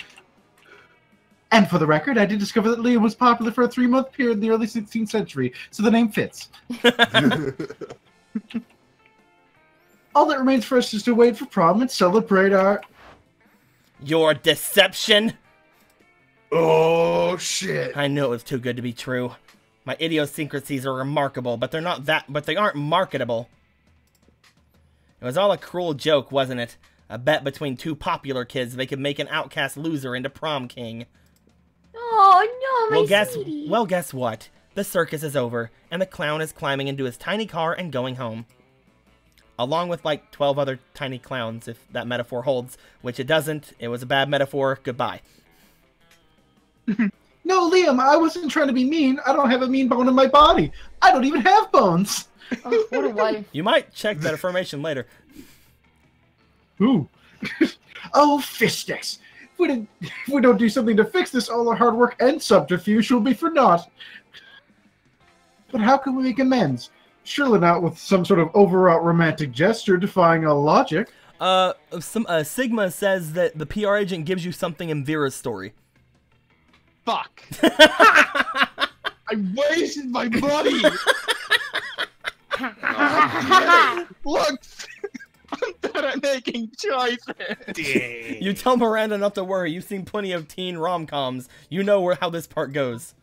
And for the record, I did discover that Liam was popular for a 3-month period in the early 16th century, so the name fits. All that remains for us is to wait for prom and celebrate our... Your deception? Oh shit. I knew it was too good to be true. My idiosyncrasies are remarkable, but they aren't marketable. It was all a cruel joke, wasn't it? A bet between 2 popular kids they could make an outcast loser into prom king. oh no, my sweetie. Well, guess what? The circus is over, and the clown is climbing into his tiny car and going home. Along with like 12 other tiny clowns, if that metaphor holds, which it doesn't. It was a bad metaphor. Goodbye. No, Liam, I wasn't trying to be mean. I don't have a mean bone in my body. I don't even have bones. Oh, what a wife. You might check that information later. Who? Oh, Fistex. If we don't do something to fix this, all our hard work and subterfuge will be for naught. But how can we make amends? Surely not with some sort of overwrought romantic gesture defying all logic. Sigma says that the PR agent gives you something in Vera's story. Fuck. I wasted my money. Look, I'm bad at making choices. You tell Miranda not to worry. You've seen plenty of teen rom-coms. You know how this part goes.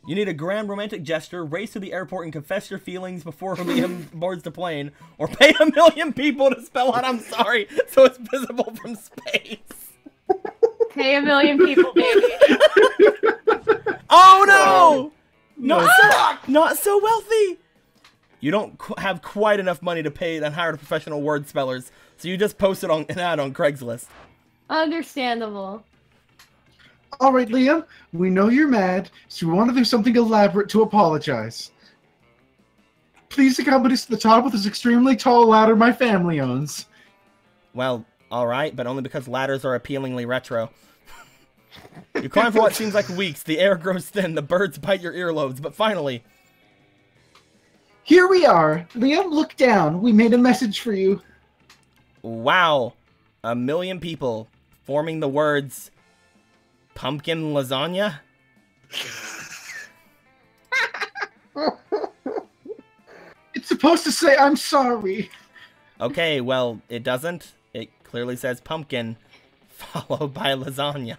You need a grand romantic gesture, race to the airport and confess your feelings before Liam boards the plane, or pay 1 million people to spell out "I'm sorry" so it's visible from space. Pay 1 million people, baby. Oh no! Not so wealthy. You don't have quite enough money to pay and hire professional word spellers, so you just posted an ad on Craigslist. Understandable. All right, Liam, we know you're mad, so we want to do something elaborate to apologize. Please accompany us to the top of this extremely tall ladder my family owns. Well, alright, but only because ladders are appealingly retro. You climb for what seems like weeks, the air grows thin, the birds bite your earlobes, but finally... Here we are. Liam, look down. We made a message for you. Wow. 1 million people forming the words... Pumpkin lasagna? It's supposed to say, I'm sorry. Okay, well, it doesn't. It clearly says pumpkin, followed by lasagna.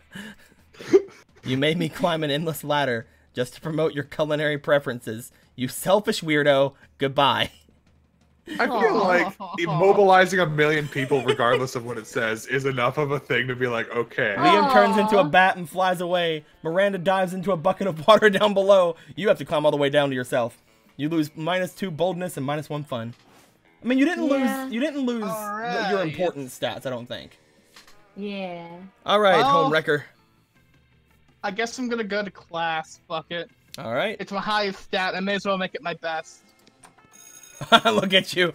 You made me climb an endless ladder just to promote your culinary preferences. You selfish weirdo. Goodbye. I feel like immobilizing 1 million people, regardless of what it says, is enough of a thing to be like, okay. Liam turns into a bat and flies away. Miranda dives into a bucket of water down below. You have to climb all the way down to yourself. You lose -2 boldness and -1 fun. I mean, you didn't lose your important stats, I don't think. Yeah. All right, Well, home wrecker. I guess I'm gonna go to class. Fuck it. All right. It's my highest stat. I may as well make it my best. Look at you.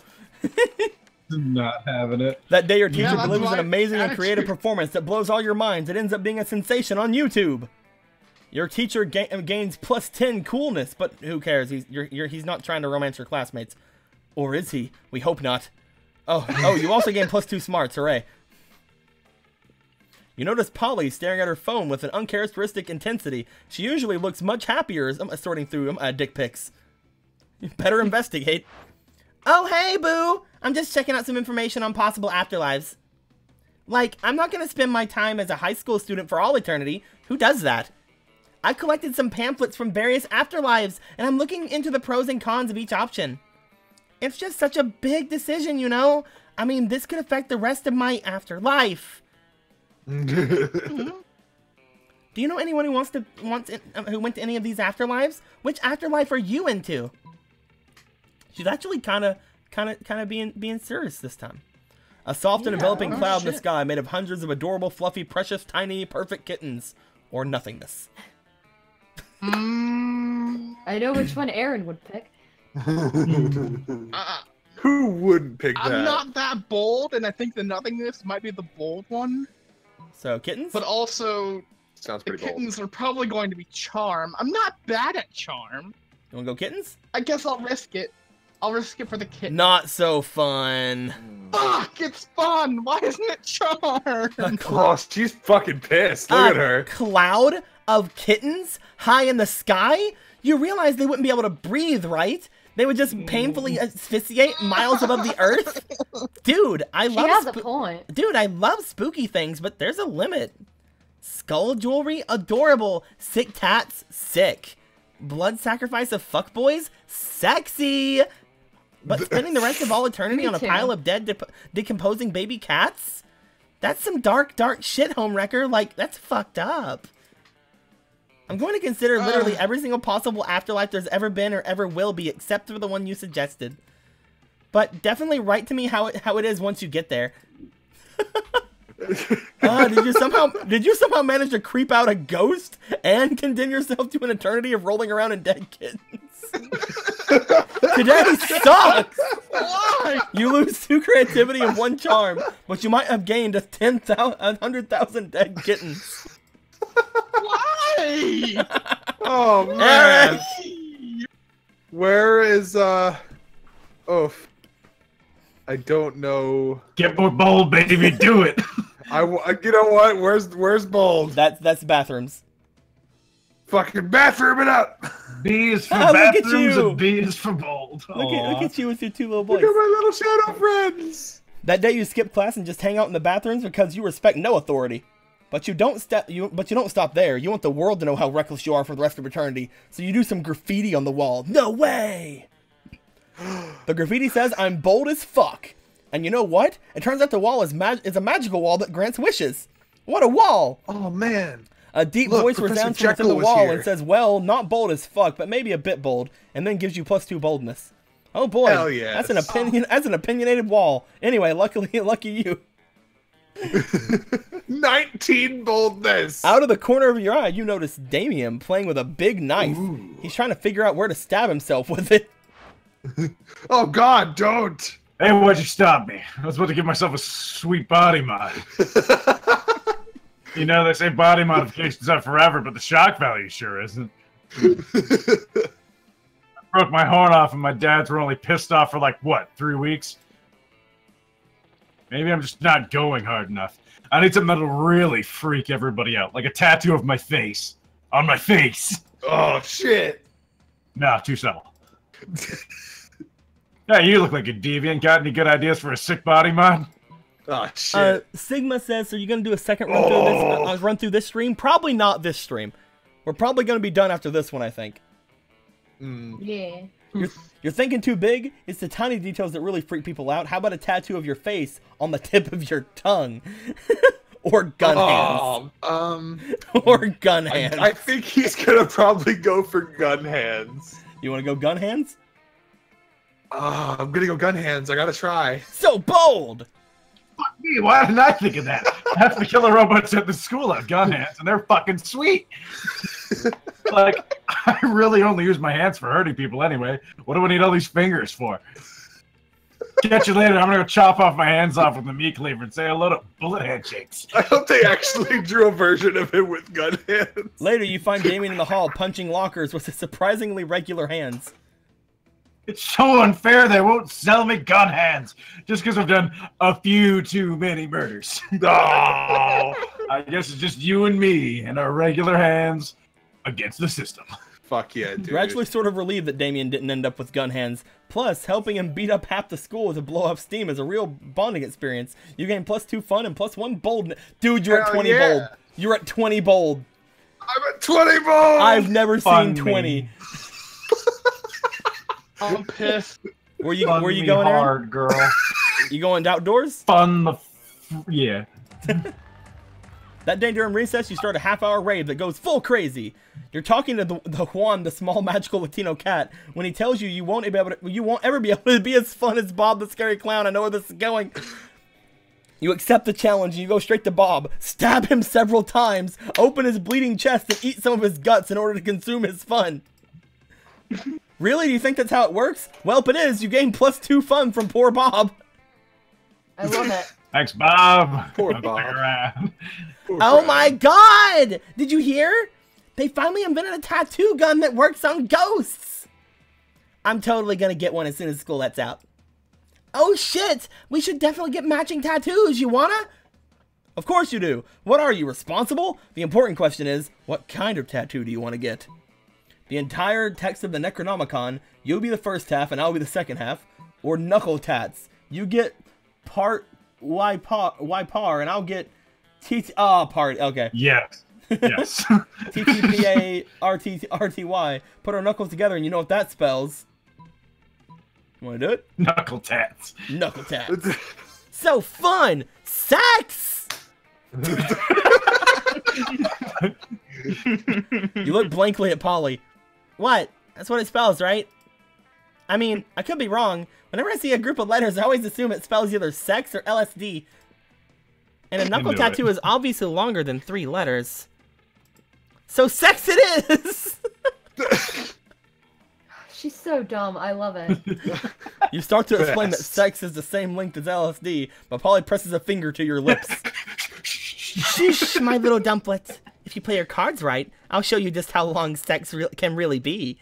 Not having it. That day your teacher Yeah, that's delivers an my amazing and creative attitude. performance that blows all your minds. It ends up being a sensation on YouTube. Your teacher gains +10 coolness, but who cares? He's not trying to romance your classmates. Or is he? We hope not. Oh, you also gain +2 smarts. Hooray. You notice Polly staring at her phone with an uncharacteristic intensity. She usually looks much happier as sorting through dick pics. You better investigate. Oh, hey, boo! I'm just checking out some information on possible afterlives. Like, I'm not gonna spend my time as a high school student for all eternity. Who does that? I collected some pamphlets from various afterlives, and I'm looking into the pros and cons of each option. It's just such a big decision, you know? I mean, this could affect the rest of my afterlife. Do you know anyone who who went to any of these afterlives? Which afterlife are you into? She's actually kind of being serious this time. A soft and enveloping cloud in the sky made of hundreds of adorable, fluffy, precious, tiny, perfect kittens, or nothingness. I know which one Aaron would pick. Who wouldn't pick that? I'm not that bold, and I think the nothingness might be the bold one. So kittens, but also sounds the pretty bold. kittens are probably going to be charm. I'm not bad at charm. You wanna go kittens? I guess I'll risk it. I'll risk it for the kitten. Not so fun. Fuck, it's fun. Why isn't it charm? Oh, she's fucking pissed. Look at her. Cloud of kittens high in the sky? You realize they wouldn't be able to breathe, right? They would just painfully asphyxiate miles above the earth? Dude, I love. She has a point. Dude, I love spooky things, but there's a limit. Skull jewelry, adorable. Sick tats, sick. Blood sacrifice of fuckboys, sexy. But spending the rest of all eternity on a pile of dead, decomposing baby cats? That's some dark, dark shit, homewrecker. Like, that's fucked up. I'm going to consider literally every single possible afterlife there's ever been or ever will be, except for the one you suggested. But definitely write to me how it is once you get there. Did you somehow manage to creep out a ghost and condemn yourself to an eternity of rolling around in dead kittens? Today sucks! Why? You lose 2 creativity and 1 charm, but you might have gained 100,000 dead kittens. Why? Oh man. Where is I don't know. Get more bold, baby. Do it. You know what? Where's bold? That's bathrooms. Fucking bathroom it up. B is for Look at bathrooms you. and B is for bold. Look at you with your 2 little boys. Look at my little shadow friends. That day you skip class and just hang out in the bathrooms because you respect no authority. But you don't stop there. You want the world to know how reckless you are for the rest of eternity. So you do some graffiti on the wall. No way. The graffiti says, "I'm bold as fuck." And you know what? It turns out the wall is a magical wall that grants wishes. What a wall! Oh man. A deep voice resounds from within the wall and says, "Well, not bold as fuck, but maybe a bit bold," and then gives you +2 boldness. Oh boy, hell yes. That's an opinionated wall. Anyway, lucky you. 19 boldness. Out of the corner of your eye, you notice Damien playing with a big knife. Ooh. He's trying to figure out where to stab himself with it. Oh God, don't. Hey, why'd you stop me? I was about to give myself a sweet body mod. You know, they say body modification's up forever, but the shock value sure isn't. I broke my horn off and my dads were only pissed off for like, what, 3 weeks? Maybe I'm just not going hard enough. I need something that'll really freak everybody out, like a tattoo of my face. On my face. Oh, shit. Nah, too subtle. Yeah, you look like a deviant. Got any good ideas for a sick body mod? Oh, shit. Sigma says, so you're going to do a second run through this stream? Probably not this stream. We're probably going to be done after this one, I think. Yeah. You're thinking too big? It's the tiny details that really freak people out. How about a tattoo of your face on the tip of your tongue? Or gun hands. Or gun hands. I think he's going to probably go for gun hands. You want to go gun hands? I'm going to go gun hands. I got to try. So bold! Fuck me, why didn't I think of that? Half the killer robots at the school have gun hands, and they're fucking sweet. Like, I really only use my hands for hurting people anyway. What do I need all these fingers for? Catch you later. I'm gonna go chop off my hands off with the meat cleaver and say hello to bullet handshakes. I hope they actually drew a version of it with gun hands. Later, you find Damien in the hall punching lockers with his surprisingly regular hands. It's so unfair they won't sell me gun hands just because I've done a few too many murders. Oh, I guess it's just you and me and our regular hands against the system. Fuck yeah, dude. You're actually sort of relieved that Damien didn't end up with gun hands. Plus, helping him beat up half the school to blow off steam is a real bonding experience. You gain +2 fun and +1 bold. Dude, you're at 20 bold. You're at 20 bold. I'm at 20 bold! I've never seen 20. I'm pissed. Where you going, Aaron? hard, girl. You going outdoors? Yeah. That day during recess, you start a half-hour rave that goes full crazy. You're talking to the Juan, the small magical Latino cat, when he tells you you won't ever be able to be as fun as Bob the scary clown. I know where this is going. You accept the challenge and you go straight to Bob, stab him several times, open his bleeding chest, and eat some of his guts in order to consume his fun. Really? Do you think that's how it works? Well, if it is, you gain +2 fun from poor Bob. I love it. Thanks, Bob. Poor I'll Bob. stick around. Oh my god! Did you hear? They finally invented a tattoo gun that works on ghosts! I'm totally gonna get one as soon as school lets out. Oh shit! We should definitely get matching tattoos, you wanna? Of course you do. What are you, responsible? The important question is, what kind of tattoo do you want to get? The entire text of the Necronomicon, you'll be the first half and I'll be the second half, or knuckle tats. You get part Y-par and I'll get part, okay. Yes. Yes. TTPA-RTY. Put our knuckles together and you know what that spells. Wanna do it? Knuckle tats. Knuckle tats. So fun! Sex! You look blankly at Polly. What? That's what it spells, right? I mean, I could be wrong. Whenever I see a group of letters, I always assume it spells either sex or LSD. And a knuckle tattoo is obviously longer than 3 letters. So sex it is! She's so dumb. I love it. You start to explain that sex is the same length as LSD, but Polly presses a finger to your lips. Sheesh, my little dumplet. If you play your cards right, I'll show you just how long sex can really be.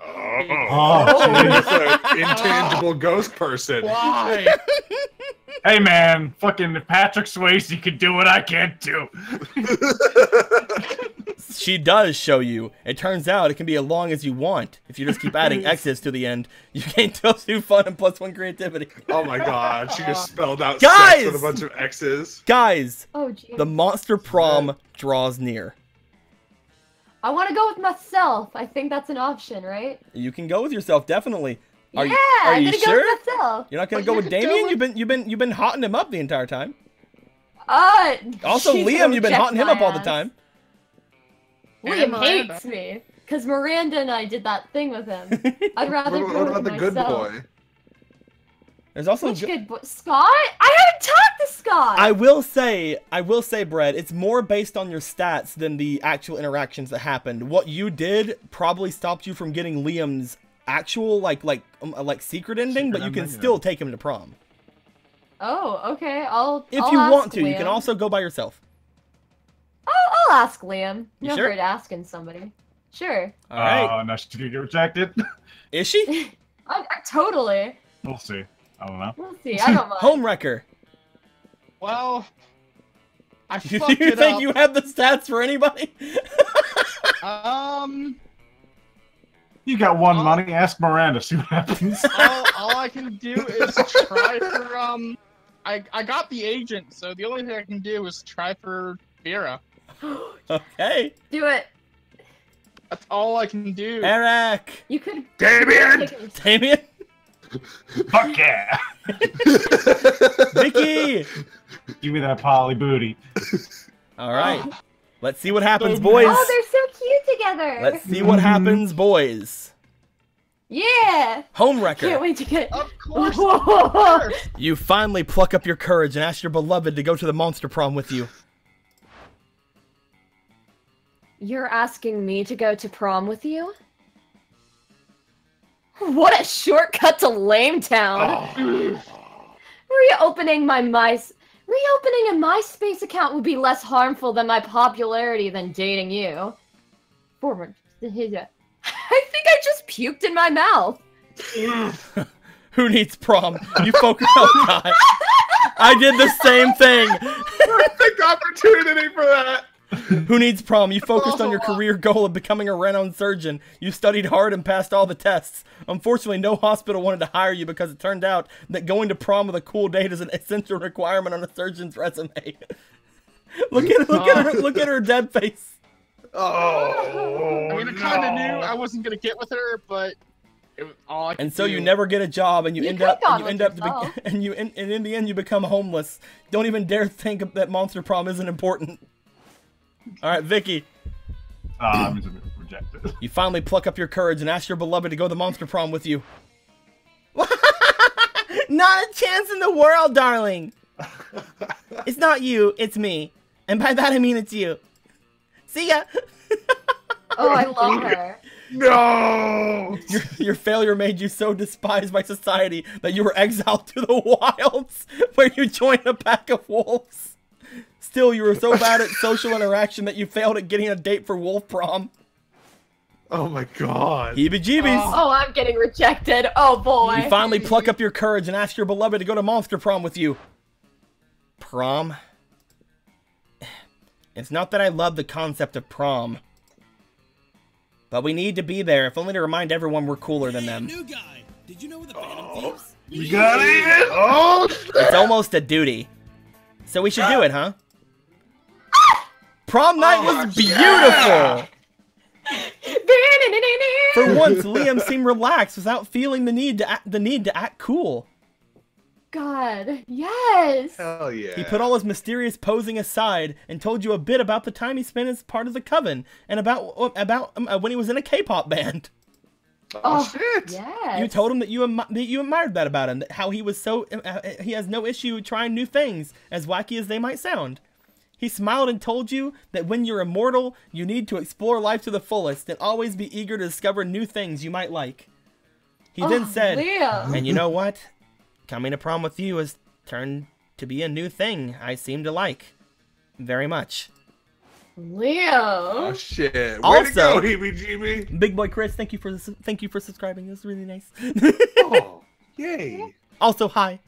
Oh, she's an intangible ghost person. Why? Hey man, fucking Patrick Swayze could do what I can't do. She does show you. It turns out it can be as long as you want. If you just keep adding X's to the end, you gain +2 fun and +1 creativity. Oh my god, she just spelled out Guys! sex with a bunch of X's. Guys, Oh, geez. the monster prom draws near. I want to go with myself. I think that's an option, right? You can go with yourself, definitely. Are yeah, you, are I'm you gonna sure? go with myself. You're not gonna But go you with could go Damien? with- You've been hotting him up the entire time. She's Also, Liam, gonna you've been reject hotting him my up all the ass. time. Liam And Miranda. hates me. Because Miranda and I did that thing with him. I'd rather What go about with the good myself. boy? There's also Which good boy? Scott? I haven't talked to Scott! I will say, Brett, it's more based on your stats than the actual interactions that happened. What you did probably stopped you from getting Liam's actual like secret ending, but you can still take him to prom. Oh, okay. I'll If I'll you ask want to, you Liam. can also go by yourself. I'll ask Liam. You No sure? hurt asking somebody. Sure. All right. Oh, now she's gonna get rejected. Is she? I totally. We'll see. I don't know. We'll see. I don't mind. Homewrecker. Well, I Do fucked you it think up. you have the stats for anybody? You got one Oh. money. Ask Miranda. See what happens. all I can do is try for I got the agent, so the only thing I can do is try for Vera. Okay. Do it. That's all I can do. Eric. You could. Damien! Damien. Fuck yeah! Vicky. Give me that poly booty. All right. Let's see what happens, So boys. Oh, they're so cute together. Let's see what happens, boys. Yeah. Can't Homewrecker. wait to get. Of course. You finally pluck up your courage and ask your beloved to go to the monster prom with you. You're asking me to go to prom with you? What a shortcut to Lametown! Reopening a MySpace account would be less harmful than my popularity than dating you. Forward. I think I just puked in my mouth. Who needs prom? You focus. Oh God! I did the same thing. Perfect opportunity for that. Who needs prom? You focused on your career goal of becoming a renowned surgeon. You studied hard and passed all the tests. Unfortunately, no hospital wanted to hire you because it turned out that going to prom with a cool date is an essential requirement on a surgeon's resume. Look at her dead face. Oh, I mean, I kind of knew I wasn't gonna get with her, but it was all I could and so do. you never get a job, and in the end you become homeless. Don't even dare think that Monster Prom isn't important. All right, Vicky. I'm just rejected. You finally pluck up your courage and ask your beloved to go to Monster Prom with you. Not a chance in the world, darling. It's not you, it's me. And by that I mean it's you. See ya. Oh, I love her. No! Your failure made you so despised by society that you were exiled to the wilds, where you joined a pack of wolves. Still, you were so bad at social interaction that you failed at getting a date for Wolf Prom. Oh my god. Heebie-jeebies. Oh, I'm getting rejected. Oh, boy. You finally pluck up your courage and ask your beloved to go to Monster Prom with you. Prom? It's not that I love the concept of prom, but we need to be there, if only to remind everyone we're cooler than them. New guy. Did you know the Phantom Thieves? You got it? Oh, it's almost a duty. So we should do it, huh? Prom night was beautiful! For once, Liam seemed relaxed without feeling the need to act cool. God, yes! Hell yeah. He put all his mysterious posing aside and told you a bit about the time he spent as part of the coven and about when he was in a K-pop band. Oh shit! Yes. You told him that you admired that about him, that how he was so he has no issue trying new things, as wacky as they might sound. He smiled and told you that when you're immortal, you need to explore life to the fullest and always be eager to discover new things you might like. He then said, Liam. and you know what? Coming to prom with you has turned to be a new thing I seem to like very much. Liam. Oh shit! Way Also, to go, heebie-jeebie. Big Boy Chris, thank you for subscribing. It was really nice. Oh, yay! Also, hi.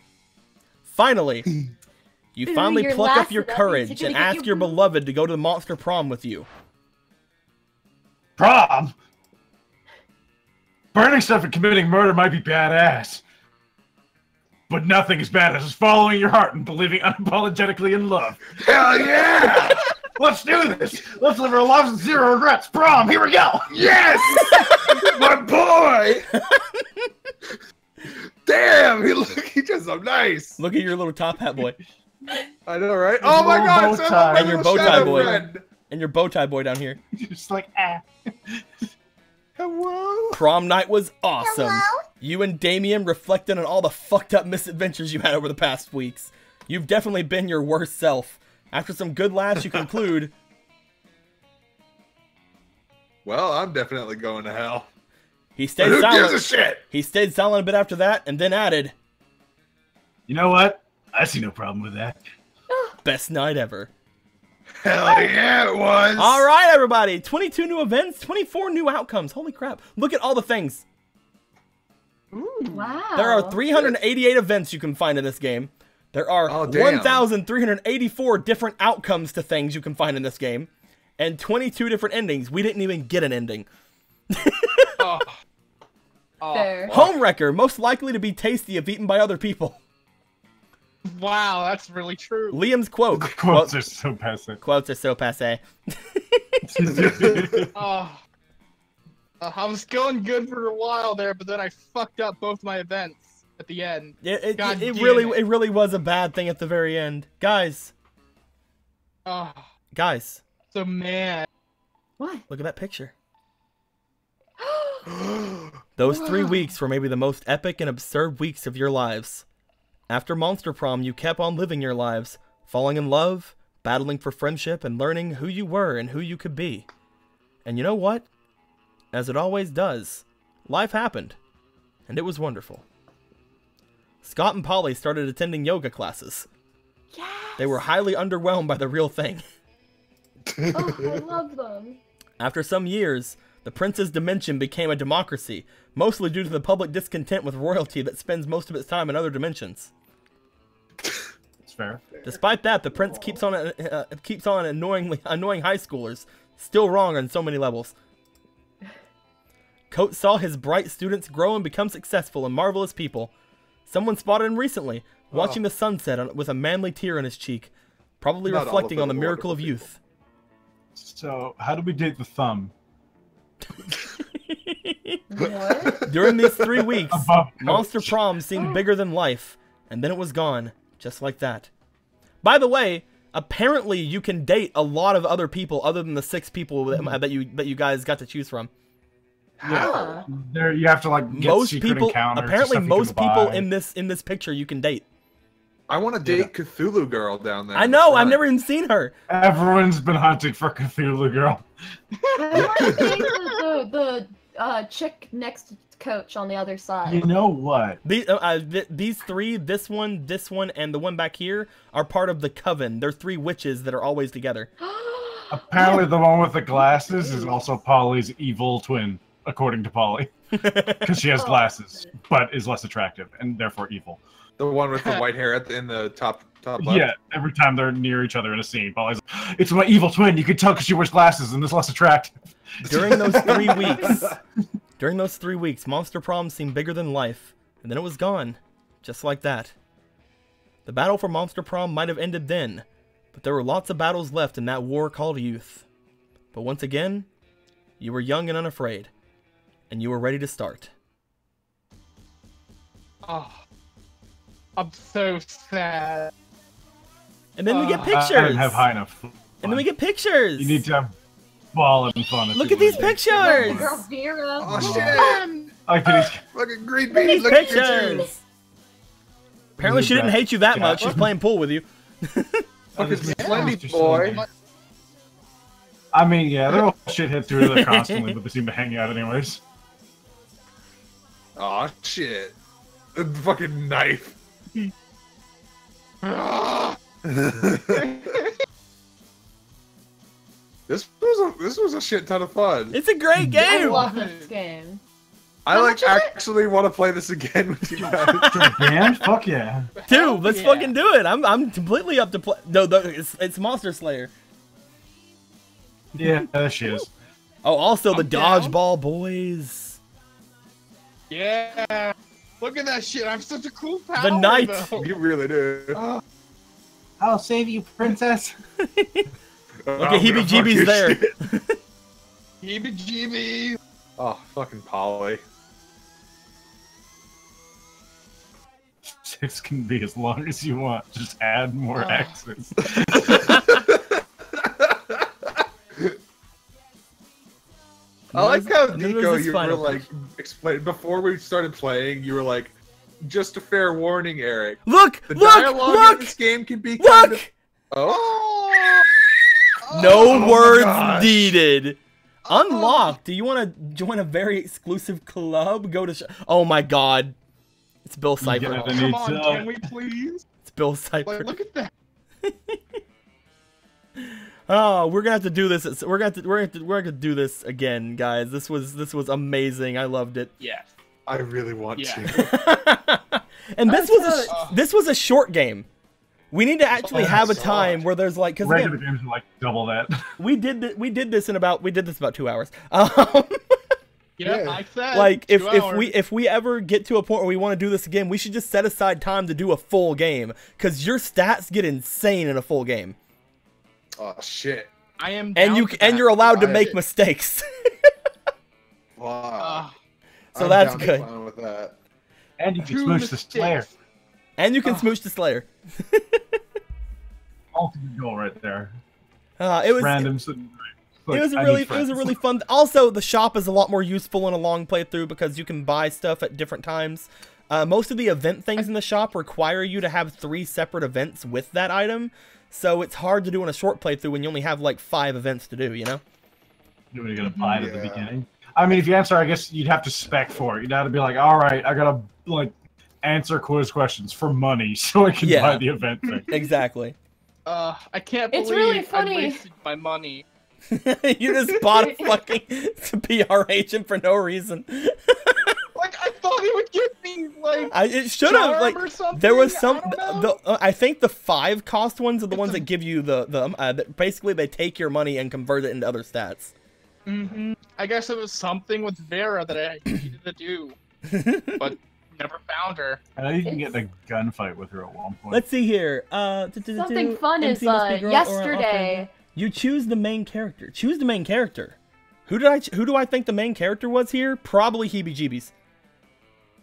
Finally, you finally Your pluck up last your of that means courage you're and gonna get ask your beloved to go to the Monster Prom with you. Prom? Burning stuff and committing murder might be badass. But nothing as bad as following your heart and believing unapologetically in love. Hell yeah! Let's do this! Let's live our lives with zero regrets! Prom, here we go! Yes! My boy! Damn, he does so nice. Look at your little top hat boy. I know, right? Oh my god, bow tie. And your bow tie boy. And your bow tie boy down here. Just like, ah. Hello? Prom night was awesome. You and Damien reflected on all the fucked up misadventures you had over the past weeks. You've definitely been your worst self. After some good laughs, you conclude, well, I'm definitely going to hell. He stayed Who silent. gives a shit? He stayed silent a bit after that, and then added, You know what? I see no problem with that. best night ever. Hell yeah, it was. All right, everybody. 22 new events, 24 new outcomes. Holy crap. Look at all the things. Wow. There are 388 events you can find in this game. There are 1,384 different outcomes to things you can find in this game. And 22 different endings. We didn't even get an ending. Oh. Fair. Homewrecker, most likely to be tasty if eaten by other people. Wow, that's really true. Liam's quote. Quotes are so passive. Quotes are so passe. Oh. I was going good for a while there, but then I fucked up both my events at the end. It God damn really was a bad thing at the very end. Guys. Oh, Guys. so mad. What? Look at that picture. Those 3 weeks were maybe the most epic and absurd weeks of your lives. After Monster Prom, you kept on living your lives, falling in love, battling for friendship, and learning who you were and who you could be. And you know what? As it always does, life happened, and it was wonderful. Scott and Polly started attending yoga classes. Yes. They were highly underwhelmed by the real thing. Oh, I love them. After some years, the Prince's Dimension became a democracy, mostly due to the public discontent with royalty that spends most of its time in other dimensions. That's fair. Despite that, the prince keeps on annoying high schoolers. Still wrong on so many levels. Coat saw his bright students grow and become successful and marvelous people. Someone spotted him recently, watching the sunset with a manly tear on his cheek, probably Not all of reflecting on the them are miracle of wonderful youth. So, how do we date the thumb? What? During these 3 weeks, Above Monster coach. Prom seemed bigger than life, and then it was gone, just like that. By the way, apparently you can date a lot of other people other than the 6 people that you guys got to choose from. Huh. There, you have to like get Most secret people, encounters. apparently, stuff you can most people buy. in this picture you can date. I want to date Cthulhu girl down there. I know, I've never even seen her. Everyone's been hunting for Cthulhu girl. the chick next to Coach on the other side. You know what? These 3, this one, and the one back here, are part of the coven. They're 3 witches that are always together. Apparently, the one with the glasses is also Polly's evil twin, according to Polly, because she has glasses, but is less attractive and therefore evil. The one with the white hair in the top left. Yeah, every time they're near each other in a scene, Polly's like, "It's my evil twin. You can tell because she wears glasses and is less attractive." During those 3 weeks, Monster Prom seemed bigger than life, and then it was gone, just like that. The battle for Monster Prom might have ended then, but there were lots of battles left in that war called youth. But once again, you were young and unafraid, and you were ready to start. Oh, I'm so sad. And then we get I pictures. didn't have high enough fun. And then we get pictures. You need to have ball and fun. Look at these pictures. Girl Vera. Oh shit! I like that he's Fucking green Look at bean. these Look at your pictures. Apparently she didn't hate you that much. She's playing pool with you. Fucking Yeah. splendid boy. I mean, yeah, they're all shitheads through there constantly, but they seem to hang out anyways. Oh shit! The fucking knife. This was a shit ton of fun. It's a great I game. love this game. I How like much is it? actually want to play this again with you guys. Man, fuck yeah. Dude, let's Yeah. fucking do it. I'm completely up to play. No, it's Monster Slayer. Yeah, there she is. Oh, also the I'm down. dodgeball boys. Yeah. Look at that shit. I'm such a cool power. The knight. though. You really do. I'll save you, princess. Look at heebie-jeebies there. Heebie-jeebies. Oh, fucking Polly. 6 can be as long as you want. Just add more X's. I like how And then there's Nico, this you were final like, explain before we started playing. You were like, just a fair warning, Eric. Look! The Look! dialogue in Look! this game can be kind of. Look! Oh. No Oh words my gosh. needed. Unlocked. Do you want to join a very exclusive club? Go to. Oh my God! It's Bill Cipher. Yeah. Come need on, to- can we please? It's Bill Cipher. Like, look at that. Oh, we're gonna have to do this. We're gonna do this again, guys. This was amazing. I loved it. Yes. I really want Yeah. to. And this was a short game. We need to actually have a time where there's like, because Regular games are like double that. we did this about 2 hours. Yeah, Yeah. I said. Like 2 hours. if we ever get to a point where we want to do this again, we should just set aside time to do a full game, because your stats get insane in a full game, Oh shit! I am. and down for that. you're allowed to I- make mistakes. Wow. So I'm that's down to good. fun with that. And you can 2 smooch the mistakes. Slayer. And you can smooch the Slayer. Ultimate goal right there. It was Random. It was a really fun. Also, the shop is a lot more useful in a long playthrough because you can buy stuff at different times. Most of the event things in the shop require you to have 3 separate events with that item, so it's hard to do in a short playthrough when you only have like 5 events to do. You know? What are you gonna buy it at the Yeah. beginning? I mean, if you answer, I guess you'd have to spec for it. You'd have to be like, all right, I gotta like answer quiz questions for money so I can Yeah. buy the event thing. Exactly. I can't believe It's really I funny. wasted my money. You just bought a fucking PR agent for no reason. Like, I thought he would give me like it should have charm like or something? there was some. I don't know. I think the 5 cost ones are the ones that give you basically they take your money and convert it into other stats. I guess it was something with Vera that I needed to do, but never found her. I know you can get in a gunfight with her at one point. Let's see here. Something fun is MC must be girl or yesterday. You choose the main character. Choose the main character. Who do I think the main character was here? Probably Heebie-Jeebies.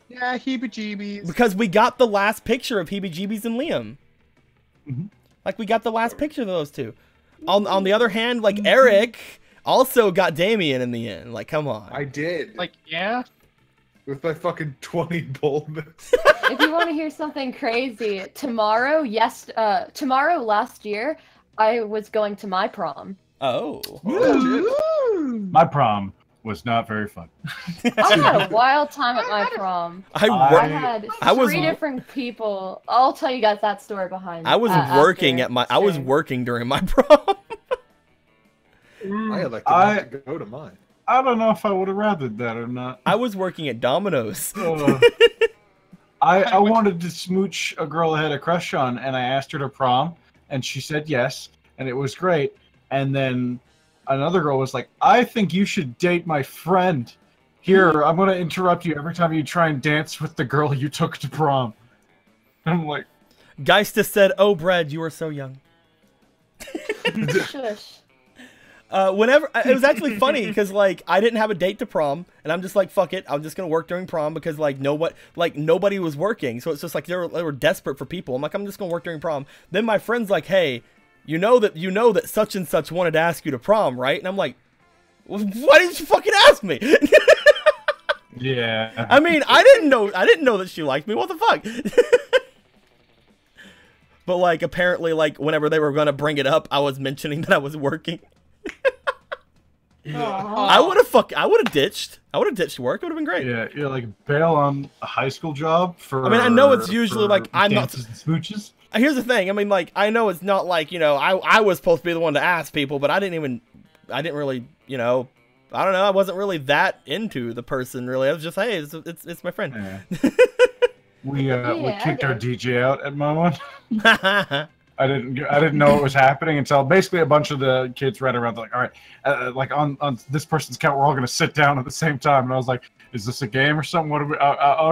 Yeah, heebie-jeebies. Because we got the last picture of Heebie-Jeebies and Liam. Like we got the last picture of those two. On the other hand, like Eric also got Damien in the end. Like, come on. I did. Like, yeah. With my fucking 20 boldness. If you want to hear something crazy, tomorrow last year, I was going to my prom. Oh. My prom was not very fun. I had a wild time at my prom. I had three different people. I'll tell you guys that story behind. I was working at my. I was working during my prom. I had like to go to mine. I don't know if I would have rathered that or not. I was working at Domino's. I wanted to smooch a girl I had a crush on, and I asked her to prom, and she said yes, and it was great. And then another girl was like, I think you should date my friend. Here, I'm going to interrupt you every time you try and dance with the girl you took to prom. I'm like... Geista said, oh, Brad, you are so young. Shush. Whenever it was actually funny because like I didn't have a date to prom and I'm just like fuck it, I'm just gonna work during prom because nobody was working, so it's just like they were desperate for people. I'm like, I'm just gonna work during prom. Then my friend's like, hey, you know that such and such wanted to ask you to prom, right? And I'm like, well, why didn't you fucking ask me? Yeah. I mean, I didn't know that she liked me. What the fuck? But like apparently like whenever they were gonna bring it up, I was mentioning that I was working. I would have ditched work. It would have been great. Yeah, you're like bail on a high school job for. I mean, I know it's usually like I'm not. And smooches. Here's the thing. I mean, like I know it's not like I was supposed to be the one to ask people, but I didn't really I don't know. I wasn't really that into the person really. I was just hey, it's my friend. Yeah. We kicked our DJ out at my one. I didn't know what was happening until basically a bunch of the kids ran around like, all right, like on this person's count, we're all gonna sit down at the same time, and I was like, is this a game or something? What are we?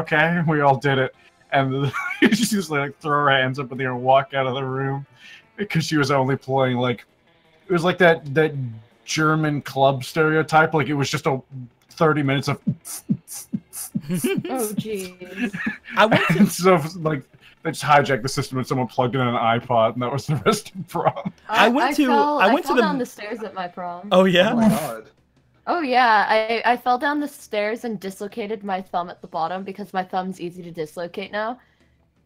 Okay, and we all did it, and she just like throw her hands up in the air and walk out of the room because she was only playing like it was like that German club stereotype, like it was just a 30 minutes of. Oh jeez. And so like. They just hijacked the system and someone plugged in an iPod, and that was the rest of prom. I fell down the stairs at my prom. Oh yeah. Oh my god. Oh yeah, I fell down the stairs and dislocated my thumb at the bottom because my thumb's easy to dislocate now,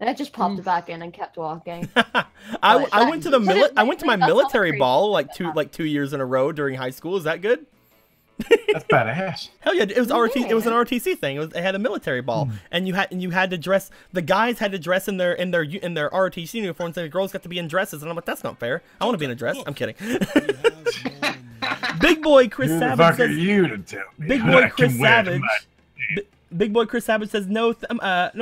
and I just popped it back in and kept walking. I went to my military ball like 2 years in a row during high school. Is that good? That's badass. Hell yeah! It was It was an RTC thing. It had a military ball, and you had to dress. The guys had to dress in their RTC uniforms, and the girls got to be in dresses. And I'm like, that's not fair. I want to be in a dress. I'm kidding. Big boy Chris Who Savage the fuck says. are you to tell me Big what boy I Chris can wear to Savage. my- Big boy Chris Savage says no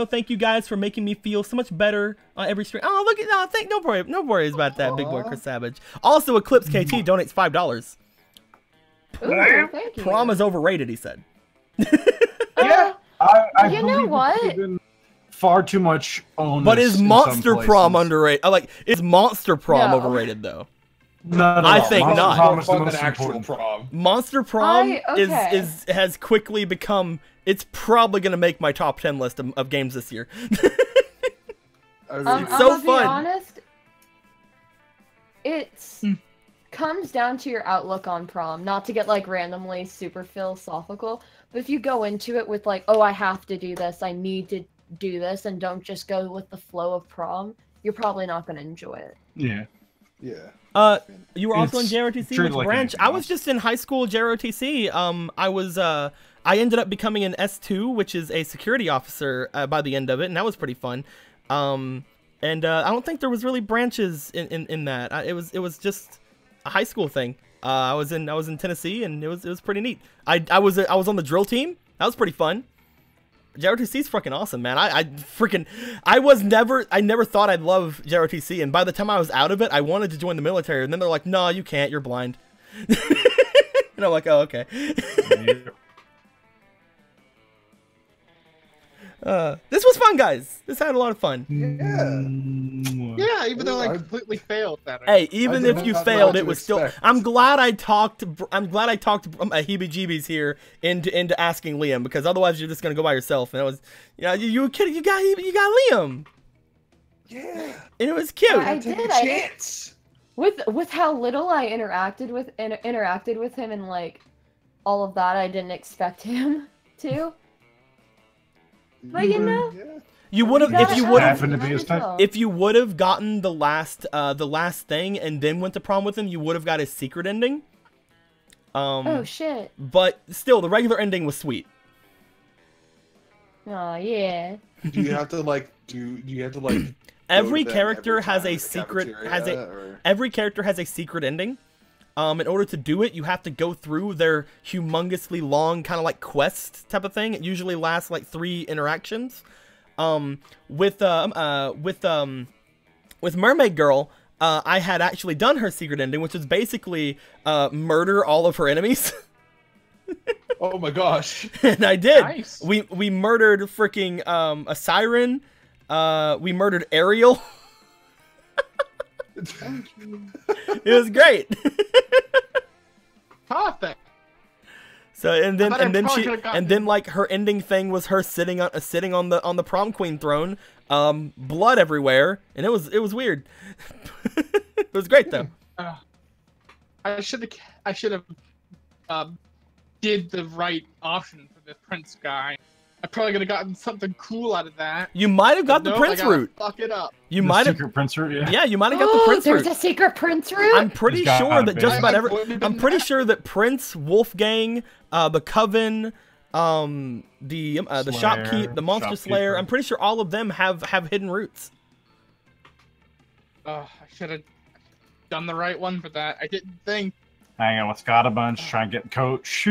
thank you guys for making me feel so much better on every stream. Oh look at no worries about that. Big boy Chris Savage. Also Eclipse KT donates $5. Ooh, thank you. Prom is overrated, he said. Yeah, I You know believe what? it's given far too much onus. But is in Monster some Prom places. underrated? Is Monster Prom No. overrated though? Not at I all. think Monster not. Prom More is the fun than most actual important. prom. Monster Prom okay. has quickly become. It's probably gonna make my top 10 list of games this year. I mean, I'm so gonna fun. be honest. It's comes down to your outlook on prom. Not to get like randomly super philosophical, but if you go into it with like, oh, I have to do this, I need to do this, and don't just go with the flow of prom, you're probably not gonna enjoy it. Yeah. yeah. You were also in It's JROTC. treated Which like branch? anything I was else. just in high school JROTC. I ended up becoming an S2, which is a security officer by the end of it, and that was pretty fun. I don't think there was really branches in that. It was just a high school thing. I was in Tennessee, and it was pretty neat. I was on the drill team. That was pretty fun. JROTC's fucking awesome, man. I never thought I'd love JROTC, and by the time I was out of it, I wanted to join the military, and then they're like, no, you can't, you're blind. And I'm like, oh, okay. This was fun, guys. This had a lot of fun. Yeah, even though I completely failed that. Hey, even if you failed, it was still. I'm glad I talked heebie-jeebies here into asking Liam, because otherwise you're just gonna go by yourself. And it was, you were kidding. You got Liam. Yeah. And it was cute. I did. With how little I interacted with him and like all of that, I didn't expect him to. But you would have if you would have gotten the last thing and then went to prom with him, you would have got his secret ending. Oh shit. But still, the regular ending was sweet. Oh yeah. Do you have to like every character has a secret every character has a secret ending. In order to do it, you have to go through their humongously long kind of like quest type of thing. It usually lasts like 3 interactions. With Mermaid Girl, I had actually done her secret ending, which was basically murder all of her enemies. Oh my gosh! And I did. Nice. We murdered freaking a siren. We murdered Ariel. It was great. Perfect. So and then like her ending thing was her sitting on the prom queen throne, blood everywhere, and it was weird. It was great though. I should have did the right option for the prince guy. I probably could have gotten something cool out of that. You might have got the prince route. Fuck it up. You might have secret prince route. Yeah, you might have got the prince route. There's a secret prince route. I'm pretty sure that just about I'm pretty sure that Prince, Wolfgang, the Coven, the Shopkeep, the Monster Slayer. I'm pretty sure all of them have hidden routes. I should have done the right one for that. I didn't think. Hang on, let's got a bunch. Try and get Coach.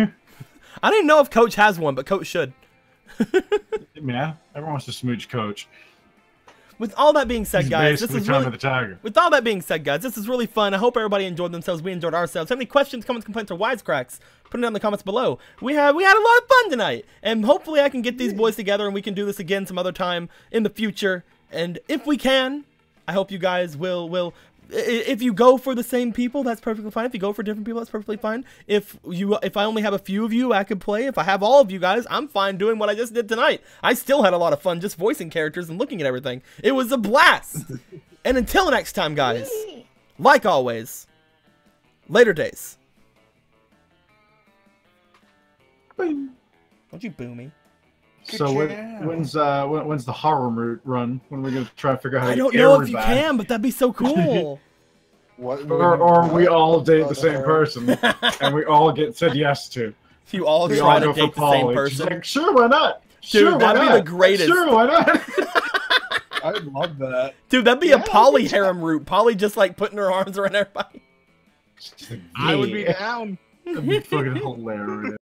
I didn't know if Coach has one, but Coach should. Yeah, everyone wants to smooch Coach. With all that being said, guys, this is really, the tiger. With all that being said, guys, this is really fun. I hope everybody enjoyed themselves. We enjoyed ourselves. Have any questions, comments, complaints, or wisecracks? Put it in the comments below. We had a lot of fun tonight, and hopefully I can get these boys together and we can do this again some other time in the future. And if we can, I hope you guys will. If you go for the same people, that's perfectly fine. If you go for different people, that's perfectly fine. If I only have a few of you, I could play. If I have all of you guys, I'm fine doing what I just did tonight. I still had a lot of fun just voicing characters and looking at everything. It was a blast. And until next time, guys, like always, later days. Boom. Don't you boo me? So when's the horror route run? When are we gonna try to figure out how to I don't know if you can, but that'd be so cool. Or we all date the same person and we all get said yes to. You all try to date the same person. Like, sure, why not? Dude, sure, that'd be the greatest. Sure, why not? I love that. Dude, that'd be a poly harem route. Poly just like putting her arms around everybody. I would be down. That'd be fucking hilarious.